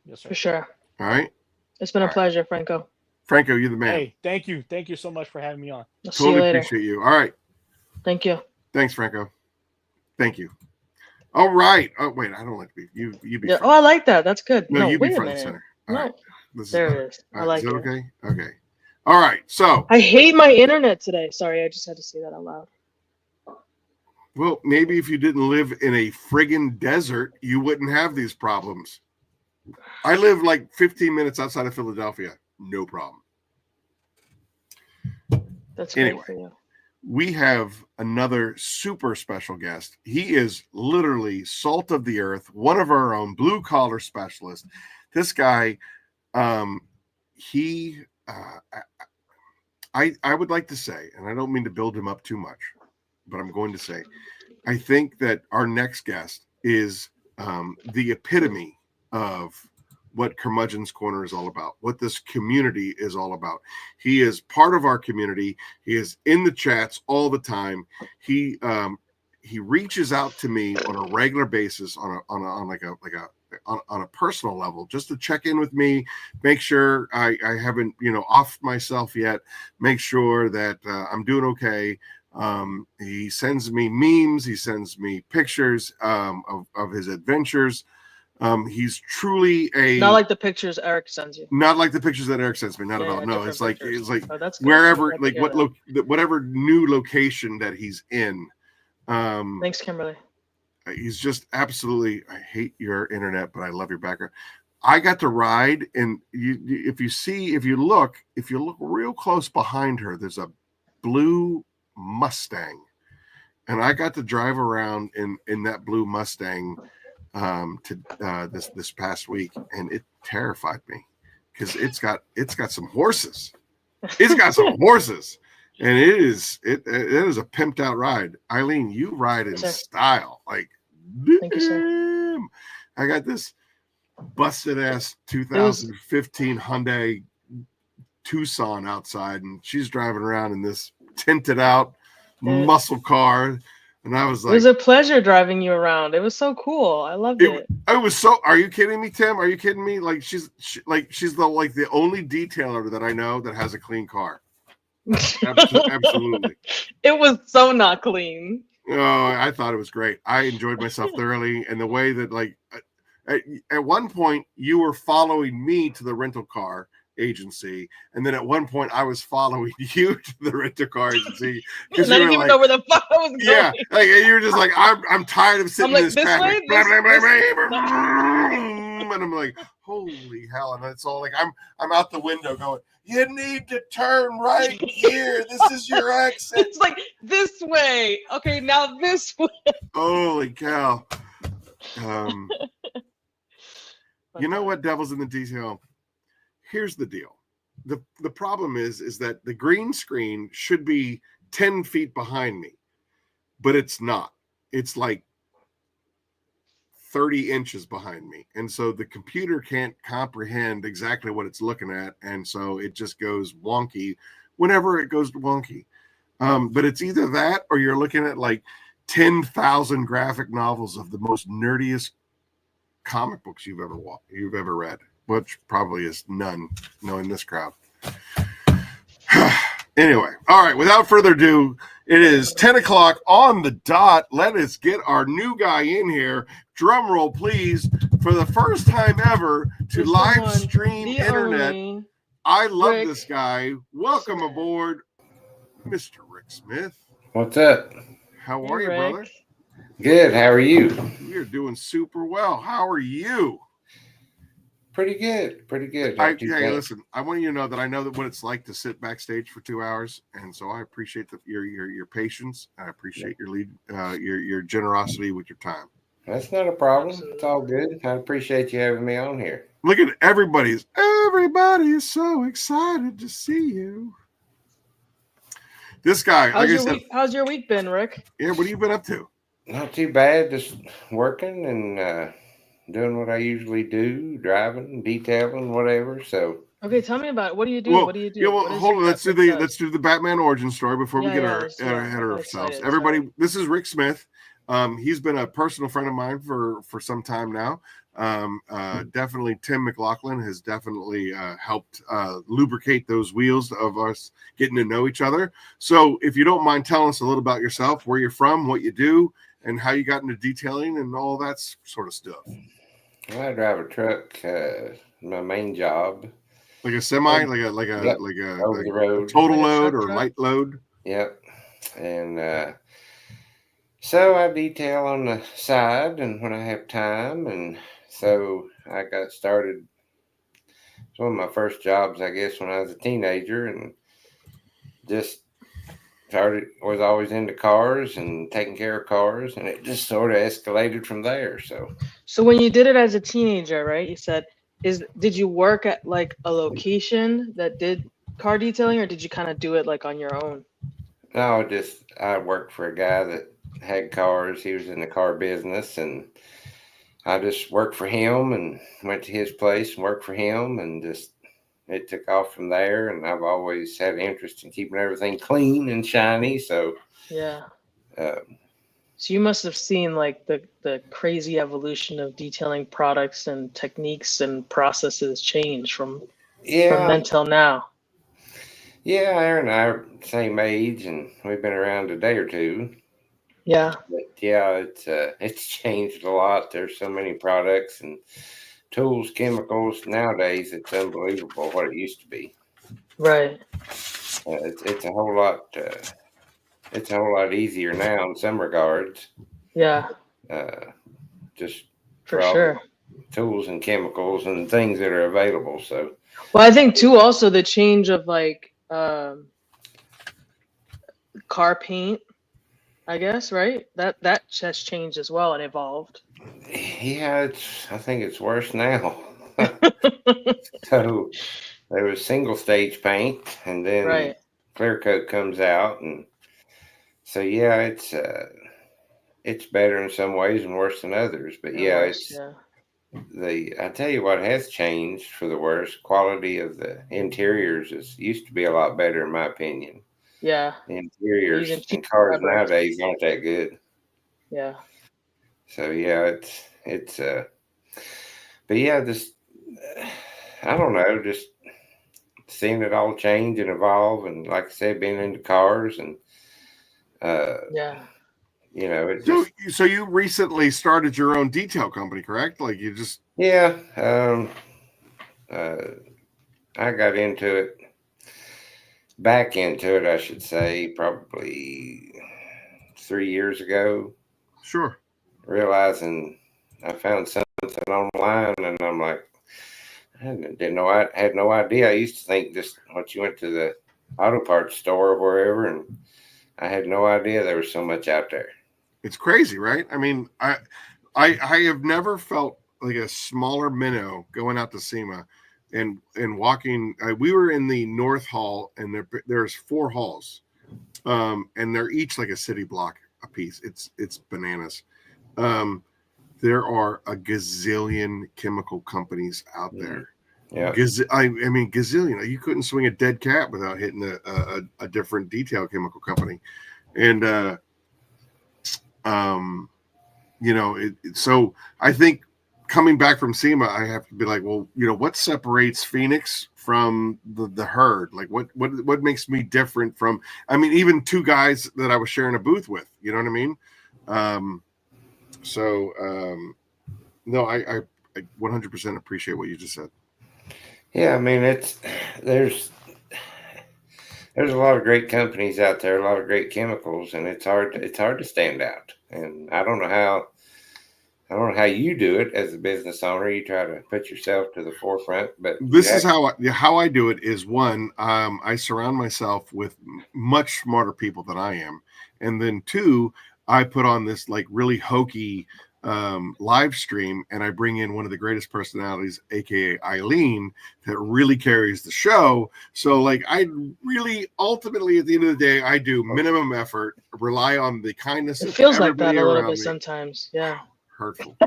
Yes, sir. For sure. All right. It's been a pleasure, Franko. Franko, you're the man. Hey, thank you. Thank you so much for having me on. I'll see you later. Appreciate you. All right. Thank you. Thanks, Franko. Thank you. All right. Oh, wait, I don't like to be you be Oh, I like that. That's good. No, you be front and center. All right. There it is. I like it. Okay. Okay. All right, so I hate my internet today. Sorry, I just had to say that out loud. Well, maybe if you didn't live in a friggin' desert, you wouldn't have these problems. I live like 15 minutes outside of Philadelphia. No problem. That's great for you. We have another super special guest. He is literally salt of the earth, one of our own, blue collar specialist. This guy, I would like to say, and I don't mean to build him up too much, but I'm going to say, I think that our next guest is the epitome of what Curmudgeon's Corner is all about, what this community is all about. He is part of our community. He is in the chats all the time. He reaches out to me on a regular basis on a personal level, just to check in with me, make sure I haven't offed myself yet, make sure that I'm doing okay. He sends me memes, he sends me pictures of his adventures. He's truly not like the pictures Eric sends you. Not like the pictures that Eric sends me. Not at all. No, it's like wherever, like whatever new location that he's in. Thanks, Kimberly. He's just absolutely. I hate your internet, but I love your background. I got to ride, and if you look real close behind her, there's a blue Mustang, and I got to drive around in that blue Mustang this past week, and it terrified me because it's got some horses. It's got some horses. And it is a pimped out ride. Eileen, you ride in style. Like, thank you, sir. I got this busted ass 2015 Hyundai Tucson outside, and she's driving around in this tinted out muscle car. And I was like, it was a pleasure driving you around. It was so cool. I loved it. I was so. Are you kidding me, Tim? Are you kidding me? Like she's the only detailer that I know that has a clean car. Absolutely. It was so not clean. Oh, I thought it was great. I enjoyed myself thoroughly, and the way that at one point you were following me to the rental car agency, and then at one point I was following you to the rental car agency because I didn't even know where the fuck I was going. Yeah, like you're just like I'm tired of sitting in this traffic. And I'm like, holy hell! And it's all like I'm out the window going, you need to turn right here. This is your exit. It's like this way. Okay, now this way. Holy cow! You know what, devil's in the detail? Here's the deal. The problem is that the green screen should be 10 feet behind me, but it's not. It's like 30 inches behind me. And so the computer can't comprehend exactly what it's looking at. And so it just goes wonky whenever it goes wonky. But it's either that or you're looking at like 10,000 graphic novels of the most nerdiest comic books you've ever read, which probably is none, knowing this crowd. Anyway, all right, without further ado, it is 10 o'clock on the dot. Let us get our new guy in here. Drum roll, please, for the first time ever to live stream internet. I love this guy. Welcome aboard, Mr. Rick Smith. What's up? How are you, brother? Good. How are you? You're doing super well. How are you? Pretty good. Pretty good. Hey, listen, I want you to know that I know that what it's like to sit backstage for 2 hours, and so I appreciate your patience. I appreciate your generosity with your time. That's not a problem. It's all good. I appreciate you having me on here. Look at everybody is so excited to see you. This guy, how's your week been, Rick? Yeah, what have you been up to? Not too bad. Just working and doing what I usually do, driving, detailing, whatever. So okay, tell me about it. What do you do? What do you do? Yeah, well, hold on. Let's do the Batman origin story before we get ahead of ourselves. Everybody, this is Rick Smith. He's been a personal friend of mine for some time now. Definitely Tim McLaughlin has definitely helped lubricate those wheels of us getting to know each other. So if you don't mind telling us a little about yourself, where you're from, what you do, and how you got into detailing and all that sort of stuff. I drive a truck, my main job. Like a semi, like a over the road. Total load or light load. Yep. And so I detail on the side and when I have time, and so I got started. It's one of my first jobs, I guess, when I was a teenager, and just was always into cars and taking care of cars, and it just sort of escalated from there. So when you did it as a teenager, right? You said, did you work at like a location that did car detailing, or did you kind of do it like on your own? No, I worked for a guy that had cars. He was in the car business, and I just worked for him and went to his place and worked for him, and just it took off from there. And I've always had an interest in keeping everything clean and shiny. So yeah. So you must have seen like the crazy evolution of detailing products and techniques and processes change from then till now. Yeah, Aaron and I are the same age, and we've been around a day or two. Yeah. But yeah, it's changed a lot. There's so many products and tools, chemicals nowadays. It's unbelievable what it used to be. Right. It's a whole lot. It's a whole lot easier now in some regards. Yeah. Just for sure. Tools and chemicals and things that are available. So. Well, I think too also the change of like car paint, I guess, right? That has changed as well and evolved. Yeah, I think it's worse now. So there was single stage paint, and then clear coat comes out, and so yeah, it's better in some ways and worse than others. But I tell you what has changed for the worse. Quality of the interiors used to be a lot better, in my opinion. Yeah. The interiors in cars nowadays aren't that good. Yeah. So yeah, but yeah, I don't know, just seeing it all change and evolve, and like I said, being into cars and you know, so you recently started your own detail company, correct? Like you just I got back into it, I should say, probably 3 years ago. Sure. Realizing I found something online, and I'm like, I had no idea. I used to think just once you went to the auto parts store or wherever, and I had no idea there was so much out there. It's crazy, right? I mean, I have never felt a smaller minnow going out to SEMA and walking. We were in the North Hall, and there's 4 halls, and they're each like a city block a piece. It's bananas. There are a gazillion chemical companies out there. Yeah, I mean gazillion. You couldn't swing a dead cat without hitting a different detail chemical company, and so I think coming back from SEMA, I have to be like, well, what separates Phoenix from the herd? Like, what makes me different from? I mean, even 2 guys that I was sharing a booth with. You know what I mean? No, I 100% appreciate what you just said. Yeah, I mean, there's a lot of great companies out there, a lot of great chemicals, and it's hard to stand out. And I don't know how you do it as a business owner. You try to put yourself to the forefront, but this is how I do it. Is one, I surround myself with much smarter people than I am, and then 2, I put on this like really hokey live stream, and I bring in one of the greatest personalities, aka Eileen, that really carries the show. So like, I really ultimately at the end of the day, I do minimum effort, rely on the kindness. It feels like that a little bit sometimes. Yeah. Hurtful.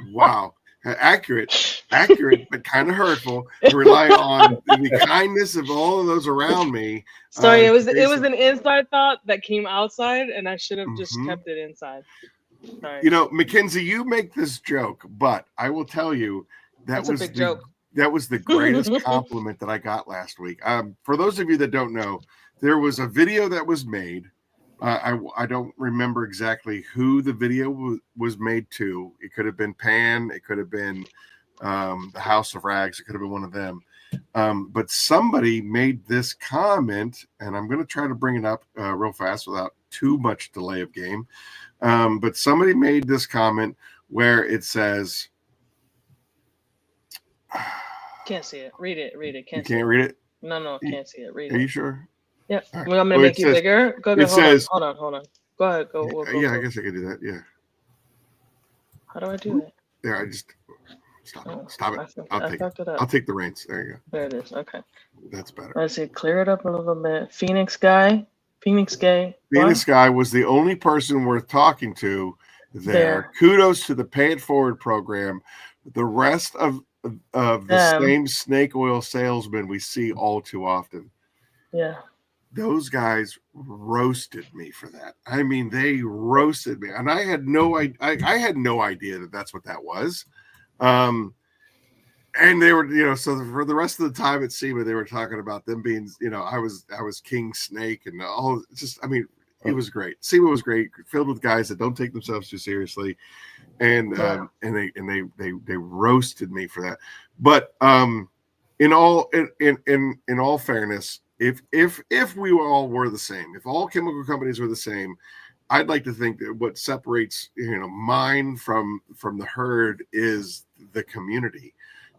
Wow. Accurate, but kind of hurtful. I rely on the kindness of all of those around me. Sorry, it was an inside thought that came outside, and I should have just kept it inside. Sorry. Mackenzie, you make this joke, but I will tell you That's a big joke. That was the greatest compliment that I got last week. For those of you that don't know, there was a video that was made. I don't remember exactly who the video was made to. It could have been Pan. It could have been the House of Rags. It could have been one of them. But somebody made this comment, and I'm going to try to bring it up real fast without too much delay of game. But somebody made this comment where it says, can't see it. Read it. You can't read it? No, can't see it. Read it. Are you sure? Yeah. Right. Well, I'm going to make you bigger. Go ahead. Hold on. Go ahead. Go. Yeah, I guess I could do that. Yeah. How do I do that? There, I just stop it. I'll take the reins. There you go. There it is. Okay. That's better. Let's see. Clear it up a little bit. Phoenix Gay. Phoenix Guy was the only person worth talking to there. Kudos to the Pay It Forward program. The rest of the same snake oil salesmen we see all too often. Yeah. Those guys roasted me for that. I mean, they roasted me, and I had no idea that that's what that was. And they were, so for the rest of the time at SEMA, they were talking about them being, I was King Snake and all. Just, I mean, it was great. SEMA was great, filled with guys that don't take themselves too seriously, and they roasted me for that. But in all fairness, if we all were the same, if all chemical companies were the same, I'd like to think that what separates mine from the herd is the community,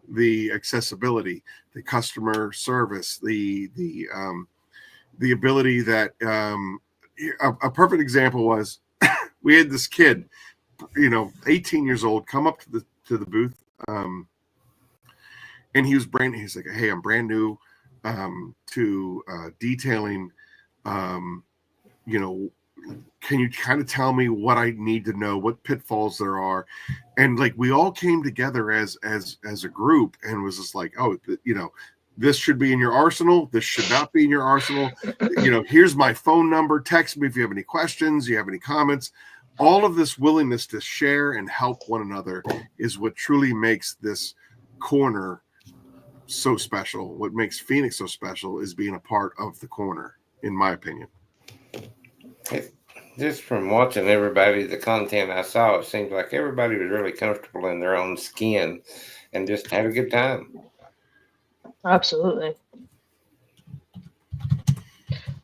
the accessibility, the customer service, the ability that a perfect example was we had this kid, 18 years old, come up to the booth, and he was brand new. He's like, "Hey, I'm brand new to detailing. Can you kind of tell me what I need to know, what pitfalls there are?" And like, we all came together as a group and was just like, "Oh, this should be in your arsenal. This should not be in your arsenal. Here's my phone number. Text me if you have any questions, you have any comments." All of this willingness to share and help one another is what truly makes this corner so special. What makes Phoenix so special is being a part of the corner, in my opinion. Just from watching everybody, the content I saw, it seems like everybody was really comfortable in their own skin and just had a good time. Absolutely.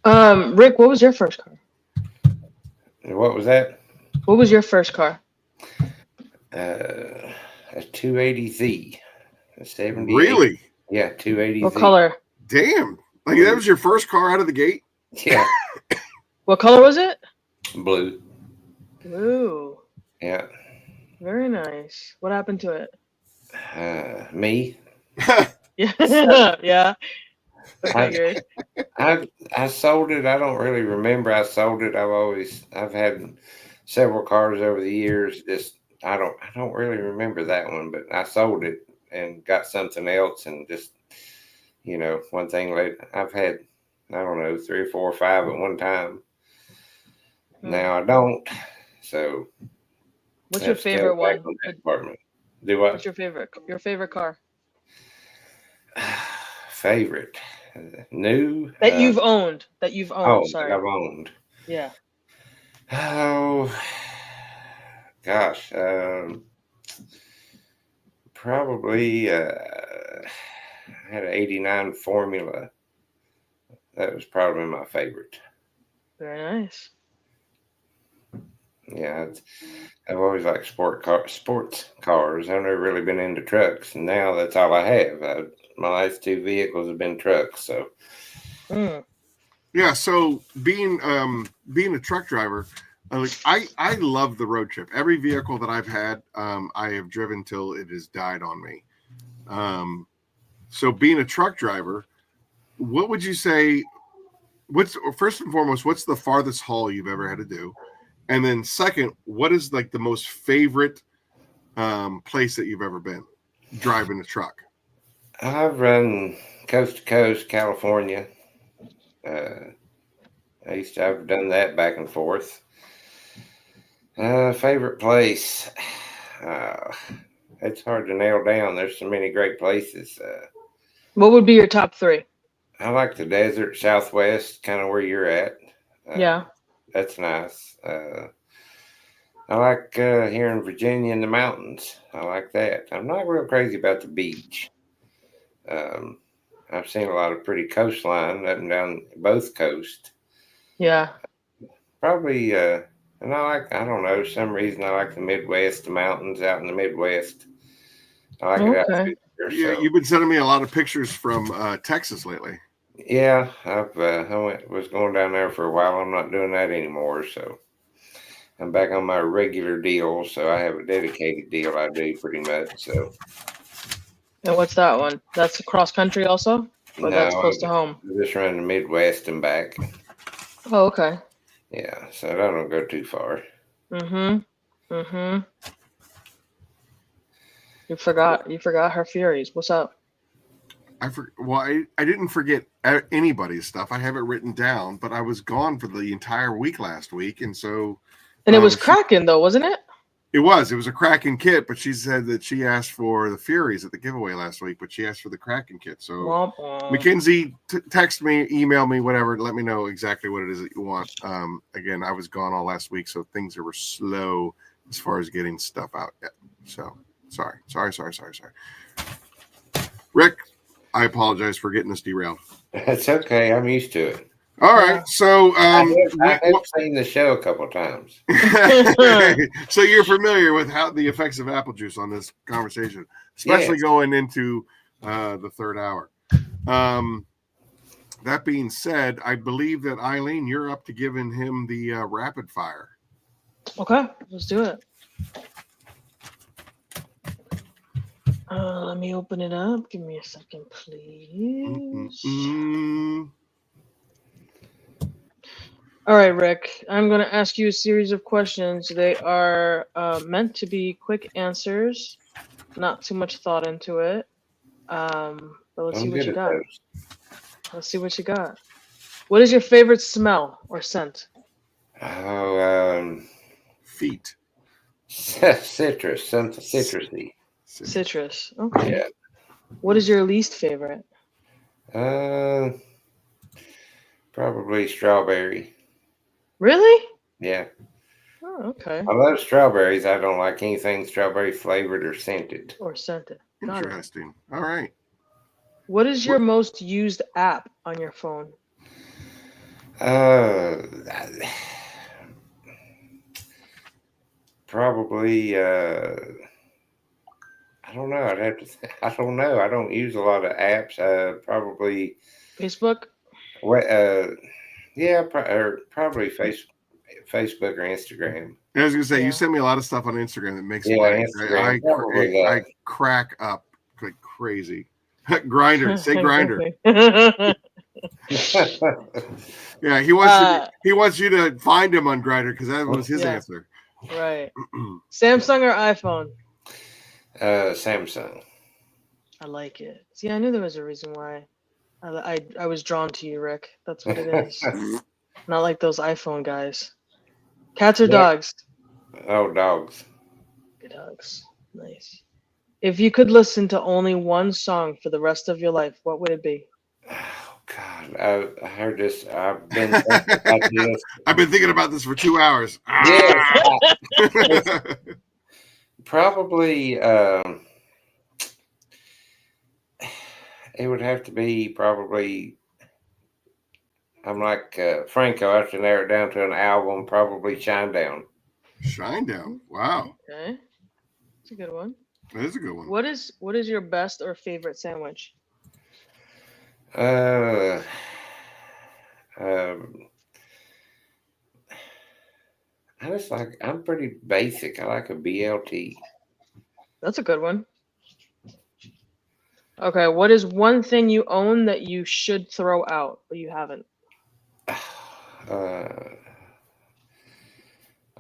Rick, what was your first car? What was that? What was your first car? A 280Z. A 78. Really? Yeah, 280Z. What color? Damn. Like, that was your first car out of the gate? Yeah. What color was it? Blue. Blue. Yeah. Very nice. What happened to it? Me. Yeah. Yeah. I I sold it. I don't really remember. I sold it. I've had several cars over the years. I don't really remember that one, but I sold it and got something else, and just one thing later. I've had, I don't know, 3 or 4 or 5 at one time. Now I don't. So what's your favorite one? Do what? What's your favorite car? Favorite new that you've owned. Oh, sorry. that I've owned. Yeah. Oh gosh. Probably I had an 89 Formula. That was probably my favorite. Very nice. Yeah, I've always liked sports cars. I've never really been into trucks, and now that's all I have. My last 2 vehicles have been trucks. So, yeah. So being a truck driver, I love the road trip. Every vehicle that I've had, I have driven till it has died on me. So being a truck driver, what would you say? What's first and foremost? What's the farthest haul you've ever had to do? And then second, what is like the most favorite place that you've ever been driving a truck? I've run coast to coast, California. I've done that back and forth. Favorite place? It's hard to nail down. There's so many great places. What would be your top 3? I like the desert Southwest, kind of where you're at. Yeah. That's nice. I like here in Virginia in the mountains. I like that. I'm not real crazy about the beach. I've seen a lot of pretty coastline up and down both coasts. Yeah. Probably, and I don't know, for some reason I like the Midwest, the mountains out in the Midwest. I like it out there. Yeah, you've been sending me a lot of pictures from Texas lately. Yeah, I was going down there for a while. I'm not doing that anymore, so I'm back on my regular deal. So I have a dedicated deal I do pretty much. So. And what's that one? That's cross country also? Or that's close to home? I just run the Midwest and back. Oh, okay. Yeah, so I don't go too far. You forgot her Furies. What's up? I didn't forget anybody's stuff. I have it written down, but I was gone for the entire week last week, and so. And it was cracking though, wasn't it? It was a Kraken kit, but she said that she asked for the Furies at the giveaway last week, but she asked for the Kraken kit. So Mackenzie, text me, email me, whatever. Let me know exactly what it is that you want. Again, I was gone all last week, so things were slow as far as getting stuff out yet. So sorry. Rick, I apologize for getting us derailed. That's okay. I'm used to it. All right, so I've seen the show a couple of times. So you're familiar with how the effects of apple juice on this conversation, especially going into the third hour. That being said, I believe that Eileen, you're up to giving him the rapid fire. Okay, let's do it. Let me open it up. Give me a second, please. All right, Rick, I'm going to ask you a series of questions. They are meant to be quick answers, not too much thought into it. But let's see what you got. Let's see what you got. What is your favorite smell or scent? Oh, feet. Citrus, something citrusy. Citrus. Okay. Yeah. What is your least favorite? Probably strawberry. Really? Yeah. Oh, okay. I love strawberries. I don't like anything strawberry flavored or scented. Interesting. All right. What is your most used app on your phone? Probably. I don't know. I'd have to. I don't know. I don't use a lot of apps. Probably Facebook. Yeah, probably Facebook or Instagram. I was gonna say you send me a lot of stuff on Instagram that makes me I crack up like crazy. Grinder, say Grinder. Yeah, he wants you to find him on Grinder because that was his answer. Right. Samsung or iPhone? Samsung. I like it. See, I knew there was a reason why. I was drawn to you, Rick. That's what it is. Not like those iPhone guys. Cats or dogs? Oh, dogs. Good dogs. Nice. If you could listen to only one song for the rest of your life, what would it be? Oh God, I heard this. I've been thinking about this. I've been thinking about this for 2 hours. Yes, probably. It would have to be probably. I'm like Franko. I have to narrow it down to an album. Probably Shinedown. Shinedown. Wow. Okay, that's a good one. That is a good one. What is your best or favorite sandwich? I just like. I'm pretty basic. I like a BLT. That's a good one. Okay, what is one thing you own that you should throw out, but you haven't?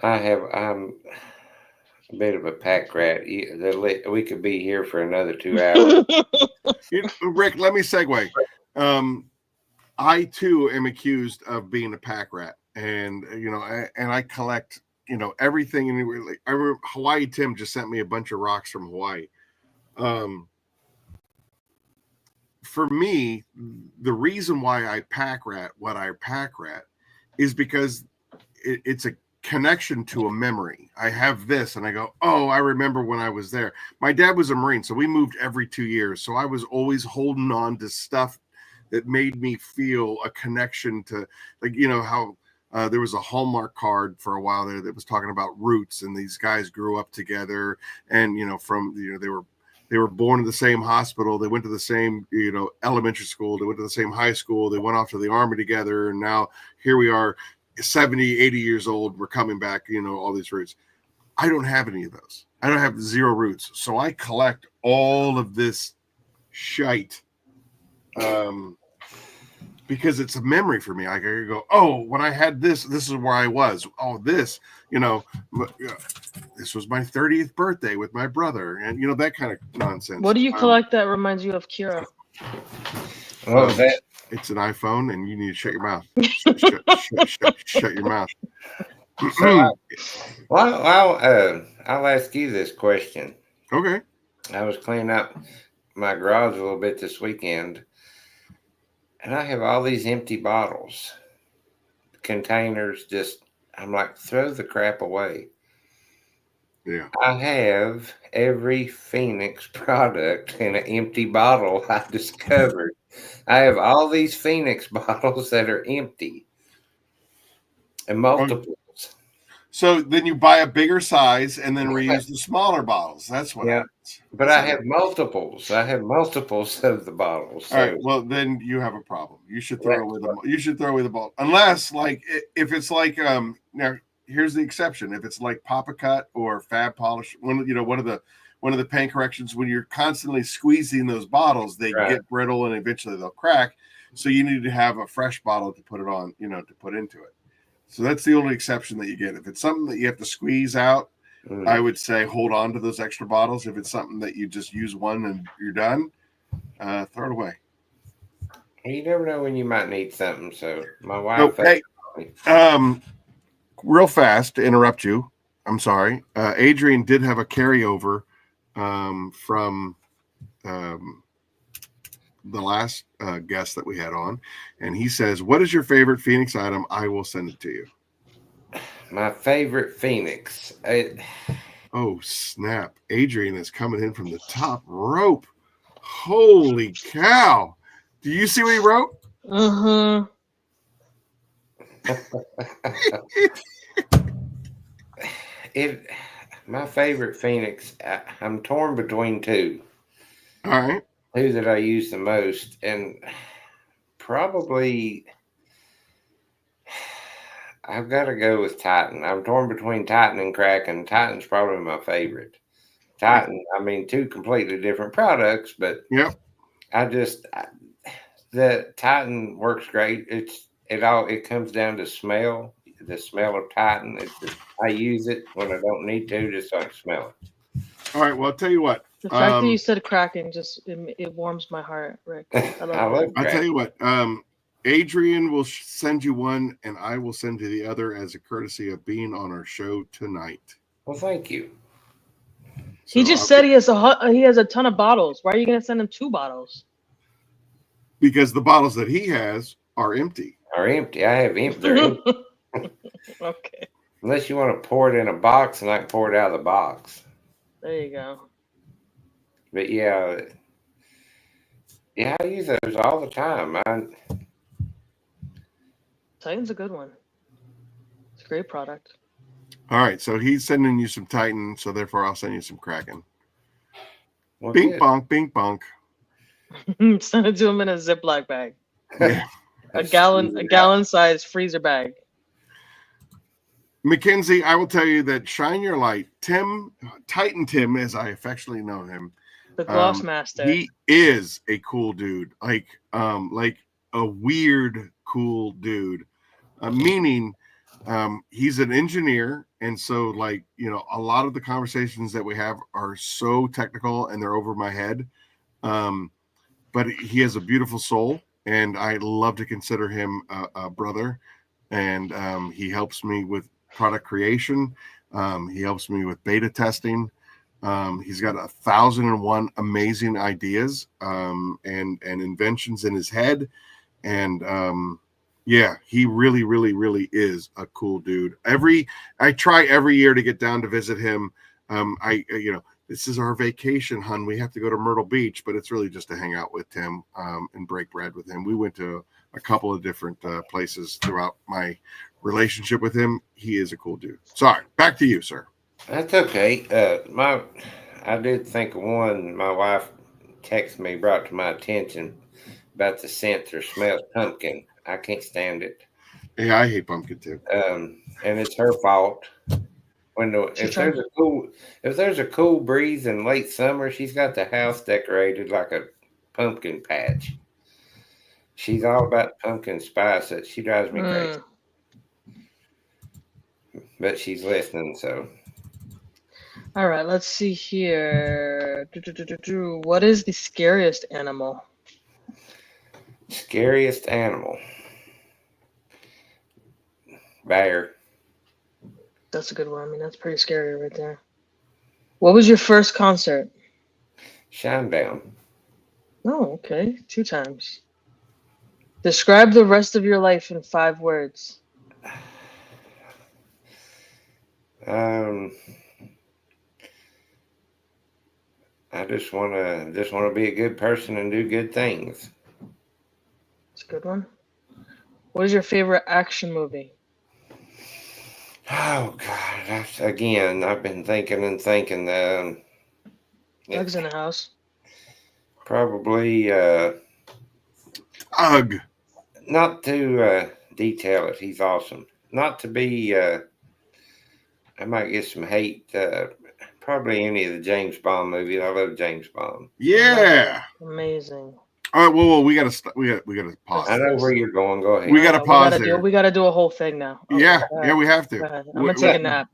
I'm a bit of a pack rat. We could be here for another 2 hours. Rick, let me segue. I too am accused of being a pack rat, and I collect everything. And I remember Hawaii Tim just sent me a bunch of rocks from Hawaii. For me, the reason why I pack rat what I pack rat is because it's a connection to a memory. I have this and I go, oh, I remember when I was there. My dad was a Marine, so we moved every 2 years. So I was always holding on to stuff that made me feel a connection to, like, how there was a Hallmark card for a while there that was talking about roots, and these guys grew up together, and they were born in the same hospital. They went to the same, elementary school. They went to the same high school. They went off to the Army together. And now here we are, 70, 80 years old. We're coming back, all these roots. I don't have any of those. I don't have 0 roots. So I collect all of this shite because it's a memory for me. Like, I go, oh, when I had this is where I was. Oh, this, this was my 30th birthday with my brother, and that kind of nonsense. What do you collect that reminds you of Kira? What was that? It's an iPhone, and you need to shut your mouth. Shut your mouth. I'll ask you this question. Okay. I was cleaning up my garage a little bit this weekend, and I have all these empty bottles, containers. I'm like, throw the crap away. Yeah. I have every Phoenix product in an empty bottle I discovered. I have all these Phoenix bottles that are empty and multiples. So then you buy a bigger size and then reuse the smaller bottles. That's what happens. But I have multiples. I have multiples of the bottles. So. All right. Well, then you have a problem. You should throw away the bottle. Unless, like, if it's like now. Here's the exception. If it's like Papa Cut or Fab Polish, one of the paint corrections, when you're constantly squeezing those bottles, they get brittle and eventually they'll crack. So you need to have a fresh bottle to put it on, to put into it. So that's the only exception that you get. If it's something that you have to squeeze out, I would say hold on to those extra bottles. If it's something that you just use one and you're done, throw it away. You never know when you might need something. So my wife. Real fast to interrupt you. I'm sorry. Adrian did have a carryover from the last guest that we had on. And he says, what is your favorite Phoenix item? I will send it to you. My favorite Phoenix. Oh, snap. Adrian is coming in from the top rope. Holy cow. Do you see what he wrote? Mm-hmm. My favorite Phoenix, I'm torn between 2. All right. 2 that I use the most, and probably I've got to go with Titan. I'm torn between Titan and Kraken. Titan's probably my favorite. Titan, I mean, two completely different products, but yep. The Titan works great. It comes down to smell. The smell of Titan. I use it when I don't need to, just so I can smell it. All right. Well, I'll tell you what. The fact that you said Kraken just it warms my heart, Rick. I love I'll tell you what. Adrian will send you one, and I will send you the other as a courtesy of being on our show tonight. Well, thank you. He just said he has a ton of bottles. Why are you going to send him 2 bottles? Because the bottles that he has are empty. I have empty. Okay. Unless you want to pour it in a box, and I can pour it out of the box. There you go. But yeah, I use those all the time. Titan's a good one. It's a great product. All right, so he's sending you some Titan, so therefore I'll send you some Kraken. Well, bing bonk, bing bonk. Send it to him in a Ziploc bag. Yeah. a gallon size freezer bag. Mackenzie, I will tell you that Shine Your Light, Titan Tim, as I affectionately know him, the Gloss Master. He is a cool dude, like a weird cool dude. Meaning, he's an engineer, and so a lot of the conversations that we have are so technical and they're over my head. But he has a beautiful soul, and I love to consider him a brother. And he helps me with product creation. He helps me with beta testing. He's got 1,001 amazing ideas and inventions in his head. And he really, really, really is a cool dude. I try every year to get down to visit him. This is our vacation, hun. We have to go to Myrtle Beach, but it's really just to hang out with Tim and break bread with him. We went to a couple of different places throughout my relationship with him. He is a cool dude. Sorry, back to you, sir. That's okay. I did think of one. My wife texted me, brought to my attention about the scent or smell of pumpkin. I can't stand it. Yeah, I hate pumpkin too. And it's her fault. If there's a cool breeze in late summer, she's got the house decorated like a pumpkin patch. She's all about pumpkin spice. She drives me crazy. But she's listening, so. All right, let's see here. What is the scariest animal? Scariest animal. Bear. That's a good one. I mean, that's pretty scary right there. What was your first concert? Shinedown. Oh, okay. 2 times. Describe the rest of your life in 5 words. I just want to be a good person and do good things. That's a good one. What is your favorite action movie? Oh God! I've been thinking. Doug's in the house. Probably. Ugh. Not to detail it. He's awesome. Not to be. I might get some hate. Probably any of the James Bond movies. I love James Bond. Yeah. Amazing. All right. Well, we gotta pause. I know where you're going. Go ahead. We gotta pause there. We gotta do a whole thing now. Okay, yeah, we have to. I'm gonna take a nap.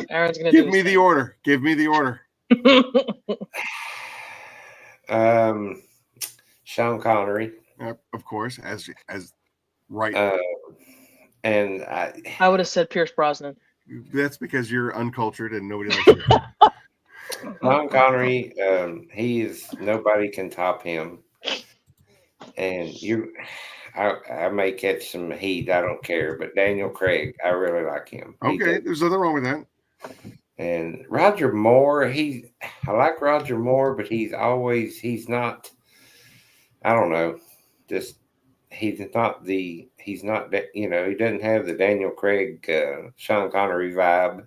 Aaron's gonna give me the order. Give me the order. Sean Connery. Of course, as right. And I would have said Pierce Brosnan. That's because you're uncultured and nobody likes you. Sean Connery, nobody can top him. And I may catch some heat. I don't care. But Daniel Craig, I really like him. Okay, there's nothing wrong with that. And Roger Moore, I like Roger Moore, but he's not. I don't know. Just he doesn't have the Daniel Craig, Sean Connery vibe.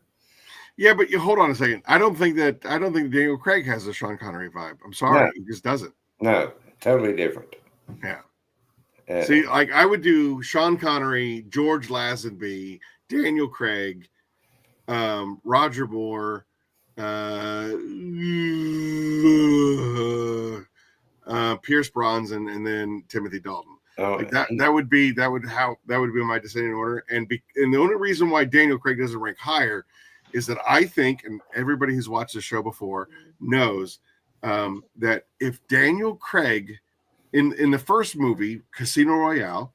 Yeah, but you hold on a second. I don't think Daniel Craig has a Sean Connery vibe. I'm sorry, he just doesn't. No, totally different. Yeah. See, like I would do Sean Connery, George Lazenby, Daniel Craig, Roger Moore, Pierce Brosnan, and then Timothy Dalton. Like that would be my descending order. And the only reason why Daniel Craig doesn't rank higher is that I think, and everybody who's watched the show before knows, that if Daniel Craig in the first movie, Casino Royale,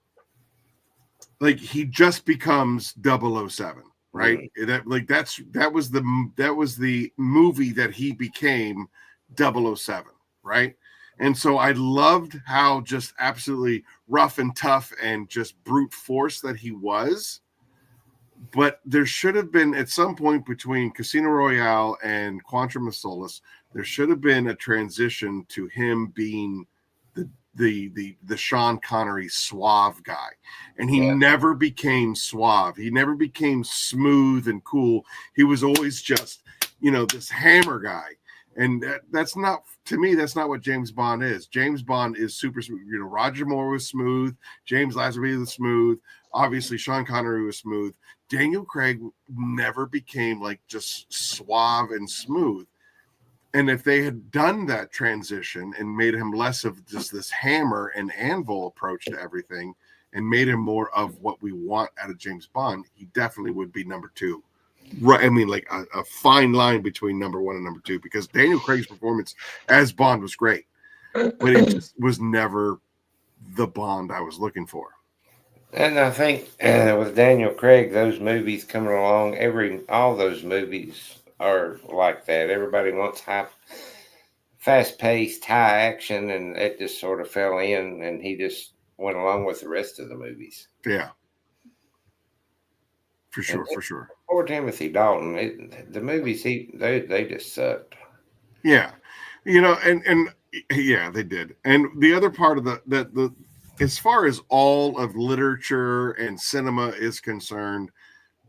like he just becomes 007, right? That was the movie that he became 007, right? And so I loved how just absolutely rough and tough and just brute force that he was. But there should have been, at some point between Casino Royale and Quantum of Solace, there should have been a transition to him being the Sean Connery suave guy. And he never became suave. He never became smooth and cool. He was always just, this hammer guy. And that's not, to me, that's not what James Bond is. James Bond is super smooth. Roger Moore was smooth. James Lazenby was smooth. Obviously, Sean Connery was smooth. Daniel Craig never became like just suave and smooth. And if they had done that transition and made him less of just this hammer and anvil approach to everything and made him more of what we want out of James Bond, he definitely would be number 2. Right, I mean, like a fine line between number 1 and number 2, because Daniel Craig's performance as Bond was great, but it just was never the Bond I was looking for. And I think with Daniel Craig, those movies coming along, all those movies are like that. Everybody wants fast-paced, high action, and it just sort of fell in, and he just went along with the rest of the movies. Yeah. For sure. Poor Timothy Dalton. The movies they just sucked. Yeah, and yeah, they did. And the other part of the as far as all of literature and cinema is concerned,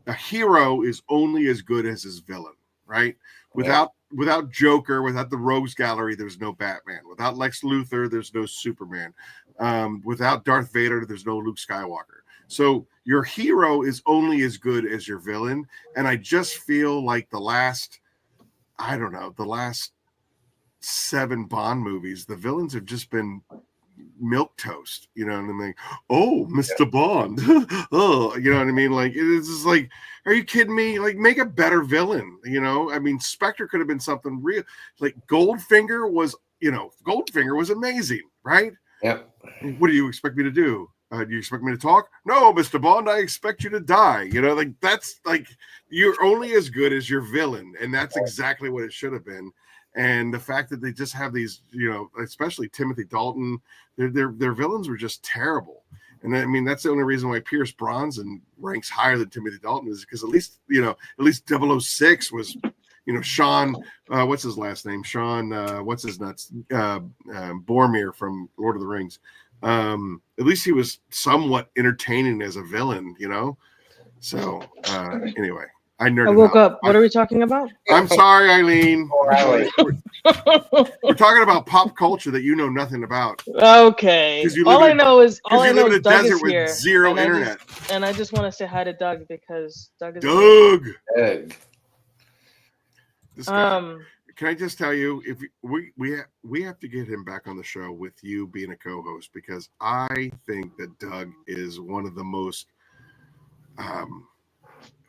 a hero is only as good as his villain, right? Without Joker, without the Rogues Gallery, there's no Batman. Without Lex Luthor, there's no Superman. Without Darth Vader, there's no Luke Skywalker. So your hero is only as good as your villain. And I just feel like the last 7 Bond movies, the villains have just been milk toast, and I'm like, oh, Mr. Bond. Oh, you know what I mean? Like, it's just like, are you kidding me? Like, make a better villain, I mean, Spectre could have been something real. Like Goldfinger was amazing, right? Yep. What do you expect me to do? Do you expect me to talk? No, Mr. Bond, I expect you to die. Like that's like, you're only as good as your villain. And that's exactly what it should have been. And the fact that they just have these, especially Timothy Dalton, their villains were just terrible. And I mean, that's the only reason why Pierce Brosnan ranks higher than Timothy Dalton is because at least 006 was, Sean, what's his last name? Sean, what's his nuts? Boromir from Lord of the Rings. At least he was somewhat entertaining as a villain, So anyway, I woke up. What are we talking about? I'm sorry, Eileen. We're talking about pop culture that you know nothing about. Okay. All I know is Doug is here. With zero internet. And I just want to say hi to Doug because Doug is Doug. This guy. Can I just tell you, if we have to get him back on the show with you being a co-host, because I think that Doug is one of the most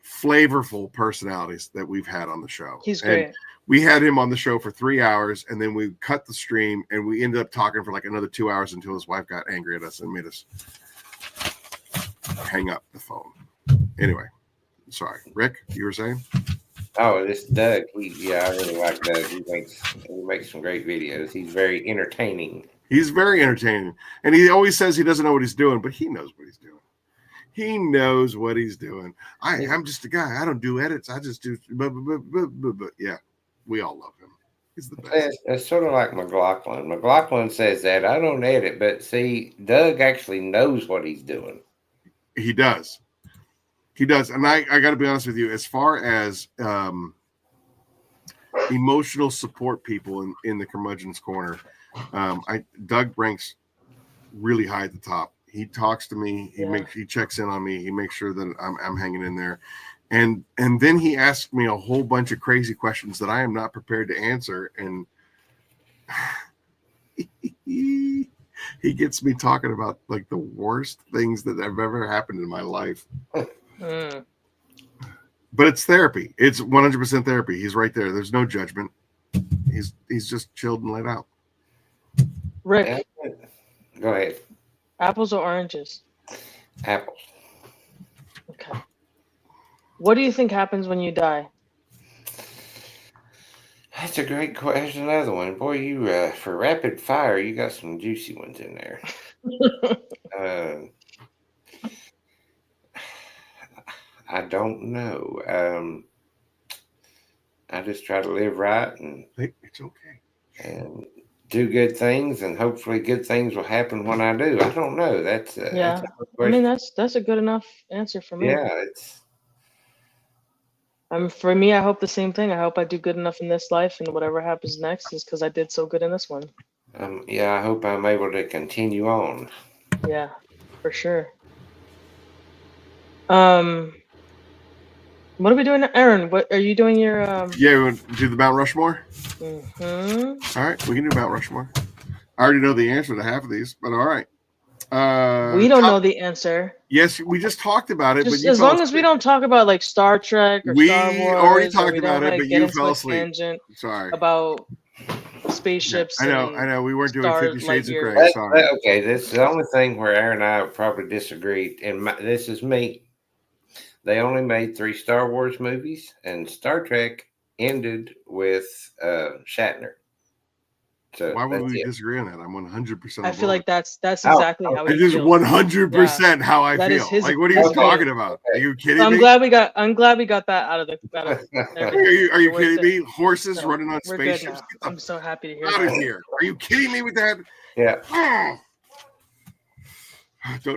flavorful personalities that we've had on the show. He's great. And we had him on the show for 3 hours, and then we cut the stream, and we ended up talking for like another 2 hours until his wife got angry at us and made us hang up the phone. Anyway, sorry, Rick, you were saying? Oh, this Doug. I really like Doug. He makes some great videos. He's very entertaining. He's very entertaining. And he always says he doesn't know what he's doing, but he knows what he's doing. He knows what he's doing. I'm just a guy. I don't do edits. I just do. But yeah, we all love him. He's the best. It's sort of like McLaughlin. McLaughlin says that I don't edit, but see, Doug actually knows what he's doing. He does. He does. And I got to be honest with you, as far as emotional support people in the Curmudgeon's Corner, Doug ranks really high at the top. He talks to me. He checks in on me. He makes sure that I'm hanging in there. And then he asks me a whole bunch of crazy questions that I am not prepared to answer. And he gets me talking about like the worst things that have ever happened in my life. But it's therapy. It's 100% therapy. He's right there. There's no judgment. He's just chilled and let out. Rick, go ahead. Apples or oranges? Apples. Okay. What do you think happens when you die? That's a great question. There's another one. Boy, you for rapid fire, you got some juicy ones in there. I don't know. I just try to live right and it's okay. And do good things, and hopefully good things will happen when I do. I don't know. That's That's I mean, that's a good enough answer for me. Yeah, it's. For me, I hope the same thing. I hope I do good enough in this life, and whatever happens next is because I did so good in this one. Yeah, I hope I'm able to continue on. Yeah, for sure. What are we doing, Aaron? What are you doing? Your Yeah, we want to do the Mount Rushmore. Mm-hmm. All right, we can do Mount Rushmore. I already know the answer to half of these, but all right. We don't know the answer. Yes, we just talked about it, just, but as long as we don't talk about like Star Trek or Star Wars, already talked about it, like, but you fell asleep. Tangent Sorry about spaceships. Yeah, I know. We weren't doing 50 Shades of Grey. Sorry. Okay, this is the only thing where Aaron and I have probably disagreed, and this is me. They only made 3 Star Wars movies, and Star Trek ended with Shatner. So why would we disagree on that? I'm 100%. I feel like that's exactly how he feels. It is 100% how I that feel. Like, what are you talking about? Are you kidding me? I'm glad we got that out of the. Are you kidding me? Horses running on spaceships. I'm so happy to hear out of here. Are you kidding me with that? Yeah.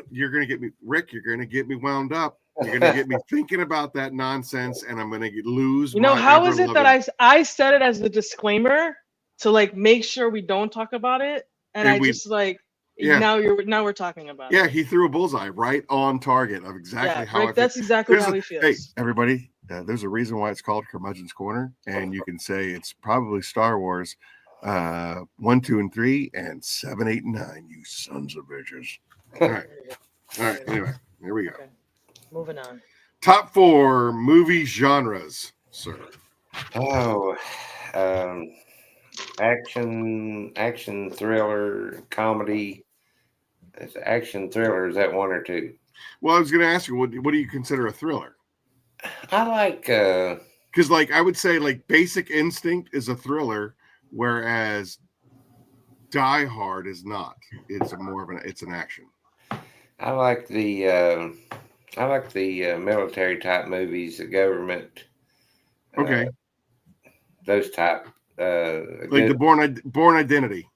You're gonna get me, Rick. You're gonna get me wound up. You're gonna get me thinking about that nonsense, and I'm gonna lose. You know, how is it that I said it as a disclaimer to like make sure we don't talk about it, and I just like now we're talking about it. Yeah, he threw a bullseye right on target of exactly how Rick, that's exactly how he feels. Hey, everybody, there's a reason why it's called Curmudgeon's Corner, and you can say it's probably Star Wars 1, 2, and 3, and 7, 8, and 9. You sons of bitches. All right. Anyway, here we go. Okay. Moving on. Top 4 movie genres, sir. Oh, action, thriller, comedy. It's action, thriller. Is that 1 or 2? Well, I was going to ask you, what do you consider a thriller? I like because like I would say like Basic Instinct is a thriller, whereas Die Hard is not. It's it's an action. I like the military type movies, the government. Okay. Those type. Like the Born Identity.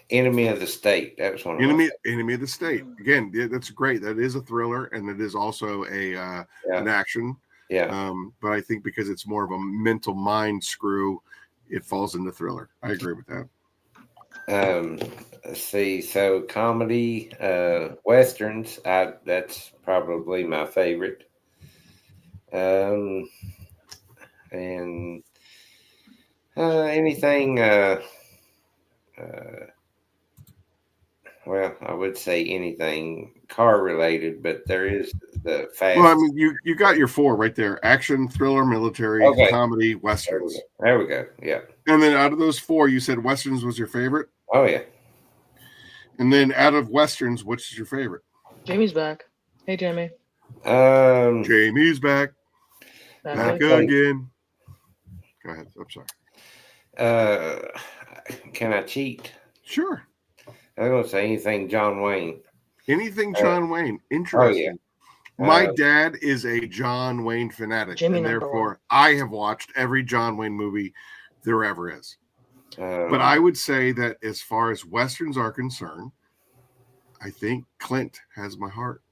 Enemy of the State. That was one. Enemy of the State. Again, that's great. That is a thriller, and it is also an action. Yeah. But I think because it's more of a mental mind screw, it falls into thriller. I agree with that. Let's see. So comedy, westerns. That's probably my favorite. And anything. Well, I would say anything car related, but there is the fast. Well, I mean, you got your 4 right there: action, thriller, military, comedy, westerns. There we go. Yeah. And then out of those 4, you said westerns was your favorite. Oh yeah. And then out of westerns, which is your favorite? Jamie's back. Hey, Jamie. Jamie's back. Back again. Go ahead. I'm sorry. Can I cheat? Sure. I'm gonna say anything John Wayne. Anything John Wayne. Interesting. Oh, yeah. My dad is a John Wayne fanatic, and therefore I have watched every John Wayne movie there ever is. But I would say that as far as westerns are concerned, I think Clint has my heart.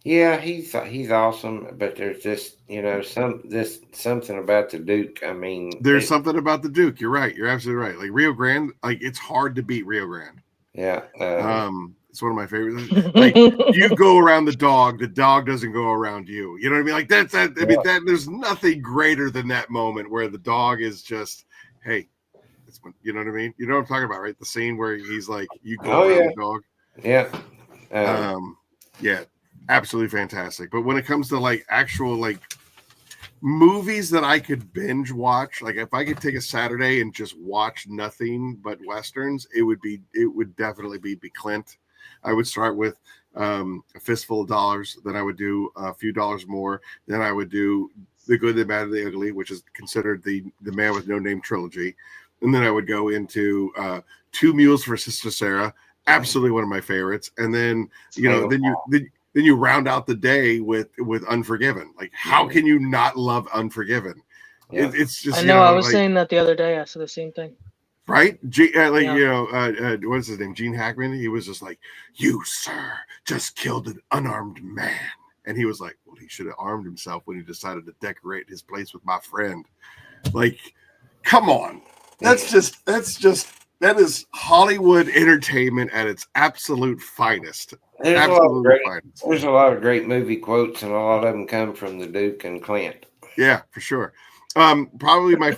Yeah, he's awesome, but there's just something about the Duke. I mean, there's something about the Duke. You're right. You're absolutely right. Like Rio Grande, like it's hard to beat Rio Grande. Yeah. It's one of my favorites. Like you go around the dog doesn't go around you. You know what I mean? Like that's that. I mean, that there's nothing greater than that moment where the dog is just, hey, it's, you know what I mean? You know what I'm talking about, right? The scene where he's like, you go around the dog. Yeah. Yeah, absolutely fantastic. But when it comes to like actual like movies that I could binge watch, like if I could take a Saturday and just watch nothing but westerns, it would definitely be Clint. I would start with A Fistful of Dollars, then I would do A Few Dollars More, then I would do The Good, the Bad, and the Ugly, which is considered the Man with No Name trilogy, and then I would go into Two Mules for Sister Sarah, absolutely one of my favorites, and then then you round out the day with Unforgiven. Like, how can you not love Unforgiven? Yeah. It's just, I know. I was saying that the other day. I said the same thing. Right? What is his name? Gene Hackman. He was just like, you, sir, just killed an unarmed man. And he was like, well, he should have armed himself when he decided to decorate his place with my friend. Like, come on. That is Hollywood entertainment at its absolute finest. There's a lot of great movie quotes, and a lot of them come from the Duke and Clint. Yeah, for sure. Probably my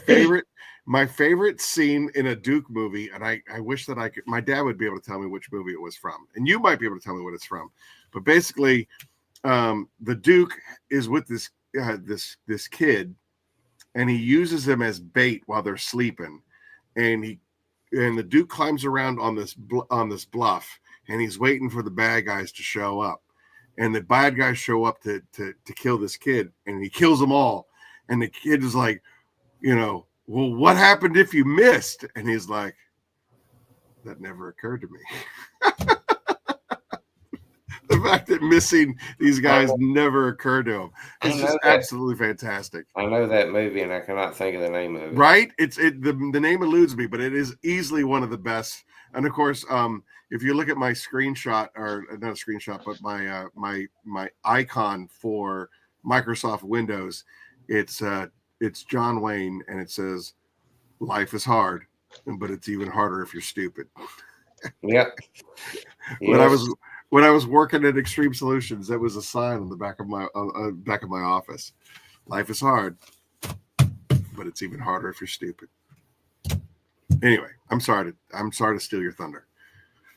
favorite scene in a Duke movie, and I wish that my dad would be able to tell me which movie it was from, and you might be able to tell me what it's from. But basically, the Duke is with this kid, and he uses him as bait while they're sleeping, and the Duke climbs around on this bluff, and he's waiting for the bad guys to show up, and the bad guys show up to kill this kid, and he kills them all, and the kid is like, well, what happened if you missed? And he's like, that never occurred to me. The fact that missing these guys never occurred to him is just absolutely fantastic. I know that movie, and I cannot think of the name of it. Right? The name eludes me, but it is easily one of the best. And of course, if you look at my screenshot, or not a screenshot, but my icon for Microsoft Windows, it's John Wayne, and it says, life is hard, but it's even harder if you're stupid. Yeah. When I was working at Extreme Solutions, that was a sign on the back of my office. Life is hard, but it's even harder if you're stupid. Anyway, I'm sorry to steal your thunder.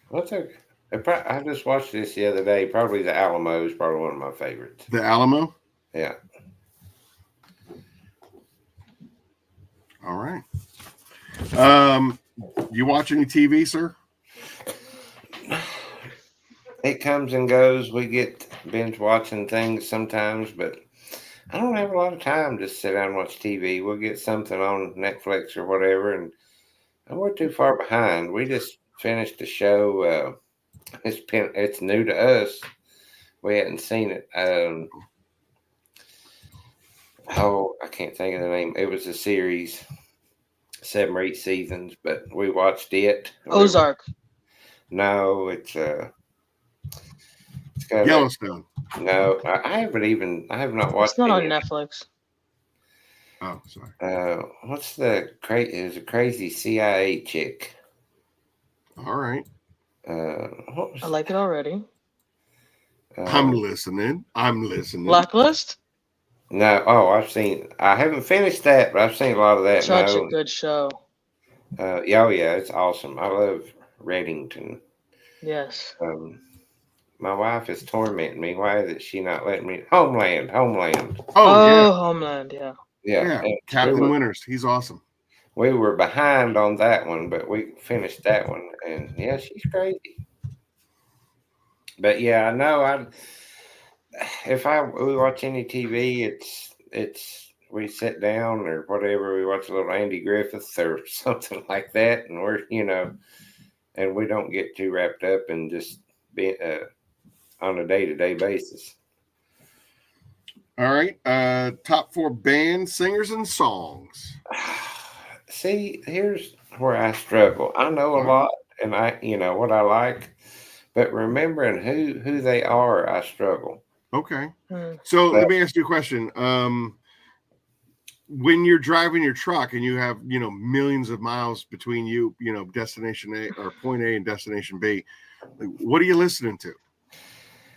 What's okay. I just watched this the other day. Probably The Alamo is probably one of my favorites. The Alamo? Yeah. All right. You watch any TV, sir? It comes and goes. We get binge watching things sometimes, but I don't have a lot of time to sit down and watch TV. We'll get something on Netflix or whatever, and we're too far behind. We just finished a show. It's new to us. We hadn't seen it. I can't think of the name. It was a series, 7 or 8 seasons, but we watched it. Ozark. No, it's Yellowstone. No, I have not watched. It's not on Netflix. Oh, sorry. What's the crazy CIA chick? All right. I like it already. I'm listening. Blacklist? No. I haven't finished that, but I've seen a lot of that. Such a good show. Yeah, it's awesome. I love Reddington. Yes. My wife is tormenting me. Why is she not letting me? Homeland. Oh, Homeland. Yeah. Yeah. Captain Winters. He's awesome. We were behind on that one, but we finished that one, and yeah, she's crazy. But yeah, I know. If we watch any TV, it's we sit down or whatever. We watch a little Andy Griffith or something like that, and we're and we don't get too wrapped up in just being on a day-to-day basis. All right. Top 4 bands, singers, and songs. See, here's where I struggle. I know a lot, and I what I like, but remembering who they are, I struggle. Okay. So let me ask you a question. when you're driving your truck and you have, millions of miles between you, destination A or point A and destination B, like, what are you listening to?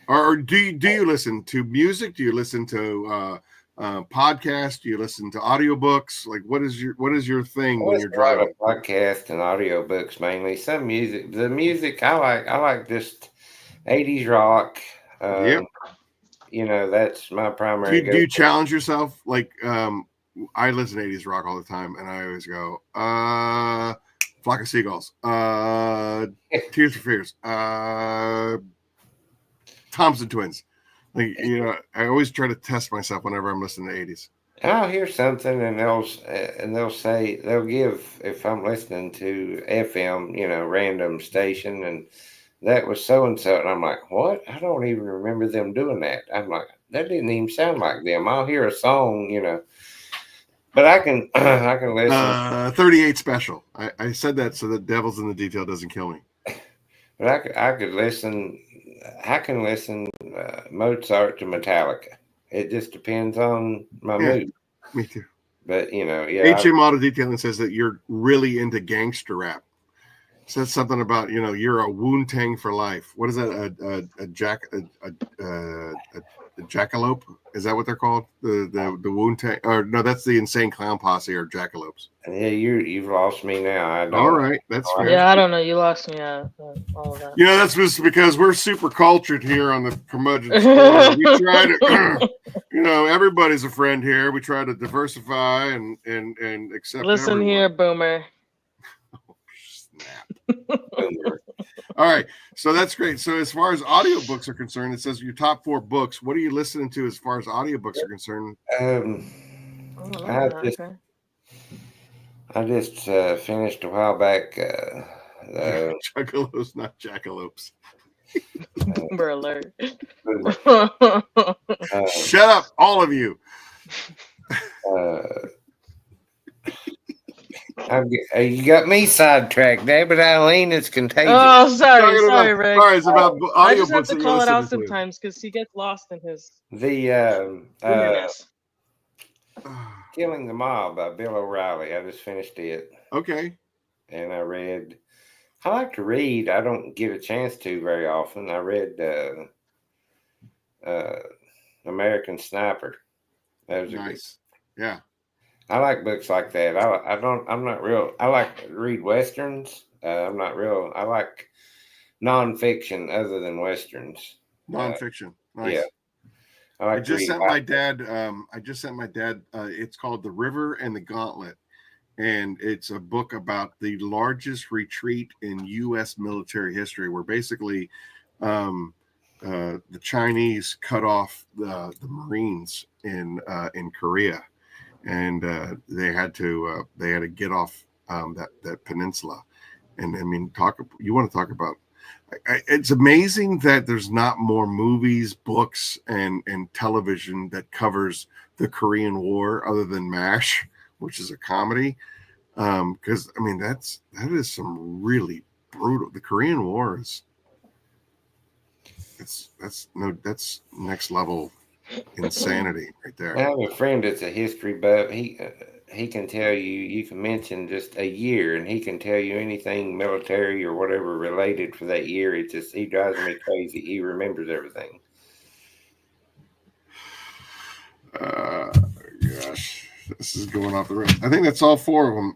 Or do you listen to music? Do you listen to podcasts? Do you listen to audiobooks? Like, what is your thing when you're driving? Podcasts and audiobooks mainly. Some music. The music I like just 80s rock. Yep. That's my primary. Do you challenge yourself? Like, I listen to 80s rock all the time, and I always go, Flock of Seagulls, Tears for Fears, Thompson Twins. Like, I always try to test myself whenever I'm listening to 80s. I'll hear something and they'll say, they'll give, if I'm listening to FM, random station, and that was so and so, and I'm like, what? I don't even remember them doing that. I'm like, that didn't even sound like them. I'll hear a song, but I can listen. 38 Special. I said that so the devil's in the detail doesn't kill me. But I could listen. I can listen Mozart to Metallica. It just depends on my mood. Me too. But HM Auto Detailing says that you're really into gangster rap. Says something about you're a Wu-Tang for life. What is that? A jackalope? Is that what they're called? The Wu-Tang? Or no, that's the Insane Clown Posse or jackalopes. Yeah, you've lost me now. All right, that's fair. Yeah, I don't know. You lost me out all of that. That's just because we're super cultured here on the Curmudgeon. We try to, everybody's a friend here. We try to diversify and accept. Listen everyone. here, Boomer. Oh, snap. All right, so that's great. So as far as audiobooks are concerned, it says your top 4 books. What are you listening to as far as audiobooks are concerned? I just finished a while back. Juggalos, not jackalopes. Boomer alert. Shut up, all of you. You got me sidetracked, but Eileen is contagious. Oh, sorry, Rick. Sorry, it's about audiobooks. I just have to call it out sometimes because he gets lost in his. Killing the Mob by Bill O'Reilly. I just finished it. Okay. And I like to read. I don't get a chance to very often. I read American Sniper. That was nice. Yeah. I like books like that. I like to read Westerns. I like nonfiction other than Westerns. Nonfiction. Nice. Yeah. I just sent my dad. It's called The River and the Gauntlet, and it's a book about the largest retreat in U.S. military history, where basically the Chinese cut off the Marines in Korea, and they had to get off that peninsula. And I mean, you want to talk about. It's amazing that there's not more movies, books, and television that covers the Korean War other than MASH, which is a comedy. Because I mean, that is some really brutal. The Korean War is that's next level insanity right there. I have a friend that's a history buff. He can tell you can mention just a year and he can tell you anything military or whatever related for that year. It's just, he drives me crazy. He remembers everything. Gosh, this is going off the rails. I think that's all 4 of them.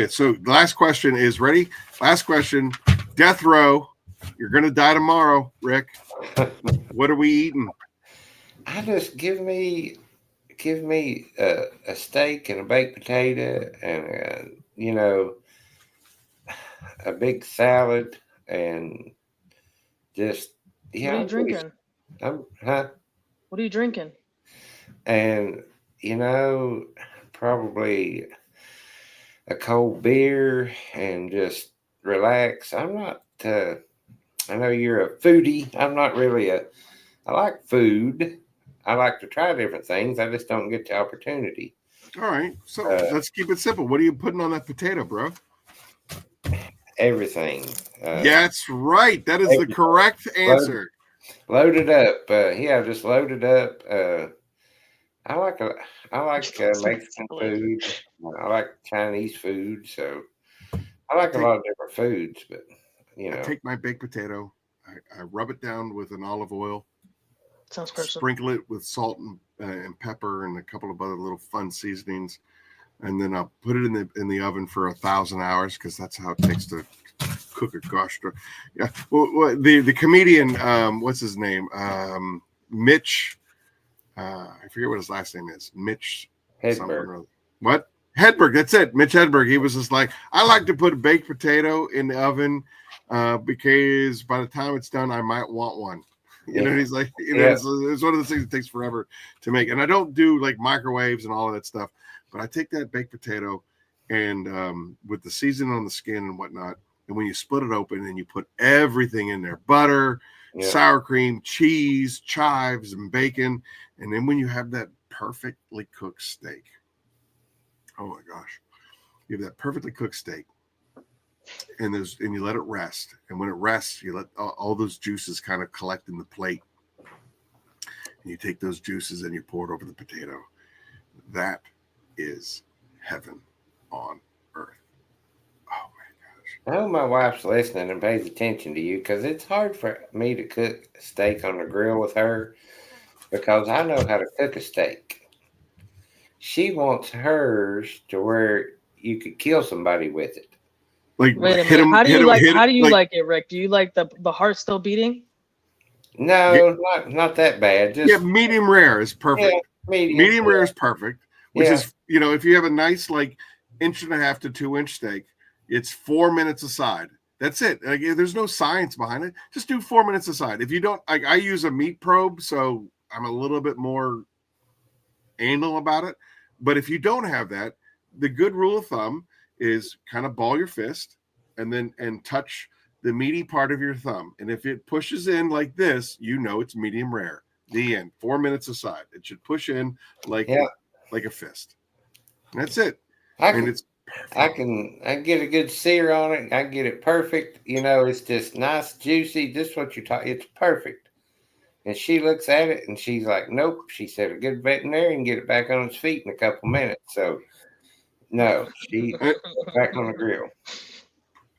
So the last question is ready. Last question, death row. You're going to die tomorrow, Rick. What are we eating? I just give me a steak and a baked potato and a big salad and just What are you drinking? What are you drinking? And probably a cold beer and just relax. I'm not. I know you're a foodie. I'm not really I like food. I like to try different things. I just don't get the opportunity. All right. So let's keep it simple. What are you putting on that potato, bro? Everything. That's right. That is the correct answer. Loaded up. Just loaded up. I like Mexican food. I like Chinese food, so I like a lot of different foods. But I take my baked potato, I rub it down with an olive oil. Sounds perfect. Sprinkle it with salt and pepper and a couple of other little fun seasonings, and then I'll put it in the oven for 1,000 hours because that's how it takes to cook a gosh. Yeah. Well, the comedian, what's his name? Mitch. I forget what his last name is. Mitch Hedberg. What? Hedberg. That's it. Mitch Hedberg. He was just like, I like to put a baked potato in the oven because by the time it's done, I might want one. You know, he's like, it's one of those things that takes forever to make. And I don't do like microwaves and all of that stuff, but I take that baked potato and with the seasoning on the skin and whatnot, and when you split it open and you put everything in there, butter, sour cream, cheese, chives, and bacon, and then when you have that perfectly cooked steak, oh my gosh, you have that perfectly cooked steak, and you let it rest, and when it rests, you let all those juices kind of collect in the plate, and you take those juices and you pour it over the potato. That is heaven on earth. Oh my gosh! I hope my wife's listening and pays attention to you, because it's hard for me to cook steak on the grill with her because I know how to cook a steak. She wants hers to where you could kill somebody with it. Like, wait a minute. How do you like it, Rick? Do you like the heart still beating? No, not that bad. Just medium rare is perfect. Medium rare is perfect. Which is, if you have a nice 1.5 to 2 inch steak, it's 4 minutes aside. That's it. Like, there's no science behind it. Just do 4 minutes aside. If you don't, I use a meat probe, so I'm a little bit more anal about it. But if you don't have that, the good rule of thumb is kind of ball your fist and touch the meaty part of your thumb. And if it pushes in like this, it's medium rare. The end. 4 minutes aside. It should push in like a fist. And that's it. I can get a good sear on it. I get it perfect. It's just nice, juicy. Just what you're talking. It's perfect. And she looks at it and she's like, nope. She said a good veterinarian get it back on its feet in a couple minutes. So no, she back on the grill.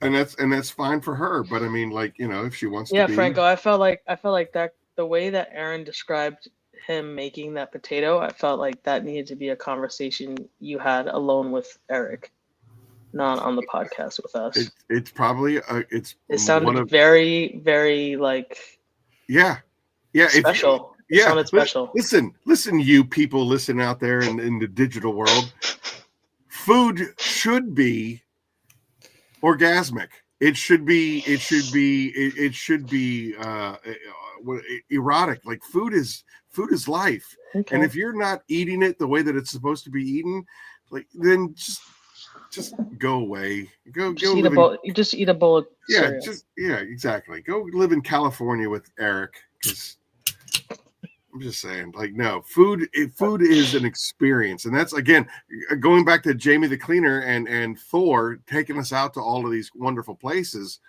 And that's fine for her. But I mean, if she wants to be. Yeah, Franko, I felt like that the way that Aaron described him making that potato, I felt like that needed to be a conversation you had alone with Eric, not on the podcast with us. It's probably it sounded very, very special. It sounded special. Listen, you people listen out there in the digital world. Food should be orgasmic. It should be erotic. Like food is life. Okay. And if you're not eating it the way that it's supposed to be eaten, then just go away. Just eat a bowl. You just eat a bowl of cereal. Exactly. Go live in California with Eric, because I'm just saying, no, food is an experience. And that's, again, going back to Jamie the Cleaner and Thor taking us out to all of these wonderful places.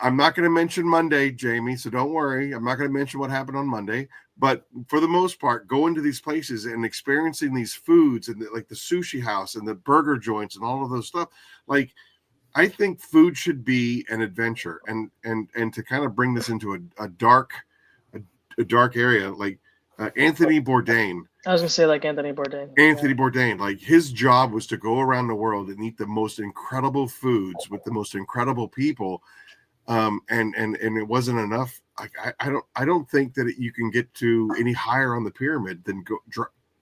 I'm not going to mention Monday, Jamie, so don't worry. I'm not going to mention what happened on Monday. But for the most part, going to these places and experiencing these foods and the sushi house and the burger joints and all of those stuff, I think food should be an adventure. And to kind of bring this into a dark area, Anthony Bourdain. I was gonna say Anthony Bourdain. Anthony Bourdain, his job was to go around the world and eat the most incredible foods with the most incredible people, and it wasn't enough. I don't think that you can get to any higher on the pyramid than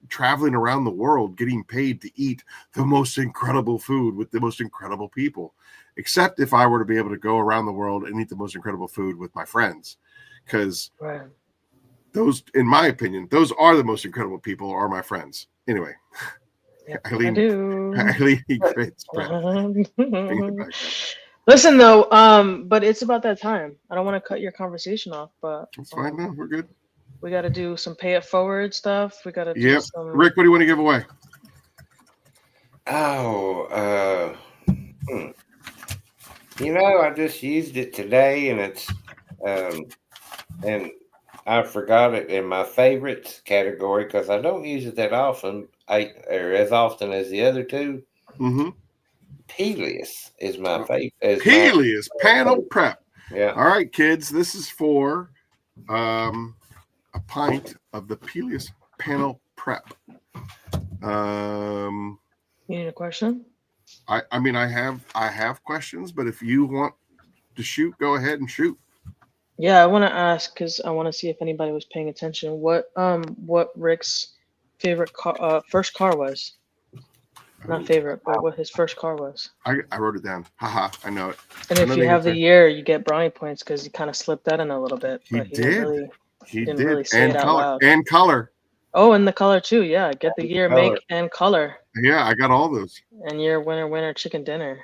traveling around the world, getting paid to eat the most incredible food with the most incredible people. Except if I were to be able to go around the world and eat the most incredible food with my friends, because. Right. Those, in my opinion, those are the most incredible people, are my friends. Anyway, yep, Eileen, creates Listen though, but it's about that time. I don't want to cut your conversation off, but it's fine now. We're good. We got to do some pay it forward stuff. We got to do some. Rick, what do you want to give away? Oh, I just used it today, and it's and I forgot it in my favorites category because I don't use it that often, or as often as the other two. Mm-hmm. Peleus is my favorite. Peleus panel prep. Yeah. All right, kids. This is for a pint of the Peleus panel prep. You need a question? I mean, I have questions, but if you want to shoot, go ahead and shoot. Yeah, I want to ask because I want to see if anybody was paying attention. What Rick's favorite car, first car was? Not favorite, but what his first car was. I wrote it down. Haha, I know it. And if you have the year, you get brownie points because he kind of slipped that in a little bit. He did. He didn't did. really say and it out color. loud. And color. Oh, and the color too. Yeah, get the year, make, and color. Yeah, I got all those. And your winner chicken dinner.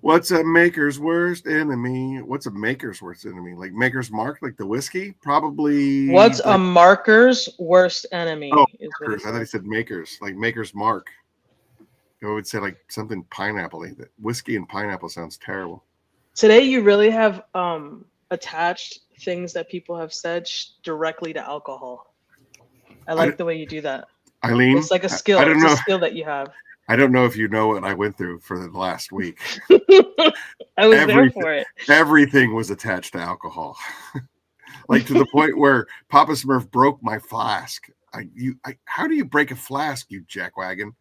What's a maker's worst enemy? What's a maker's worst enemy? Like Maker's Mark, like the whiskey? Probably. What's a marker's worst enemy? Oh, markers. I thought he said makers, like Maker's Mark. I would say like something pineapple-y. That whiskey and pineapple sounds terrible. Today you really have attached things that people have said directly to alcohol. I like the way you do that. Eileen, it's like a skill. I don't know. A skill that you have. I don't know if you know what I went through for the last week. I was there for it. Everything was attached to alcohol, like to the point where Papa Smurf broke my flask. How do you break a flask, you jackwagon?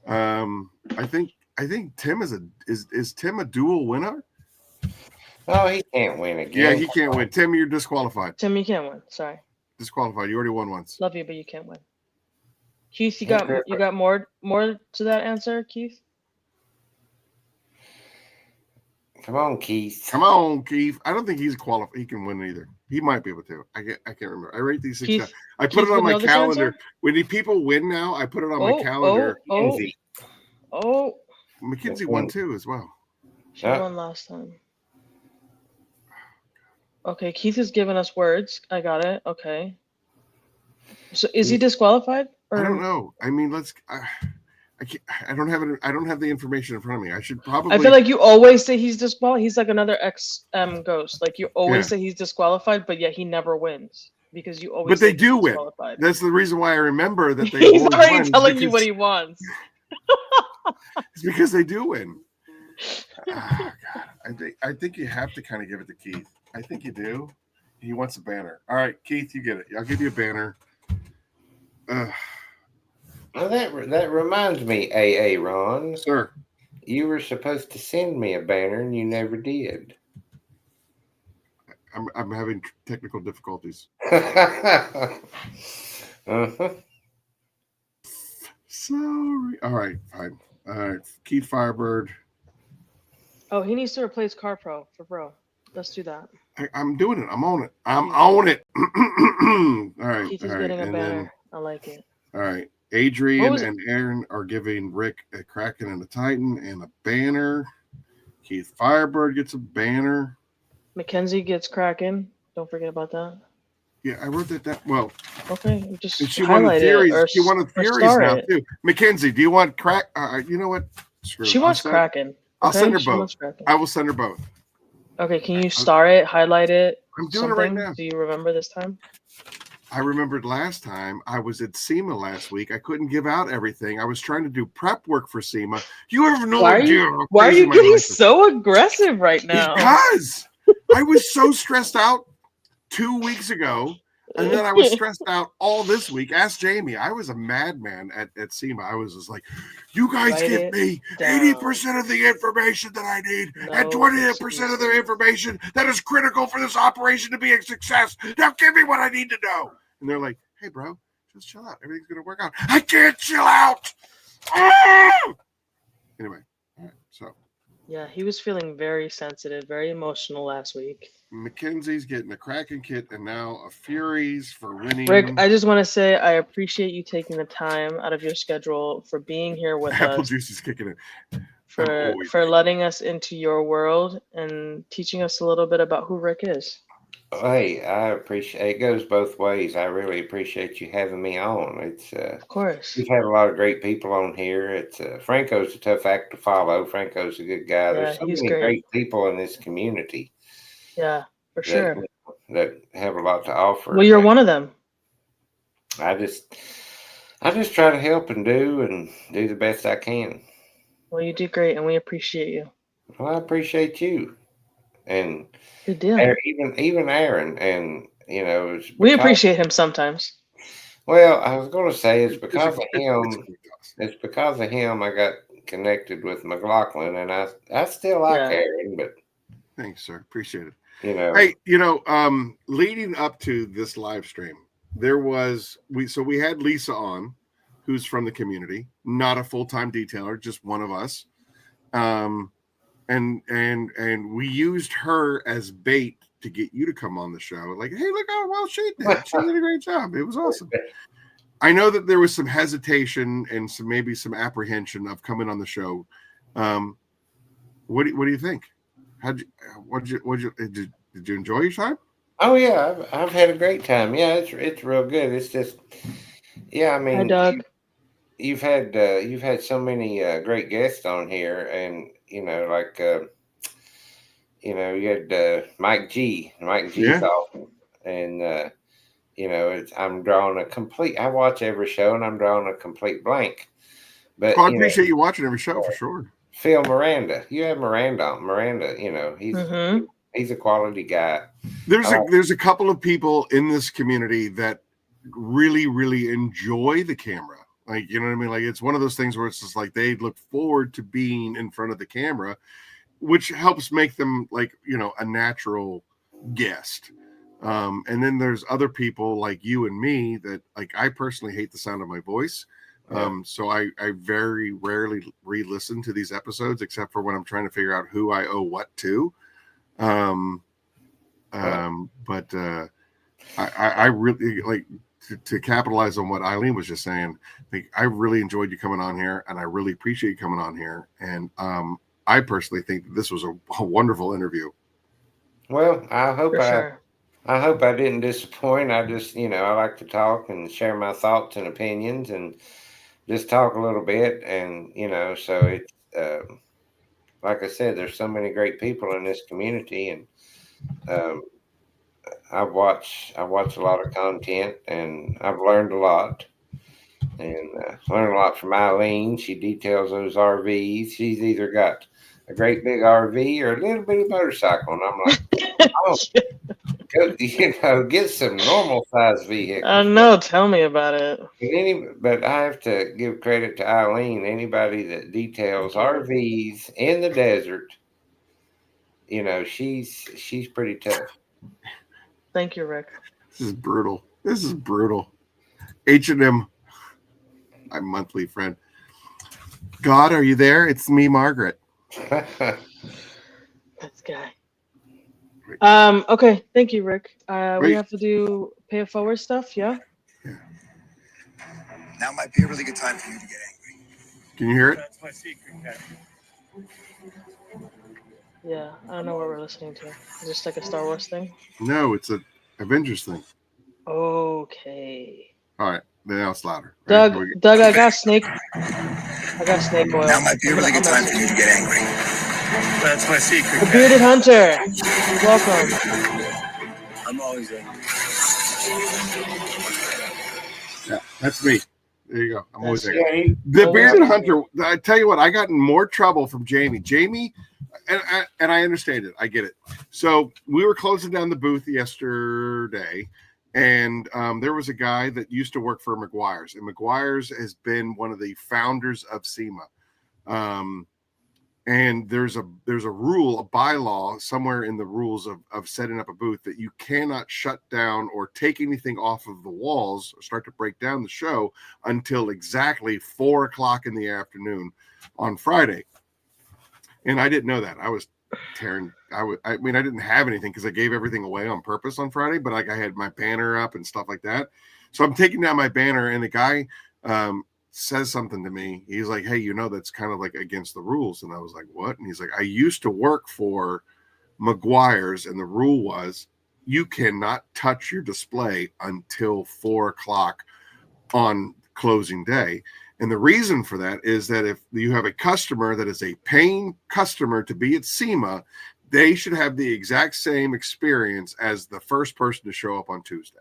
I think Tim is Tim a dual winner? Oh, he can't win again. Yeah, he can't win. Tim, you're disqualified. Tim, you can't win. Sorry. Disqualified. You already won once. Love you, but you can't win. Keith, you got more to that answer, Keith? Come on, Keith. Come on, Keith. I don't think he's qualified. He can win either. He might be able to. I can't remember. I rate these things. I put it on my calendar. When people win now, I put it on my calendar. Mackenzie won too as well. She won last time. Okay, Keith is giving us words. I got it. Okay. So is he disqualified? Or? I don't know. I mean, I don't have it. I don't have the information in front of me. I should probably. I feel like you always say he's disqualified. He's like another ghost. Like you always say he's disqualified, but yet he never wins because you always. But they do win. That's the reason why I remember that they. He's already telling you what he wants. It's because they do win. God. I think you have to kind of give it to Keith. I think you do. He wants a banner. All right, Keith, you get it. I'll give you a banner. Well, that reminds me, AA Ron. Sir. You were supposed to send me a banner and you never did. I'm having technical difficulties. Uh-huh. Sorry. All right, fine. All right, Keith Firebird. Oh, he needs to replace Car Pro for Bro. Let's do that. I'm doing it. I'm on it. I'm on it. All right. Keith is getting a banner. I like it. All right. Adrian and Aaron are giving Rick a Kraken and a Titan and a banner. Keith Firebird gets a banner. Mackenzie gets Kraken. Don't forget about that. Yeah, I wrote that down. Well, okay, just she won the theories. She won the theories now too. Mackenzie, do you want crack? You know what? Screw she wants Kraken. I'll send her both. I will send her both. Okay, can you star it, highlight it? I'm doing it right now. Do you remember this time? I remembered last time I was at SEMA last week. I couldn't give out everything. I was trying to do prep work for SEMA. You have no idea. Why are you getting so aggressive right now? Because I was so stressed out 2 weeks ago, and then I was stressed out all this week. Ask Jamie. I was a madman at SEMA. I was just like, you guys give me 80% of the information that I need and 20% of the information that is critical for this operation to be a success. Now give me what I need to know. And they're like, hey, bro, just chill out. Everything's going to work out. I can't chill out. Anyway, all right, so. Yeah, he was feeling very sensitive, very emotional last week. Mackenzie's getting a Kraken kit and now a Furies for winning. Rick, I just want to say I appreciate you taking the time out of your schedule for being here with Apple us. Juice is kicking in. For letting us into your world and teaching us a little bit about who Rick is. Hey, I appreciate it. Goes both ways. I really appreciate you having me on. It's of course we've had a lot of great people on here. It's Franko's a tough act to follow. Franko's a good guy. There's so many great people in this community. Yeah, for sure. that have a lot to offer. Well, you're one of them. I just try to help and do the best I can. Well, you do great, and we appreciate you. Well, I appreciate you, and good deal. Even Aaron, and we appreciate him sometimes. Well, I was going to say it's because of him. It's because of him I got connected with McLaughlin, and I still like Aaron, but thanks, sir. Appreciate it. Hey, leading up to this live stream, we had Lisa on, who's from the community, not a full-time detailer, just one of us. And we used her as bait to get you to come on the show. Like, hey, look how well she did. She did a great job. It was awesome. I know that there was some hesitation and maybe some apprehension of coming on the show. What do you think? Did you enjoy your time? Oh yeah, I've had a great time. Yeah, it's real good. It's just, I mean, hi, Doug. You've had so many great guests on here, and you had Mike G. Mike G's awesome, and I'm drawing a complete. I watch every show, and I'm drawing a complete blank. But I appreciate you watching every show for sure. Phil Miranda, you have Miranda. He's a quality guy. There's a couple of people in this community that really, really enjoy the camera. Like, you know what I mean? Like, it's one of those things where it's just like they look forward to being in front of the camera, which helps make them like, a natural guest. And then there's other people like you and me that, like, I personally hate the sound of my voice. So I very rarely re-listen to these episodes, except for when I'm trying to figure out who I owe what to. But I really like to capitalize on what Eileen was just saying. Like, I really enjoyed you coming on here, and I really appreciate you coming on here. And I personally think that this was a wonderful interview. Well, I hope I didn't disappoint. I just, I like to talk and share my thoughts and opinions and just talk a little bit. And, so it's, like I said, there's so many great people in this community, and I watch a lot of content, and I've learned a lot. And learned a lot from Eileen. She details those RVs. She's either got a great big RV or a little bitty motorcycle, and I'm like, go, get some normal size vehicles. No, tell me about it. But I have to give credit to Eileen. Anybody that details RVs in the desert, she's pretty tough. Thank you, Rick. This is brutal. H&M, my monthly friend. God, are you there? It's me, Margaret. This guy. Okay, thank you, Rick. We have to pay it forward stuff, yeah? Now might be a really good time for you to get angry. Can you hear it? That's my secret, Captain. Yeah, I don't know what we're listening to. Is this like a Star Wars thing? No, it's a Avengers thing. Okay. All right, now it's louder. Doug, I got snake oil. Now might be a really good time for you to get angry. That's my secret. The Bearded Hunter. Welcome. I'm always angry. Yeah, that's me. There you go. I'm always angry. The Bearded Hunter. I tell you what, I got in more trouble from Jamie. And I understand it. I get it. So we were closing down the booth yesterday, and there was a guy that used to work for McGuire's, and McGuire's has been one of the founders of SEMA. And there's a rule, a bylaw somewhere in the rules of setting up a booth that you cannot shut down or take anything off of the walls or start to break down the show until exactly 4:00 in the afternoon on Friday. And I didn't know that. I was tearing. I mean, I didn't have anything because I gave everything away on purpose on Friday. But like, I had my banner up and stuff like that. So I'm taking down my banner, and the guy says something to me. He's like, "Hey, that's kind of like against the rules." And I was like, "What?" And he's like, "I used to work for McGuire's, and the rule was you cannot touch your display until 4:00 on closing day." And the reason for that is that if you have a customer that is a paying customer to be at SEMA, they should have the exact same experience as the first person to show up on Tuesday.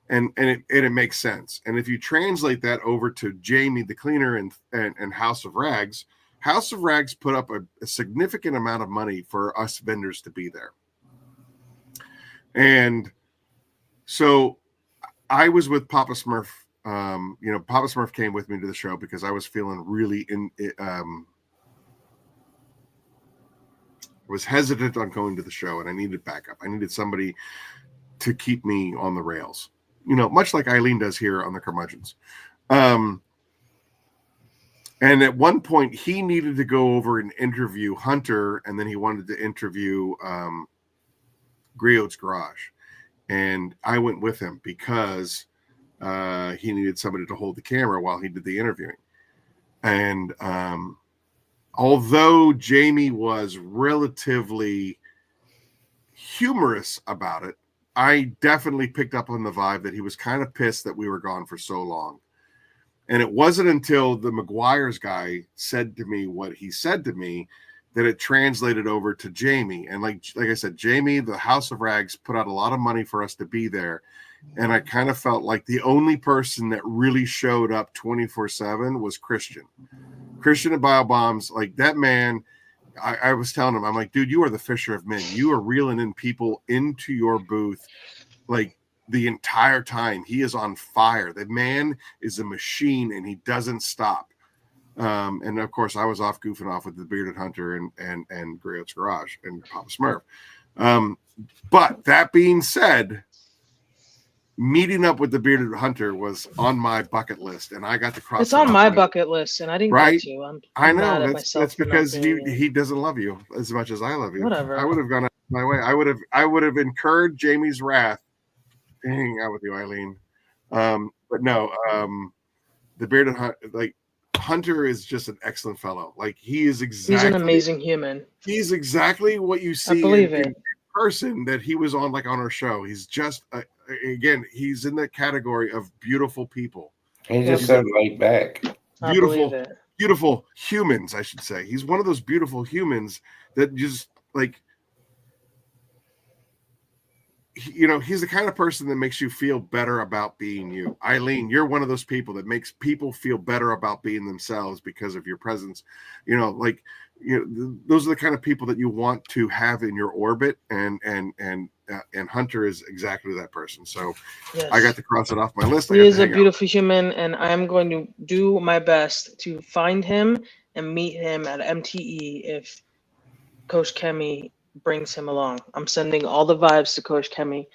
And it makes sense. And if you translate that over to Jamie the cleaner and House of Rags put up a significant amount of money for us vendors to be there. And so I was with Papa Smurf. Papa Smurf came with me to the show because I was feeling really was hesitant on going to the show, and I needed backup. I needed somebody to keep me on the rails, much like Eileen does here on the Curmudgeons. And at one point, he needed to go over and interview Hunter, and then he wanted to interview Griot's Garage. And I went with him because he needed somebody to hold the camera while he did the interviewing. And although Jamie was relatively humorous about it, I definitely picked up on the vibe that he was kind of pissed that we were gone for so long. And it wasn't until the McGuire's guy said to me what he said to me that it translated over to Jamie. And like I said, Jamie, the House of Rags, put out a lot of money for us to be there. And I kind of felt like the only person that really showed up 24/7 was Christian. Christian at BioBombs, like that man, I was telling him, I'm like, dude, you are the fisher of men. You are reeling in people into your booth like the entire time. He is on fire. The man is a machine and he doesn't stop. And of course, I was off goofing off with the Bearded Hunter and Griot's Garage and Papa Smurf. But that being said, meeting up with the Bearded Hunter was on my bucket list, and I got to cross. It's on my bucket list, and I didn't get to. I know that's because he doesn't love you as much as I love you. Whatever. I would have gone out my way. I would have incurred Jamie's wrath hanging out with you, Eileen. But no, the Bearded Hunter is just an excellent fellow. Like he's an amazing human. He's exactly what you see in person that he was on our show. He's just again, he's in the category of beautiful people. He's just so laid back. Beautiful humans, I should say. He's one of those beautiful humans that just he's the kind of person that makes you feel better about being you. Eileen, you're one of those people that makes people feel better about being themselves because of your presence. Those are the kind of people that you want to have in your orbit, and Hunter is exactly that person. So yes. I got to cross it off my list. He is a beautiful human, and I'm going to do my best to find him and meet him at MTE if Coach Kemi brings him along. I'm sending all the vibes to Coach Kemi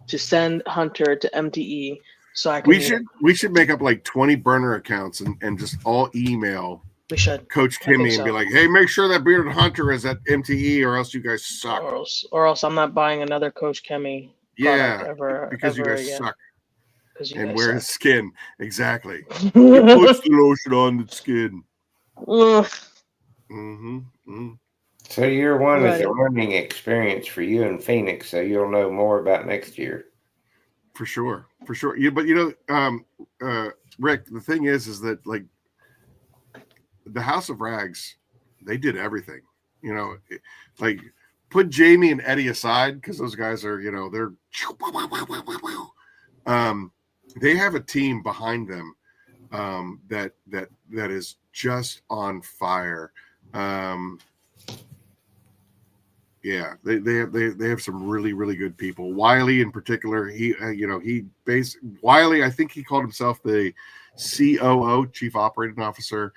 to send Hunter to MTE so I can. We should make up 20 burner accounts and just all email. We should Coach Kimmy and be like, hey, make sure that Bearded Hunter is at MTE or else you guys suck. Or else I'm not buying another Coach Kemi ever. Because you guys again. Suck. And wear his skin. Exactly. He puts the lotion on the skin. So year one is a learning experience for you in Phoenix, so you'll know more about next year. For sure. But Rick, the thing is that the House of Rags, they did everything. Put Jamie and Eddie aside because those guys are, they're they have a team behind them that is just on fire. Yeah, they have some really, really good people. Wiley in particular, Wiley, I think he called himself the COO, Chief Operating Officer.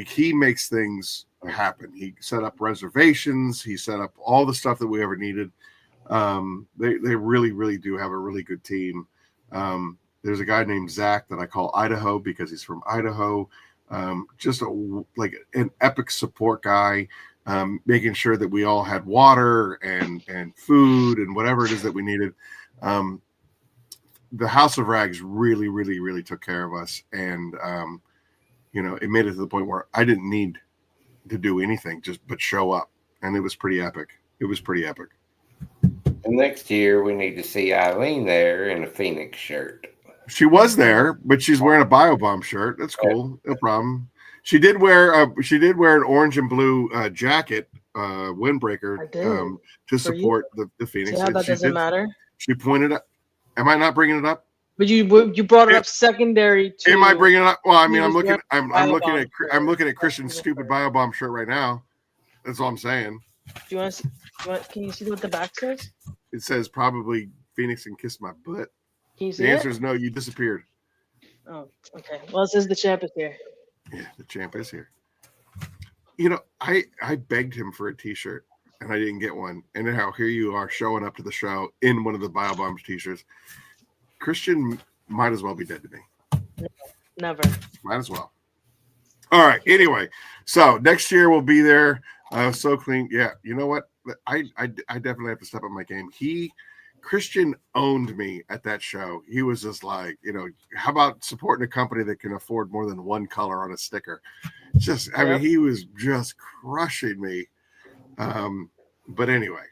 He makes things happen. He set up reservations. He set up all the stuff that we ever needed. They really, really do have a really good team. There's a guy named Zach that I call Idaho because he's from Idaho. Just an epic support guy. Making sure that we all had water and food and whatever it is that we needed. The House of Rags really, really, really took care of us. And, it made it to the point where I didn't need to do anything but show up. And it was pretty epic. And next year we need to see Eileen there in a Phoenix shirt. She was there, but she's wearing a BioBomb shirt. That's cool. No problem. She did wear an orange and blue jacket windbreaker to support the Phoenix. Yeah, that doesn't matter. She pointed up. Am I not bringing it up? But you brought it up secondary to. Am I bringing it up? Well, I mean, I'm looking at Christian's stupid biobomb shirt right now. That's all I'm saying. Do you want to see? Can you see what the back says? It says probably Phoenix and kiss my butt. Can you see the answer is no. You disappeared. Oh, okay. Well, it says the champ is here. Yeah, the champ is here. You know, I begged him for a T-shirt, and I didn't get one. And now here you are showing up to the show in one of the Biobombs T-shirts. Christian might as well be dead to me. Never. Might as well. All right. Anyway, so next year we'll be there. So clean. Yeah. You know what? I definitely have to step up my game. Christian owned me at that show. He was just like, you know, how about supporting a company that can afford more than one color on a sticker? I mean, he was just crushing me. But anyway,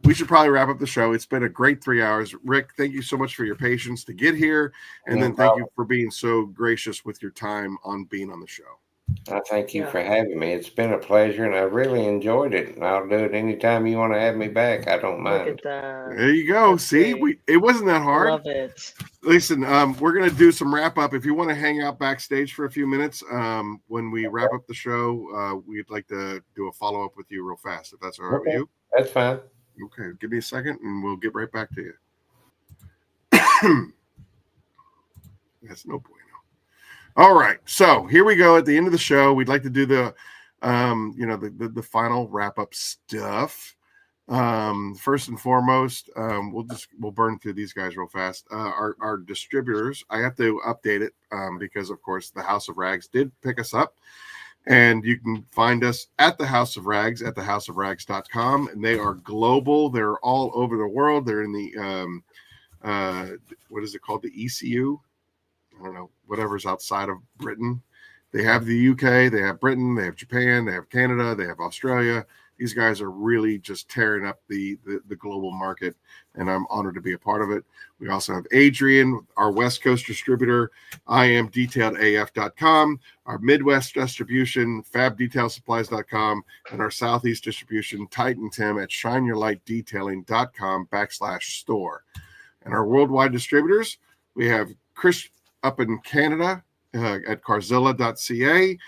we should probably wrap up the show. It's been a great 3 hours. Rick, thank you so much for your patience to get here. And then thank you for being so gracious with your time on being on the show. I thank you for having me. It's been a pleasure, and I really enjoyed it. And I'll do it anytime you want to have me back. I don't mind. Look at that. There you go. That's See, it wasn't that hard. Love it. Listen, we're going to do some wrap up. If you want to hang out backstage for a few minutes, when we wrap up the show, we'd like to do a follow up with you real fast, if that's all right with you. That's fine. Okay, give me a second, and we'll get right back to you. That's no bueno. All right, so here we go at the end of the show. We'd like to do the final wrap up stuff. First and foremost, we'll burn through these guys real fast. Our distributors, I have to update it because of course the House of Rags did pick us up, and you can find us at the House of Rags at thehouseofrags.com, and they are global. They're all over the world. They're in the what is it called? The ECU. I don't know, whatever's outside of Britain. They have the UK, they have Britain, they have Japan, they have Canada, they have Australia. These guys are really just tearing up the global market, and I'm honored to be a part of it. We also have Adrian, our West Coast distributor, IamDetailedAF.com, our Midwest distribution, FabDetailSupplies.com, and our Southeast distribution, Titan Tim at ShineYourLightDetailing.com/store. And our worldwide distributors, we have Chris up in Canada at Carzilla.ca,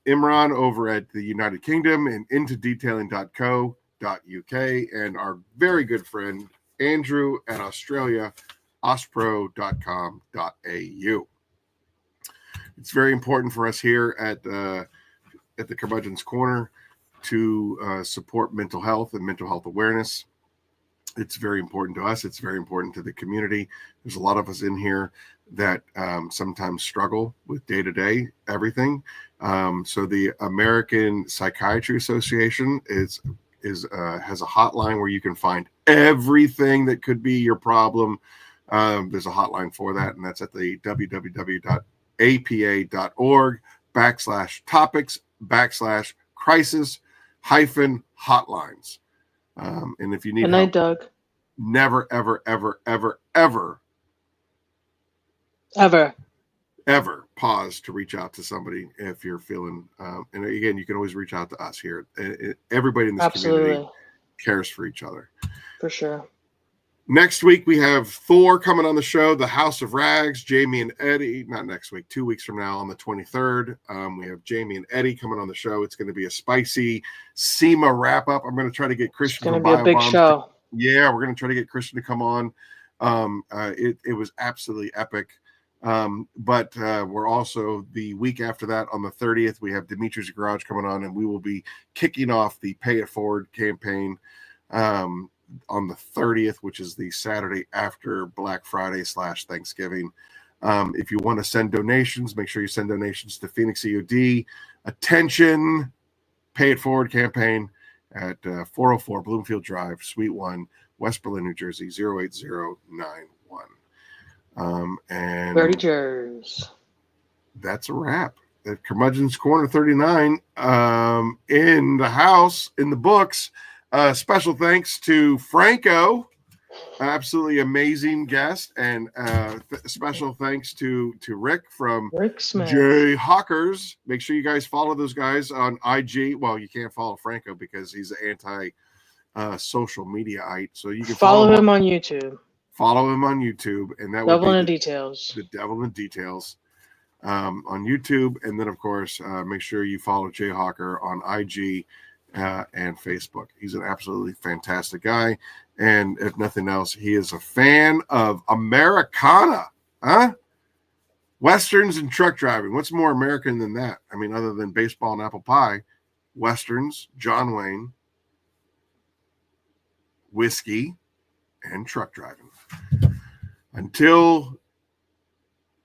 Imran over at the United Kingdom and intodetailing.co.uk, and our very good friend Andrew at Australia, ospro.com.au. It's very important for us here at the Curmudgeon's Corner to support mental health and mental health awareness. It's very important to us. It's very important to the community. There's a lot of us in here that sometimes struggle with day-to-day everything. So the American Psychiatry Association has a hotline where you can find everything that could be your problem. There's a hotline for that, and that's at the www.apa.org/crisis-hotlines. And if you need help, night, Doug. Never, ever, ever, ever, ever pause to reach out to somebody if you're feeling. And again, you can always reach out to us here. Everybody in this community cares for each other. For sure. Next week, we have Thor coming on the show, the House of Rags, Jamie and Eddie. Not next week, 2 weeks from now on the 23rd. We have Jamie and Eddie coming on the show. It's going to be a spicy SEMA wrap-up. I'm going to try to get Christian. It's going to be a big show. Yeah, we're going to try to get Christian to come on. It was absolutely epic. But we're also the week after that on the 30th, we have Dimitri's Garage coming on, and we will be kicking off the Pay It Forward campaign on the 30th, which is the Saturday after Black Friday / Thanksgiving. If you want to send donations, make sure you send donations to Phoenix E.O.D. Attention, Pay It Forward campaign at 404 Bloomfield Drive, Suite 1, West Berlin, New Jersey, 08091. And Dirty Jers. That's a wrap. At Curmudgeon's Corner 39 in the house, in the books. Special thanks to Franko absolutely amazing guest, and special thanks to Rick from Jayhawkers. Make sure you guys follow those guys on IG. Well, you can't follow Franko because he's an anti social media-ite, so you can follow him on YouTube. Follow him on YouTube, and that Devil would be in the Details. The Devil in the Details on YouTube, and then of course make sure you follow Jayhawker on IG and Facebook. He's an absolutely fantastic guy, and if nothing else, he is a fan of Americana, huh? Westerns and truck driving. What's more American than that? I mean, other than baseball and apple pie, Westerns, John Wayne, whiskey, and truck driving. Until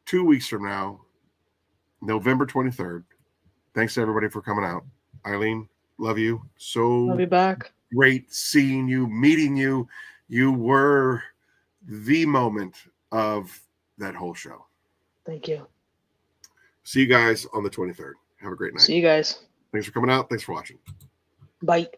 2 weeks from now, November 23rd. Thanks to everybody for coming out. Eileen, love you. I'll be back. Great seeing you, meeting you. You were the moment of that whole show. Thank you. See you guys on the 23rd. Have a great night. See you guys. Thanks for coming out. Thanks for watching. Bye.